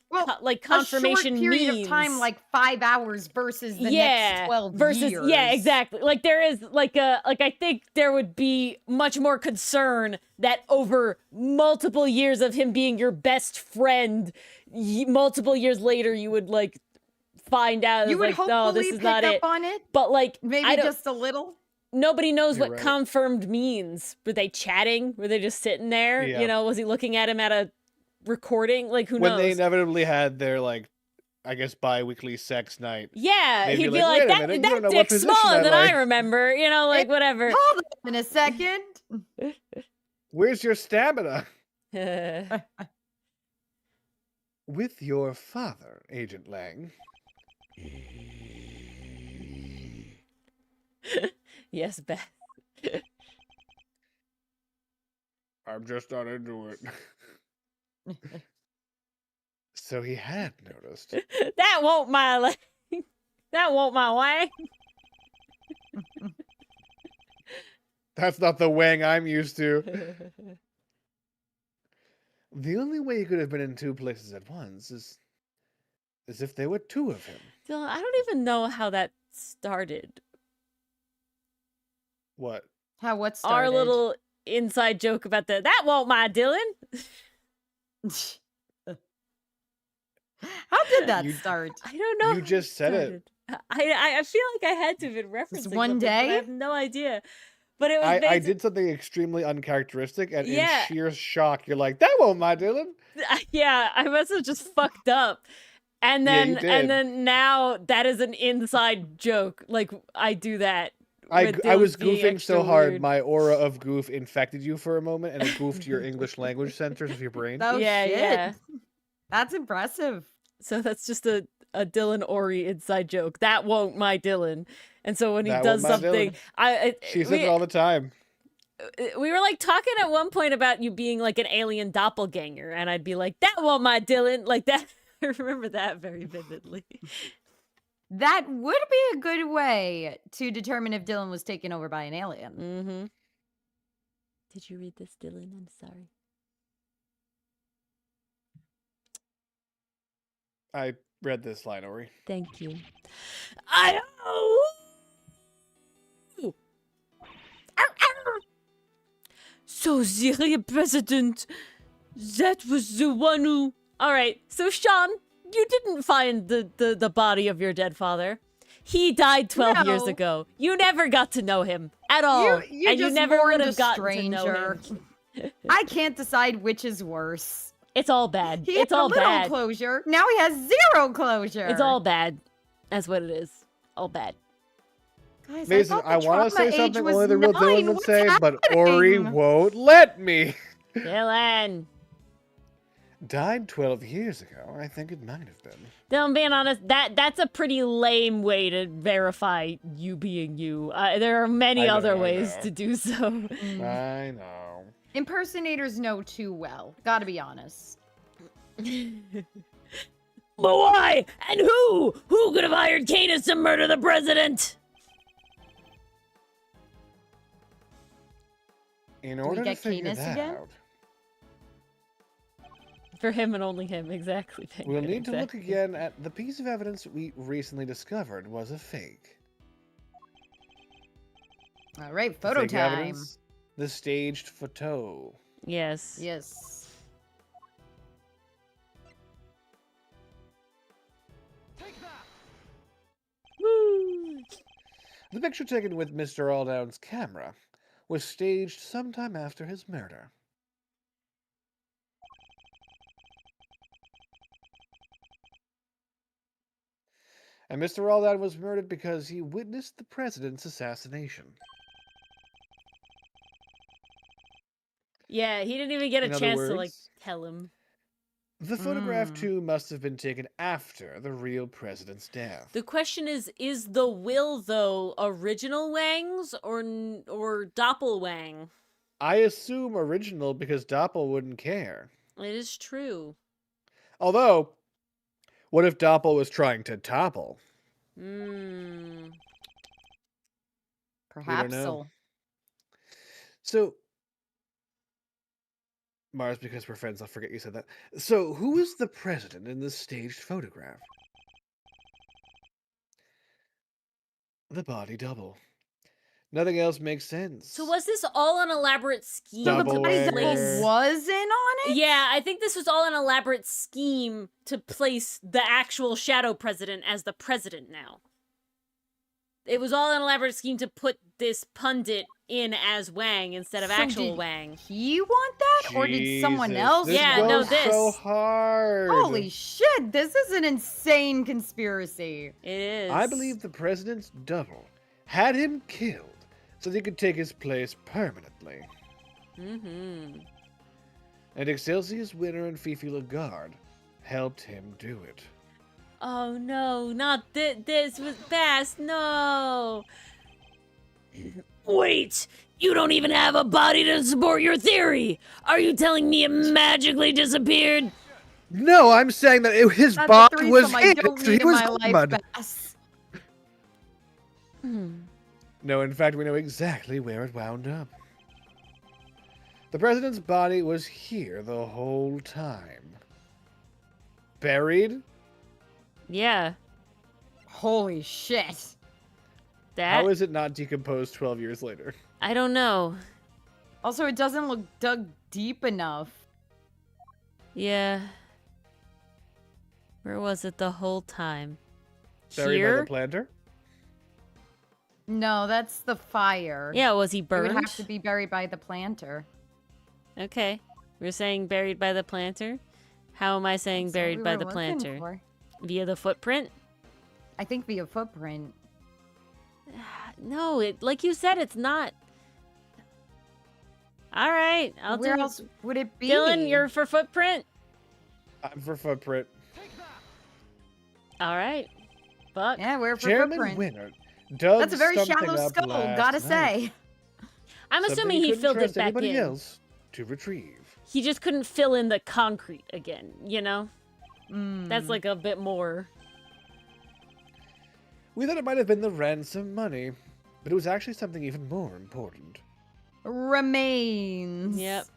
confirmation a short period means. of time, like 5 hours versus the next 12 versus years. yeah, exactly. Like there is I think there would be much more concern that over multiple years of him being your best friend, multiple years later you would find out You would hopefully no, this is pick not up it. on it. But Maybe just a little. Nobody knows You're what right. confirmed means. Were they chatting? Were they just sitting there? Yeah. You know, was he looking at him at a recording? Like, who When knows? they inevitably had their, I guess, bi-weekly sex night. Yeah, They'd he'd be be like, like, "Wait a minute, you don't know that what dick's position smaller I than like." I remember. You know, whatever. Hold on a second. Where's your stamina? With your father, Agent Lang. Yes, Beth. I'm just not into it. So he had noticed. That won't my wang. That's not the Wang I'm used to. The only way he could have been in two places at once is if there were two of him. Dylan, I don't even know how that started. What? What started? Our little inside joke about that won't my Dylan. How did that You- start? I don't know. You how just said it. started. I feel like I had to have been referencing one something, but I day? have no idea. But it was I did something extremely uncharacteristic, and Yeah. in sheer shock, you're like, that won't my Dylan. Yeah, I must have just fucked up. And Yeah, then you did. and then now that is an inside joke. Like I do that. I with was Dylan being goofing extra so hard, weird. my aura of goof infected you for a moment, and it goofed your English language centers of your brain. Oh, Yeah, shit. yeah. That's impressive. So that's just a Dylan Ori inside joke. That won't my Dylan. And so when he That does won't my something, Dylan. She says it all the time. we were like talking at one point about you being like an alien doppelganger, and I'd be like, that won't my Dylan, like that. I remember that very vividly. That would be a good way to determine if Dylan was taken over by an alien. Mm-hmm. Did you read this, Dylan? I'm sorry. I read this line, Ori. Thank you. So, the president, that was the one who... All right, so Sean, you didn't find the body of your dead father. He died 12 years No. ago. You never got to know him at all. You and you just never mourned would a have gotten to know stranger. him. I can't decide which is worse. It's all bad. He It's had all a little bad. closure. Now he has zero closure. It's all bad. That's what it is. All bad. Guys, Mason, thought the I want to trauma say age something was only the real 9. Dylan would What's say, but Ori happening? won't let me. Dylan. Died 12 years ago. I think it might have been. Dylan, being honest, that's a pretty lame way to verify you being you. There are many I know, other I ways know. to do so. I know. Impersonators know too well. Gotta be honest. But why? And who? Who could have hired Canis to murder the president? In we order to get figure Canis that again? out, For him and only him, exactly. Penguin, we'll need to look exactly. again at the piece of evidence we recently discovered was a fake. All right, photo Fake time. evidence, the staged photo. Yes. Yes. Woo! The picture taken with Mr. Aldown's camera was staged sometime after his murder. And Mr. Aldown was murdered because he witnessed the president's assassination. Yeah, he didn't even get a In other chance to like words, tell him. The photograph, Mm. too, must have been taken after the real president's death. The question is the will though original Wang's or Doppelwang? I assume original because Doppel wouldn't care. It is true. Although, what if Doppel was trying to topple? Hmm. Perhaps know. so. So, Mars, because we're friends, I'll forget you said that. So, who is the president in this staged photograph? The body double. Nothing else makes sense. So was this all an elaborate scheme? So the Double body double wanger. was in on it? Yeah, I think this was all an elaborate scheme to place the actual shadow president as the president now. It was all an elaborate scheme to put this pundit in as Wang instead of So actual did Wang. He want that? Or did someone Jesus, else? This Yeah, no, goes so this. hard. Holy shit, this is an insane conspiracy. It is. I believe the president's double had him killed so that he could take his place permanently. Mm-hmm. And Excelsior's winner and Fifi Lagarde helped him do it. Oh no, not this was Bass, no. Wait! You don't even have a body to support your theory! Are you telling me it magically disappeared? No, I'm saying that his That's a body was threesome I it. don't So need he in was my life, mud. Bass. Hmm. No, in fact, we know exactly where it wound up. The president's body was here the whole time. Buried? Yeah. Holy shit. That How is it not decomposed 12 years later? I don't know. Also, it doesn't look dug deep enough. Yeah. Where was it the whole time? Buried by Here? the planter? No, that's the fire. Yeah, was he It burned? would have to be buried by the planter. Okay. We're saying buried by the planter. How am I saying That's what buried we by were the looking planter? for. Via the footprint? I think via footprint. No, it like you said, it's not. All right, I'll Where do. else would it be? Dylan, you're for footprint. I'm for footprint. All right. Fuck. Yeah, we're for Chairman footprint. Winner dug That's a very something shallow up skull, last gotta night. say. I'm Something assuming he couldn't filled it trust back anybody in. else to retrieve. He just couldn't fill in the concrete again. You know, Mm. that's like a bit more. We thought it might have been the ransom money, but it was actually something even more important. Remains. Yep.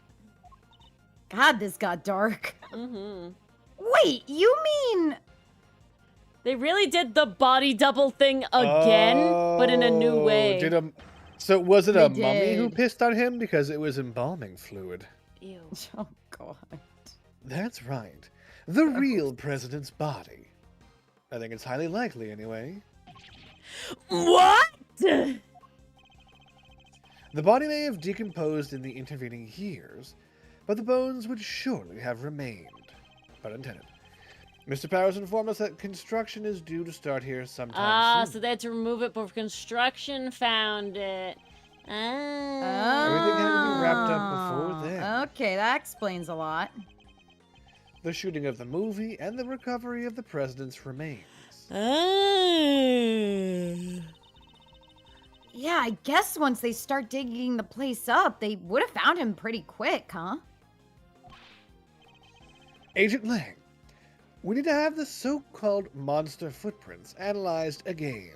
God, this got dark. Mm-hmm. Wait, you mean... They really did the body double thing again, but in a new Oh, way. So was it They a mummy who did. pissed on him because it was embalming fluid? Ew. Oh, God. That's right. The real president's body. I think it's highly likely, anyway. What? The body may have decomposed in the intervening years, but the bones would surely have remained. Pun intended. Mr. Powers informed us that construction is due to start here sometime soon. So they had to remove it before construction found it. Everything had to be wrapped up before then. Okay, that explains a lot. The shooting of the movie and the recovery of the president's remains. Yeah, I guess once they start digging the place up, they would have found him pretty quick, huh? Agent Lang, we need to have the so-called monster footprints analyzed again.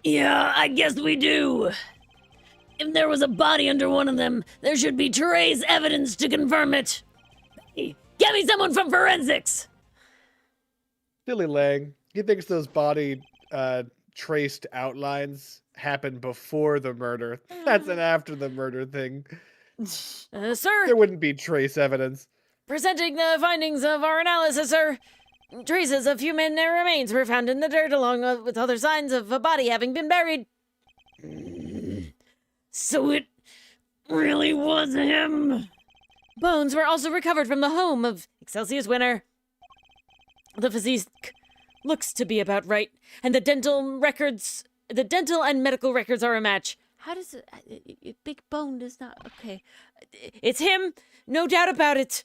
Yeah, I guess we do. If there was a body under one of them, there should be trace evidence to confirm it. Hey, get me someone from forensics! Silly Lang, he thinks those body traced outlines happened before the murder. That's an after the murder thing. Sir, There wouldn't be trace evidence. presenting the findings of our analysis, sir. Traces of human remains were found in the dirt along with other signs of a body having been buried. So it really was him. Bones were also recovered from the home of Excelsius Winner. The physique looks to be about right, and the dental and medical records are a match. How does a big bone does not? Okay, it's him, no doubt about it.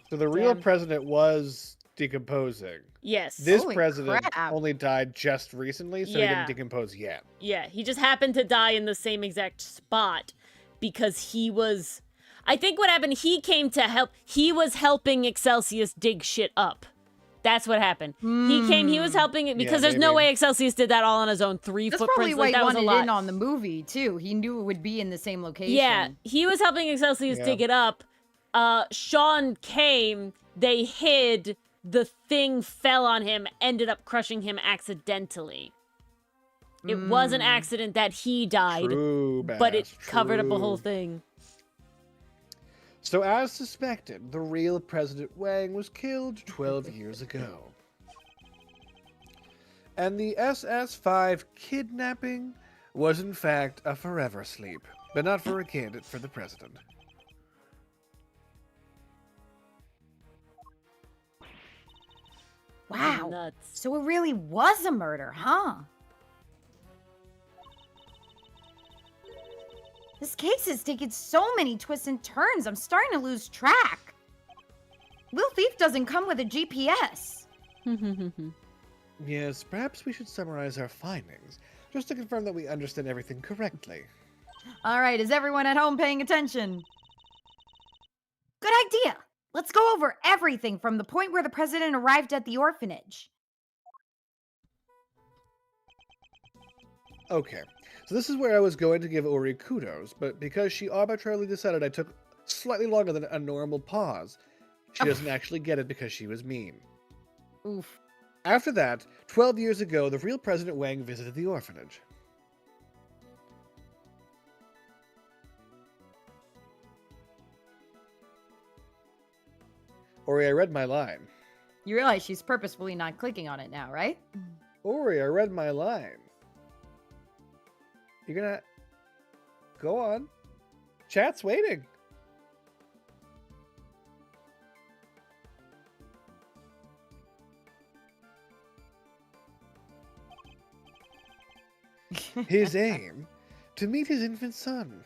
So the real Damn. president was decomposing. Yes. This Holy president crap. only died just recently, so he Yeah. didn't decompose yet. Yeah, he just happened to die in the same exact spot because he was. I think what happened, he came to help. He was helping Excelsius dig shit up. That's what happened. He was helping it because there's no maybe. way Excelsius did that all on his own. Three That's footprints, probably why like he that was a wanted lot. in on the movie, too. He knew it would be in the same location. Yeah, he was helping Excelsius Yeah. dig it up. Sean came, they hid, the thing fell on him, ended up crushing him accidentally. It was an accident that he died, True, but it Bass, covered up the whole true. thing. So as suspected, the real President Wang was killed 12 years ago. And the SS-5 kidnapping was in fact a forever sleep, but not for a candidate for the president. Wow. Nuts. So it really was a murder, huh? This case is taking so many twists and turns, I'm starting to lose track. Lil Thief doesn't come with a GPS. Yes, perhaps we should summarize our findings, just to confirm that we understand everything correctly. All right, is everyone at home paying attention? Good idea. Let's go over everything from the point where the president arrived at the orphanage. Okay, so this is where I was going to give Ori kudos, but because she arbitrarily decided I took slightly longer than a normal pause, she doesn't actually get it because she was mean. Oof. After that, 12 years ago, the real President Wang visited the orphanage. Ori, I read my line. You realize she's purposefully not clicking on it now, right? Ori, I read my line. You're gonna... Go on. Chat's waiting. His aim? To meet his infant son.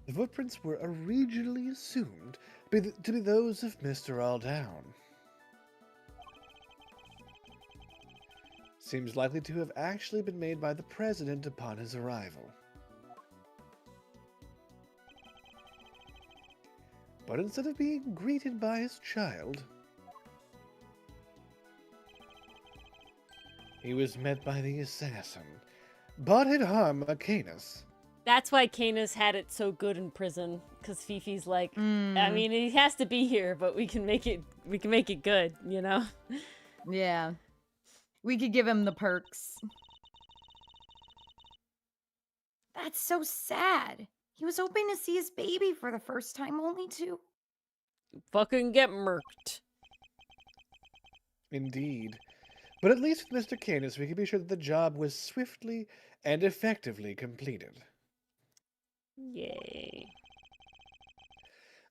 The footprints were originally assumed to be those of Mr. Alldown. Seems likely to have actually been made by the President upon his arrival. But instead of being greeted by his child, he was met by the assassin, Bodhid Harma Canis. That's why Canis had it so good in prison, because Fifi's like, I Mm. mean, he has to be here, but we can make it good, you know? Yeah. We could give him the perks. That's so sad. He was hoping to see his baby for the first time, only to... Fucking get murked. Indeed. But at least with Mr. Canis, we can be sure that the job was swiftly and effectively completed. Yay.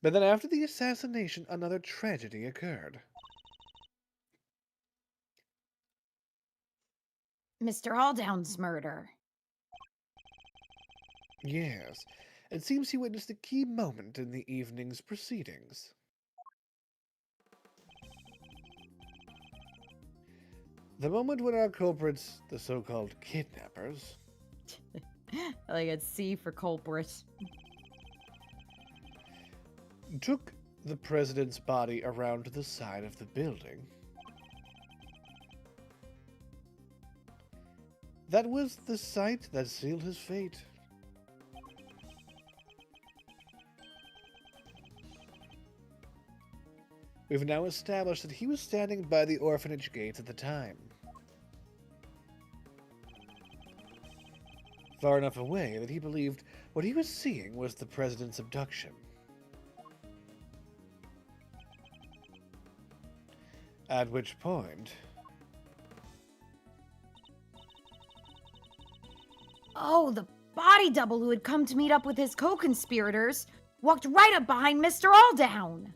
But then after the assassination, another tragedy occurred. Mr. Alldown's murder. Yes, it seems he witnessed a key moment in the evening's proceedings. The moment when our culprits, the so-called kidnappers, Like it's C for culprit. took the president's body around to the side of the building. That was the sight that sealed his fate. We've now established that he was standing by the orphanage gates at the time. Far enough away that he believed what he was seeing was the president's abduction. At which point... Oh, the body double who had come to meet up with his co-conspirators walked right up behind Mr. Alldown.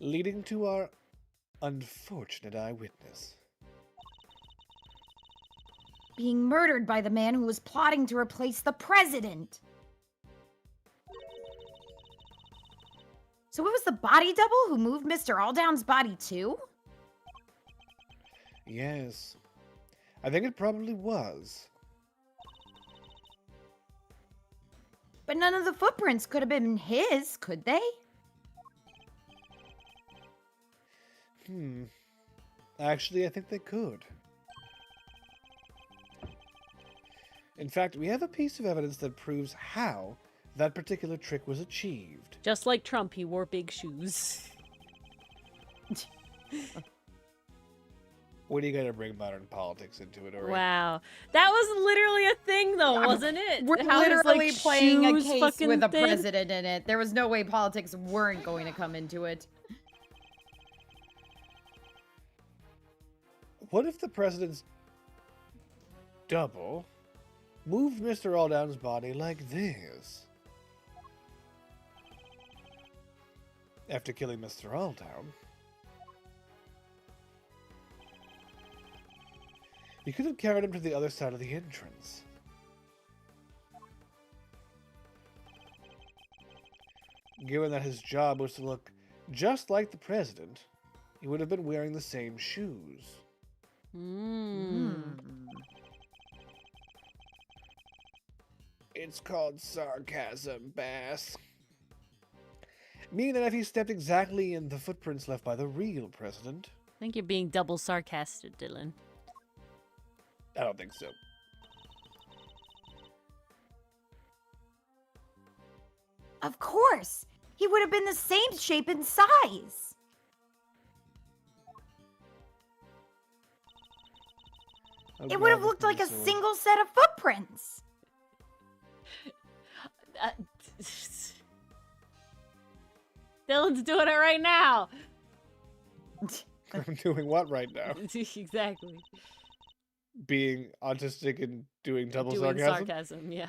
leading to our unfortunate eyewitness. Being murdered by the man who was plotting to replace the president. So it was the body double who moved Mr. Alldown's body too? Yes, I think it probably was. But none of the footprints could have been his, could they? Actually, I think they could. In fact, we have a piece of evidence that proves how that particular trick was achieved. Just like Trump, he wore big shoes. What are you gonna bring modern politics into it, Ori? Wow. That was literally a thing, though, wasn't it? We're How his, literally like, playing a shoes case fucking with a thing? president in it. There was no way politics weren't going to come into it. What if the president's double moved Mr. Alldown's body like this? After killing Mr. Alldown, you could have carried him to the other side of the entrance. Given that his job was to look just like the president, he would have been wearing the same shoes. It's called sarcasm, Bass. Meaning that if he stepped exactly in the footprints left by the real president. I think you're being double sarcastic, Dylan. I don't think so. Of course. He would have been the same shape and size. Oh, It would have God, looked like a this is single set of footprints. Dylan's doing it right now. I'm doing what right now? Exactly. Being autistic and doing double Doing sarcasm? yeah.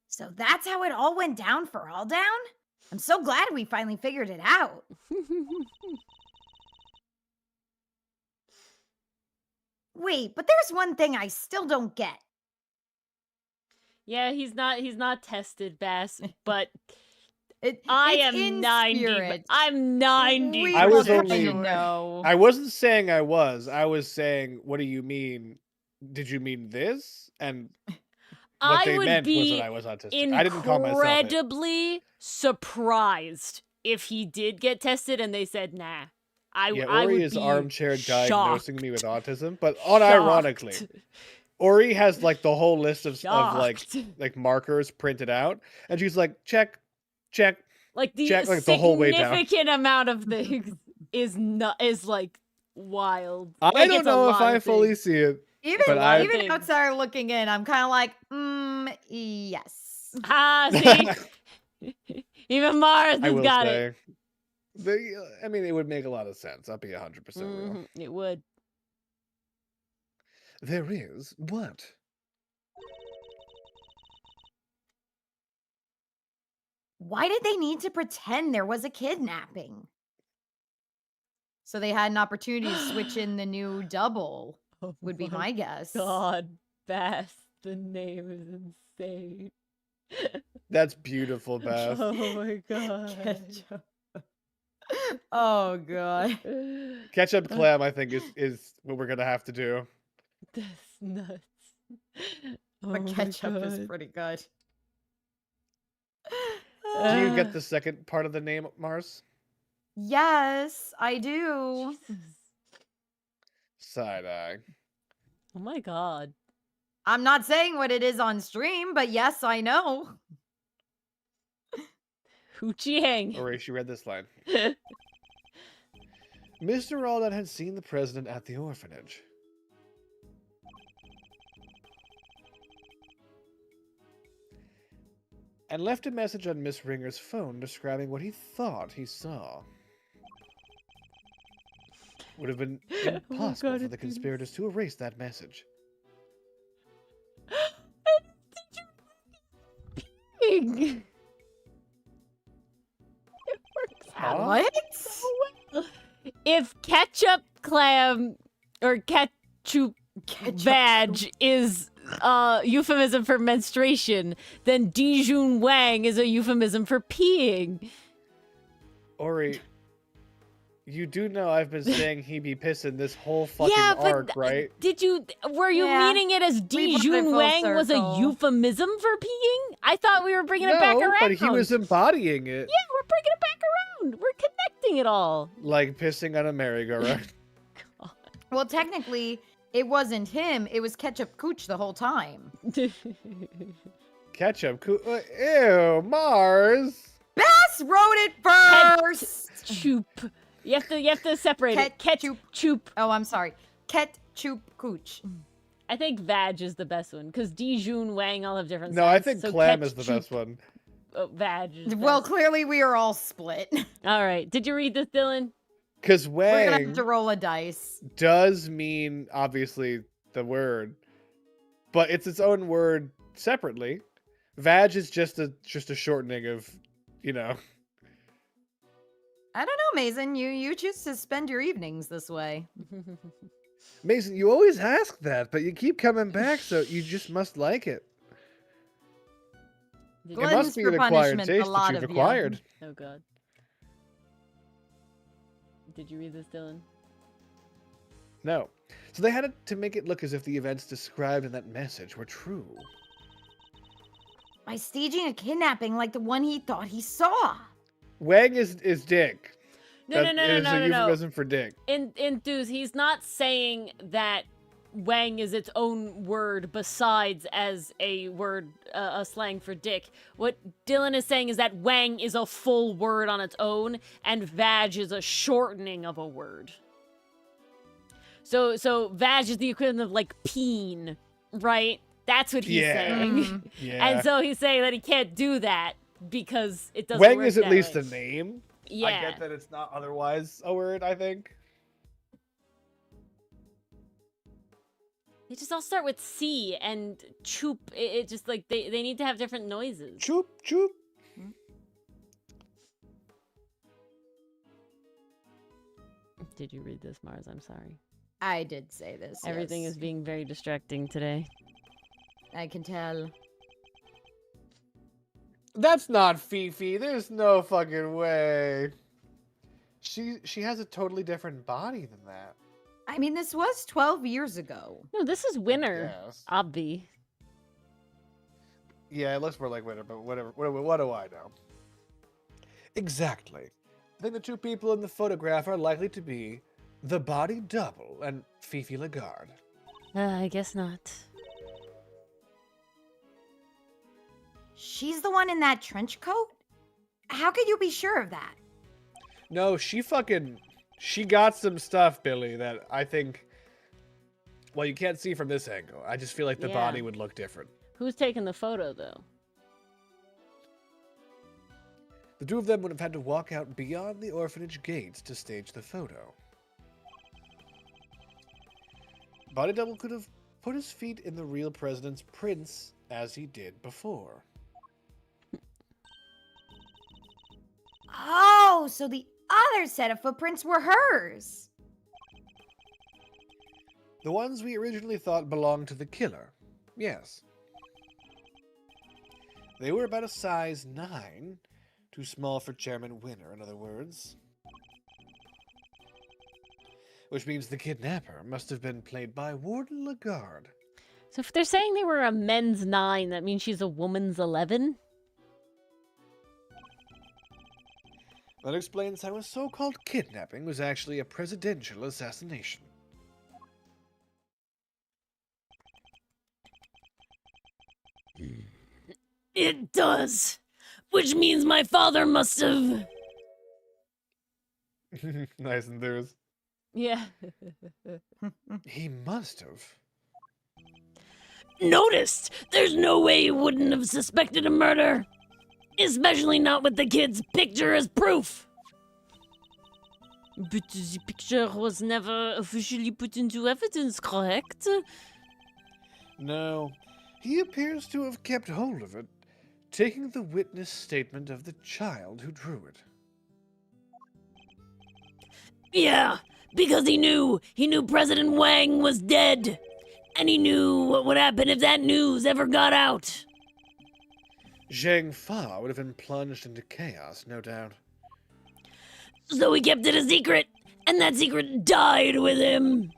So that's how it all went down for All Down? I'm so glad we finally figured it out. Wait, but there's one thing I still don't get. Yeah, he's not tested, Bass, but It's I'm in 90. spirit. I'm 90. We I was were only- trying to know. I wasn't saying I was. I was saying, what do you mean? Did you mean this? And what I they would meant was be that I was autistic. I didn't call myself it. incredibly surprised if he did get tested and they said nah. I Yeah, I Ori would is be armchair diagnosing me with shocked. autism, but unironically, Shocked. Ori has like the whole list of Shocked. like markers printed out, and she's like, check, check. Like the check, like, the whole way down. significant amount of things is like wild. I Like, don't it's a know if lot I of fully things. see it. Even But I- even Things. outside looking in, I'm kind of like, yes. Ah, see, even Mars I has will got it. say. I mean, it would make a lot of sense. I'll be 100% real. Mhm, it would. There is what? Why did they need to pretend there was a kidnapping? So they had an opportunity to switch in the new double, Oh would be my guess. God, Bass, the name is insane. That's beautiful, Beth. Oh my God. Ketchup. Oh god. Ketchup clam, I think, is what we're gonna have to do. That's nuts. But Oh my ketchup is God. pretty good. Do you Uh, get the second part of the name, Mars? Yes, I do. Jesus. Side eye. Oh my God. I'm not saying what it is on stream, but yes, I know. Hoochie Hang. Or she read this line. Mr. Roldan had seen the president at the orphanage. And left a message on Miss Ringer's phone describing what he thought he saw. Would have been impossible God, for the it's conspirators to erase that message. Pig. It works out Huh? What? so well. If ketchup clam or ketchup vag is euphemism for menstruation, then Dijun Wang is a euphemism for peeing. Ori, you do know I've been saying he be pissing this whole fucking Yeah, but arc, right? were you Yeah. meaning it as We brought it Dijun full Wang was a circle. euphemism for peeing? I thought we were bringing it back No, around. but he was embodying it. Yeah, we're bringing it back around. We're connecting it all. Like pissing on a merry-go-round. Well, technically, it wasn't him. It was Ketchup Cooch the whole time. Ketchup. Ew, Mars. Bass wrote it first. Ketchup. You have to separate it. Ketchup. Ketchup. Oh, I'm sorry. Ketchup Cooch. I think vag is the best one because Dijun Wang all have different. No, I sounds, think so clam is the ketchup, best one. Vag. Is Well, best. clearly we are all split. All right. Did you read this, Dylan? Because We're gonna Wang have to roll a dice. does mean, obviously, the word, but it's its own word separately. Vag is just a shortening of, you know. I don't know, Mason. You choose to spend your evenings this way. Mason, you always ask that, but you keep coming back, so you just must like it. Did It you- Glutton's must be for an acquired punishment, a taste lot that you've of ya. acquired. Oh God. Did you read this, Dylan? No. So they had to make it look as if the events described in that message were true. by staging a kidnapping like the one he thought he saw. Wang is dick. No, That no, no, no, is no, a no, no. euphemism for dick. In Deuce, he's not saying that Wang is its own word besides as a word, a slang for dick. What Dylan is saying is that Wang is a full word on its own, and Vag is a shortening of a word. So Vag is the equivalent of like peen, right? That's what he's saying. Yeah. And so he's saying that he can't do that because it doesn't Wang work is at that least way. a name. Yeah. I get that it's not otherwise a word, I think. They just all start with C and choop. It just like they need to have different noises. Choop, choop. Did you read this, Mars? I'm sorry. I did say this. Everything yes. is being very distracting today. I can tell. That's not Fifi. There's no fucking way. She has a totally different body than that. I mean, this was 12 years ago. No, this is Winner. Yes. Obvi. Yeah, it looks more like Winter, but whatever. What do I know? Exactly. I think the two people in the photograph are likely to be the body double and Fifi Lagarde. I guess not. She's the one in that trench coat? How could you be sure of that? No, she got some stuff, Billy, that I think, well, you can't see from this angle. I just feel like the Yeah. body would look different. Who's taking the photo, though? The two of them would have had to walk out beyond the orphanage gates to stage the photo. Body double could have put his feet in the real president's prints as he did before. Oh, so the other set of footprints were hers. The ones we originally thought belonged to the killer. Yes. They were about a size 9. Too small for Chairman Winner, in other words. Which means the kidnapper must have been played by Warden Lagarde. So if they're saying they were a men's 9, that means she's a woman's 11? That explains how a so-called kidnapping was actually a presidential assassination. It does. Which means my father must have... Nice enthused. Yeah. He must have. noticed. There's no way he wouldn't have suspected a murder. Especially not with the kid's picture as proof. But the picture was never officially put into evidence, correct? No, he appears to have kept hold of it, taking the witness statement of the child who drew it. Yeah, because he knew President Wang was dead. And he knew what would happen if that news ever got out. Zhang Fa would have been plunged into chaos, no doubt. So he kept it a secret, and that secret died with him.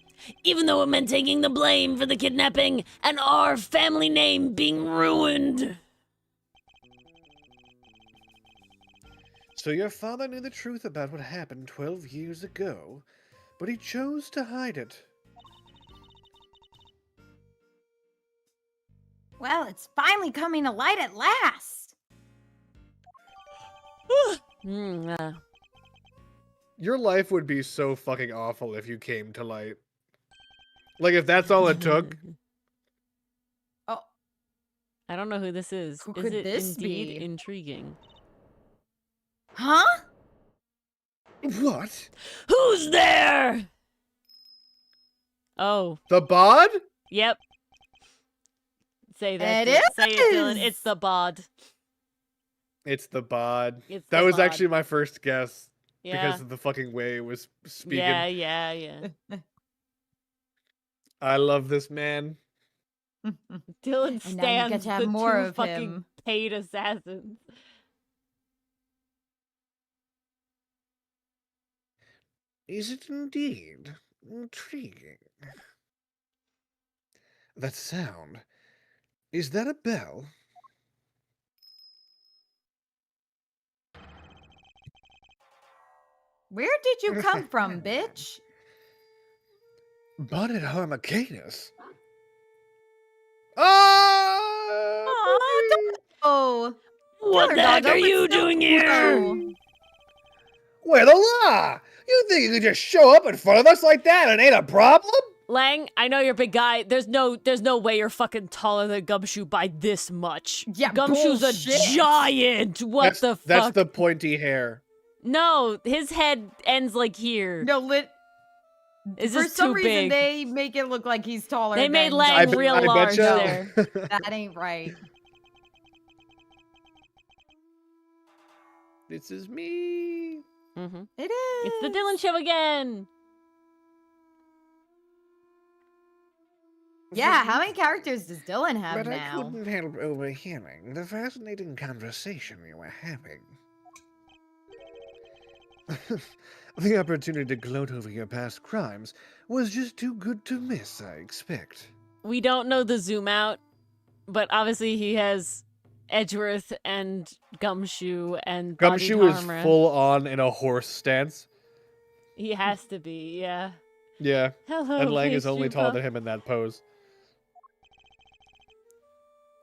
Even though it meant taking the blame for the kidnapping and our family name being ruined. So your father knew the truth about what happened 12 years ago, but he chose to hide it. Well, it's finally coming to light at last. Your life would be so fucking awful if you came to light. Like, if that's all it took. Oh, I don't know who this is. Who Is could it this indeed be? intriguing? Huh? What? Who's there? Oh, The bod? yep. Say that. It Say it, Dylan. is! It's the bod. It's the bod. It's That the was bod. actually my first guess. Yeah. Because of the fucking way it was speaking. Yeah. I love this man. Dylan And now you stands get to have the more two of fucking him. paid assassins. Is it indeed intriguing? That sound. Is that a bell? Where did you come from, bitch? Bonnet Harmacanus. Oh, What Killer the heck Doggo, are but you still doing here? slow. Where the law? You think you could just show up in front of us like that and ain't a problem? Lang, I know you're a big guy. There's no way you're fucking taller than Gumshoe by this much. Yeah, Gumshoe's bullshit. a giant. What the fuck? That's the pointy hair. No, his head ends like here. No, Is for this some too reason big? they make it look like he's taller. They made than Lang Gumshoe. real large betcha. there. That ain't right. This is me. Mm-hmm. It is. It's the Dylan show again. Yeah, how many characters does Dylan have But I now? couldn't help overhearing the fascinating conversation you were having. The opportunity to gloat over your past crimes was just too good to miss, I expect. We don't know the zoom out, but obviously he has Edgeworth and Gumshoe and Gumshoe Bodied is Harmra. full on in a horse stance. He has to be, yeah. Yeah, Hello, and Lang is only pastry taller puff. than him in that pose.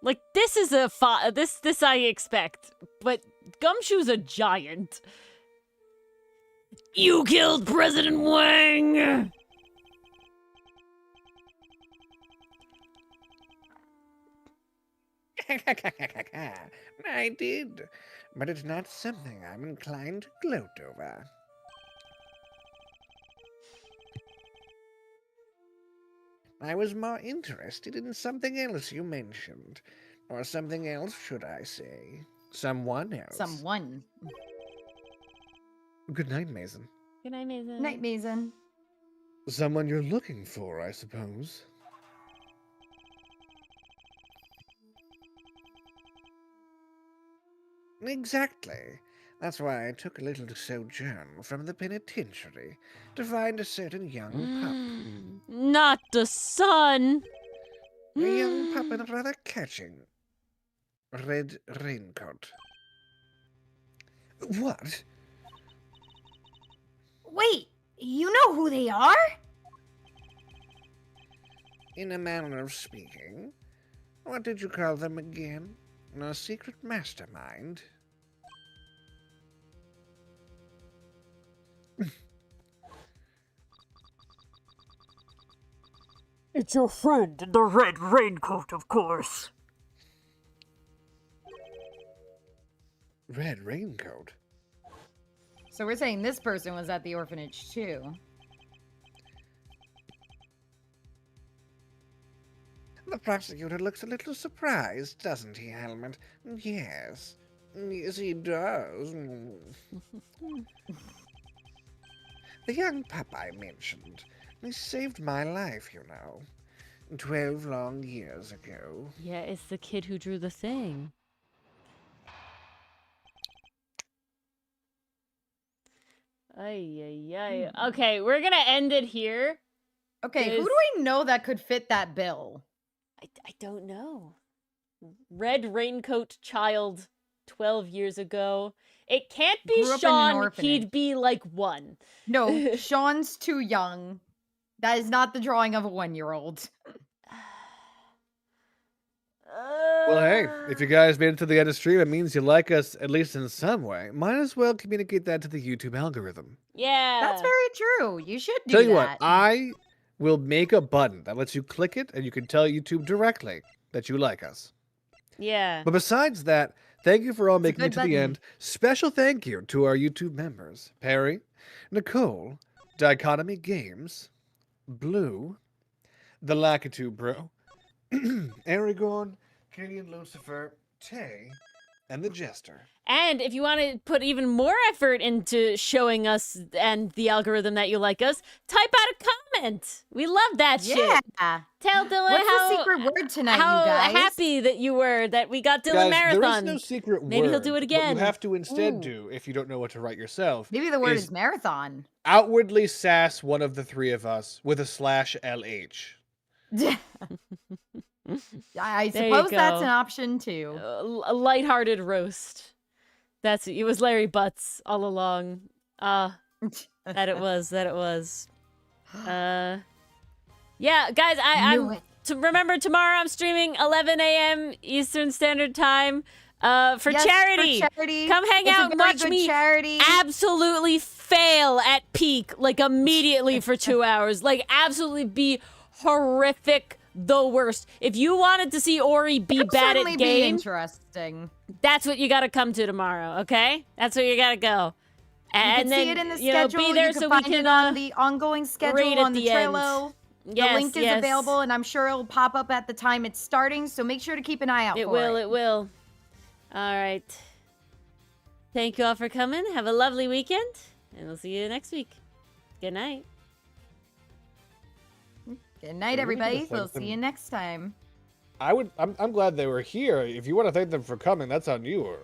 Like, this is a this I expect, but Gumshoe's a giant. You killed President Wang! I did, but it's not something I'm inclined to gloat over. I was more interested in something else you mentioned. Or something else, should I say. Someone else. Someone. Good night, Mason. Good night, Mason. Night, Mason. Someone you're looking for, I suppose. Exactly. That's why I took a little sojourn from the penitentiary to find a certain young pup. Not the sun. A young pup in a rather catching red raincoat. What? Wait, you know who they are? In a manner of speaking. What did you call them again? A secret mastermind? It's your friend in the red raincoat, of course. Red raincoat? So we're saying this person was at the orphanage too. The prosecutor looks a little surprised, doesn't he, Helmet? Yes. Yes, he does. The young pup I mentioned. He saved my life, you know. 12 long years ago. Yeah, it's the kid who drew the thing. Ay, ay, ay. Okay, we're gonna end it here. Okay, who Is- do we know that could fit that bill? I don't know. Red raincoat child 12 years ago. It can't be Grew up in an Sean. orphanage. He'd be like 1. No, Sean's too young. That is not the drawing of a 1-year-old. Well, hey, if you guys made it to the end of stream, it means you like us, at least in some way. Might as well communicate that to the YouTube algorithm. Yeah. That's very true. You should do Tell you that. what, I will make a button that lets you click it, and you can tell YouTube directly that you like us. Yeah. But besides that, thank you for all It's a making it good to the button. end. Special thank you to our YouTube members. Perry, Nicole, Dichotomy Games, Blue, The Lakitu Bro, Aragorn, Canadian Lucifer, Tay, and The Jester. And if you want to put even more effort into showing us and the algorithm that you like us, type out a comment. We love that shit. Yeah. Tell Dylan What's how the secret word tonight, how you guys? happy that you were that we got Dylan Guys, Marathon. there is no secret Maybe he'll word. do it What again. you have to instead Ooh. do, if you don't know what to write yourself, Maybe the word is is marathon. outwardly sass one of the three of us with a /LH. I There you suppose that's go. an option too. A lighthearted roast. It was Larry Butts all along. That it was. Yeah, guys, I'm remember tomorrow I'm streaming 11 a.m. Eastern Standard Time for charity. Come hang out and watch me absolutely fail at peak like immediately for 2 hours. Like absolutely be horrific, the worst. If you wanted to see Ori be bad at game, interesting. that's what you got to come to tomorrow, okay? That's where you got to go. And you can then see it in the you know, schedule. be there you can so find we can it on the ongoing schedule on the Trello. Yes, the link is available, and I'm sure it'll pop up at the time it's starting, so make sure to keep an eye out for it. It will. All right. Thank you all for coming. Have a lovely weekend, and we'll see you next week. Good night. Good night, everybody. We'll see you next time. I'm glad they were here. If you want to thank them for coming, that's on you, Ori.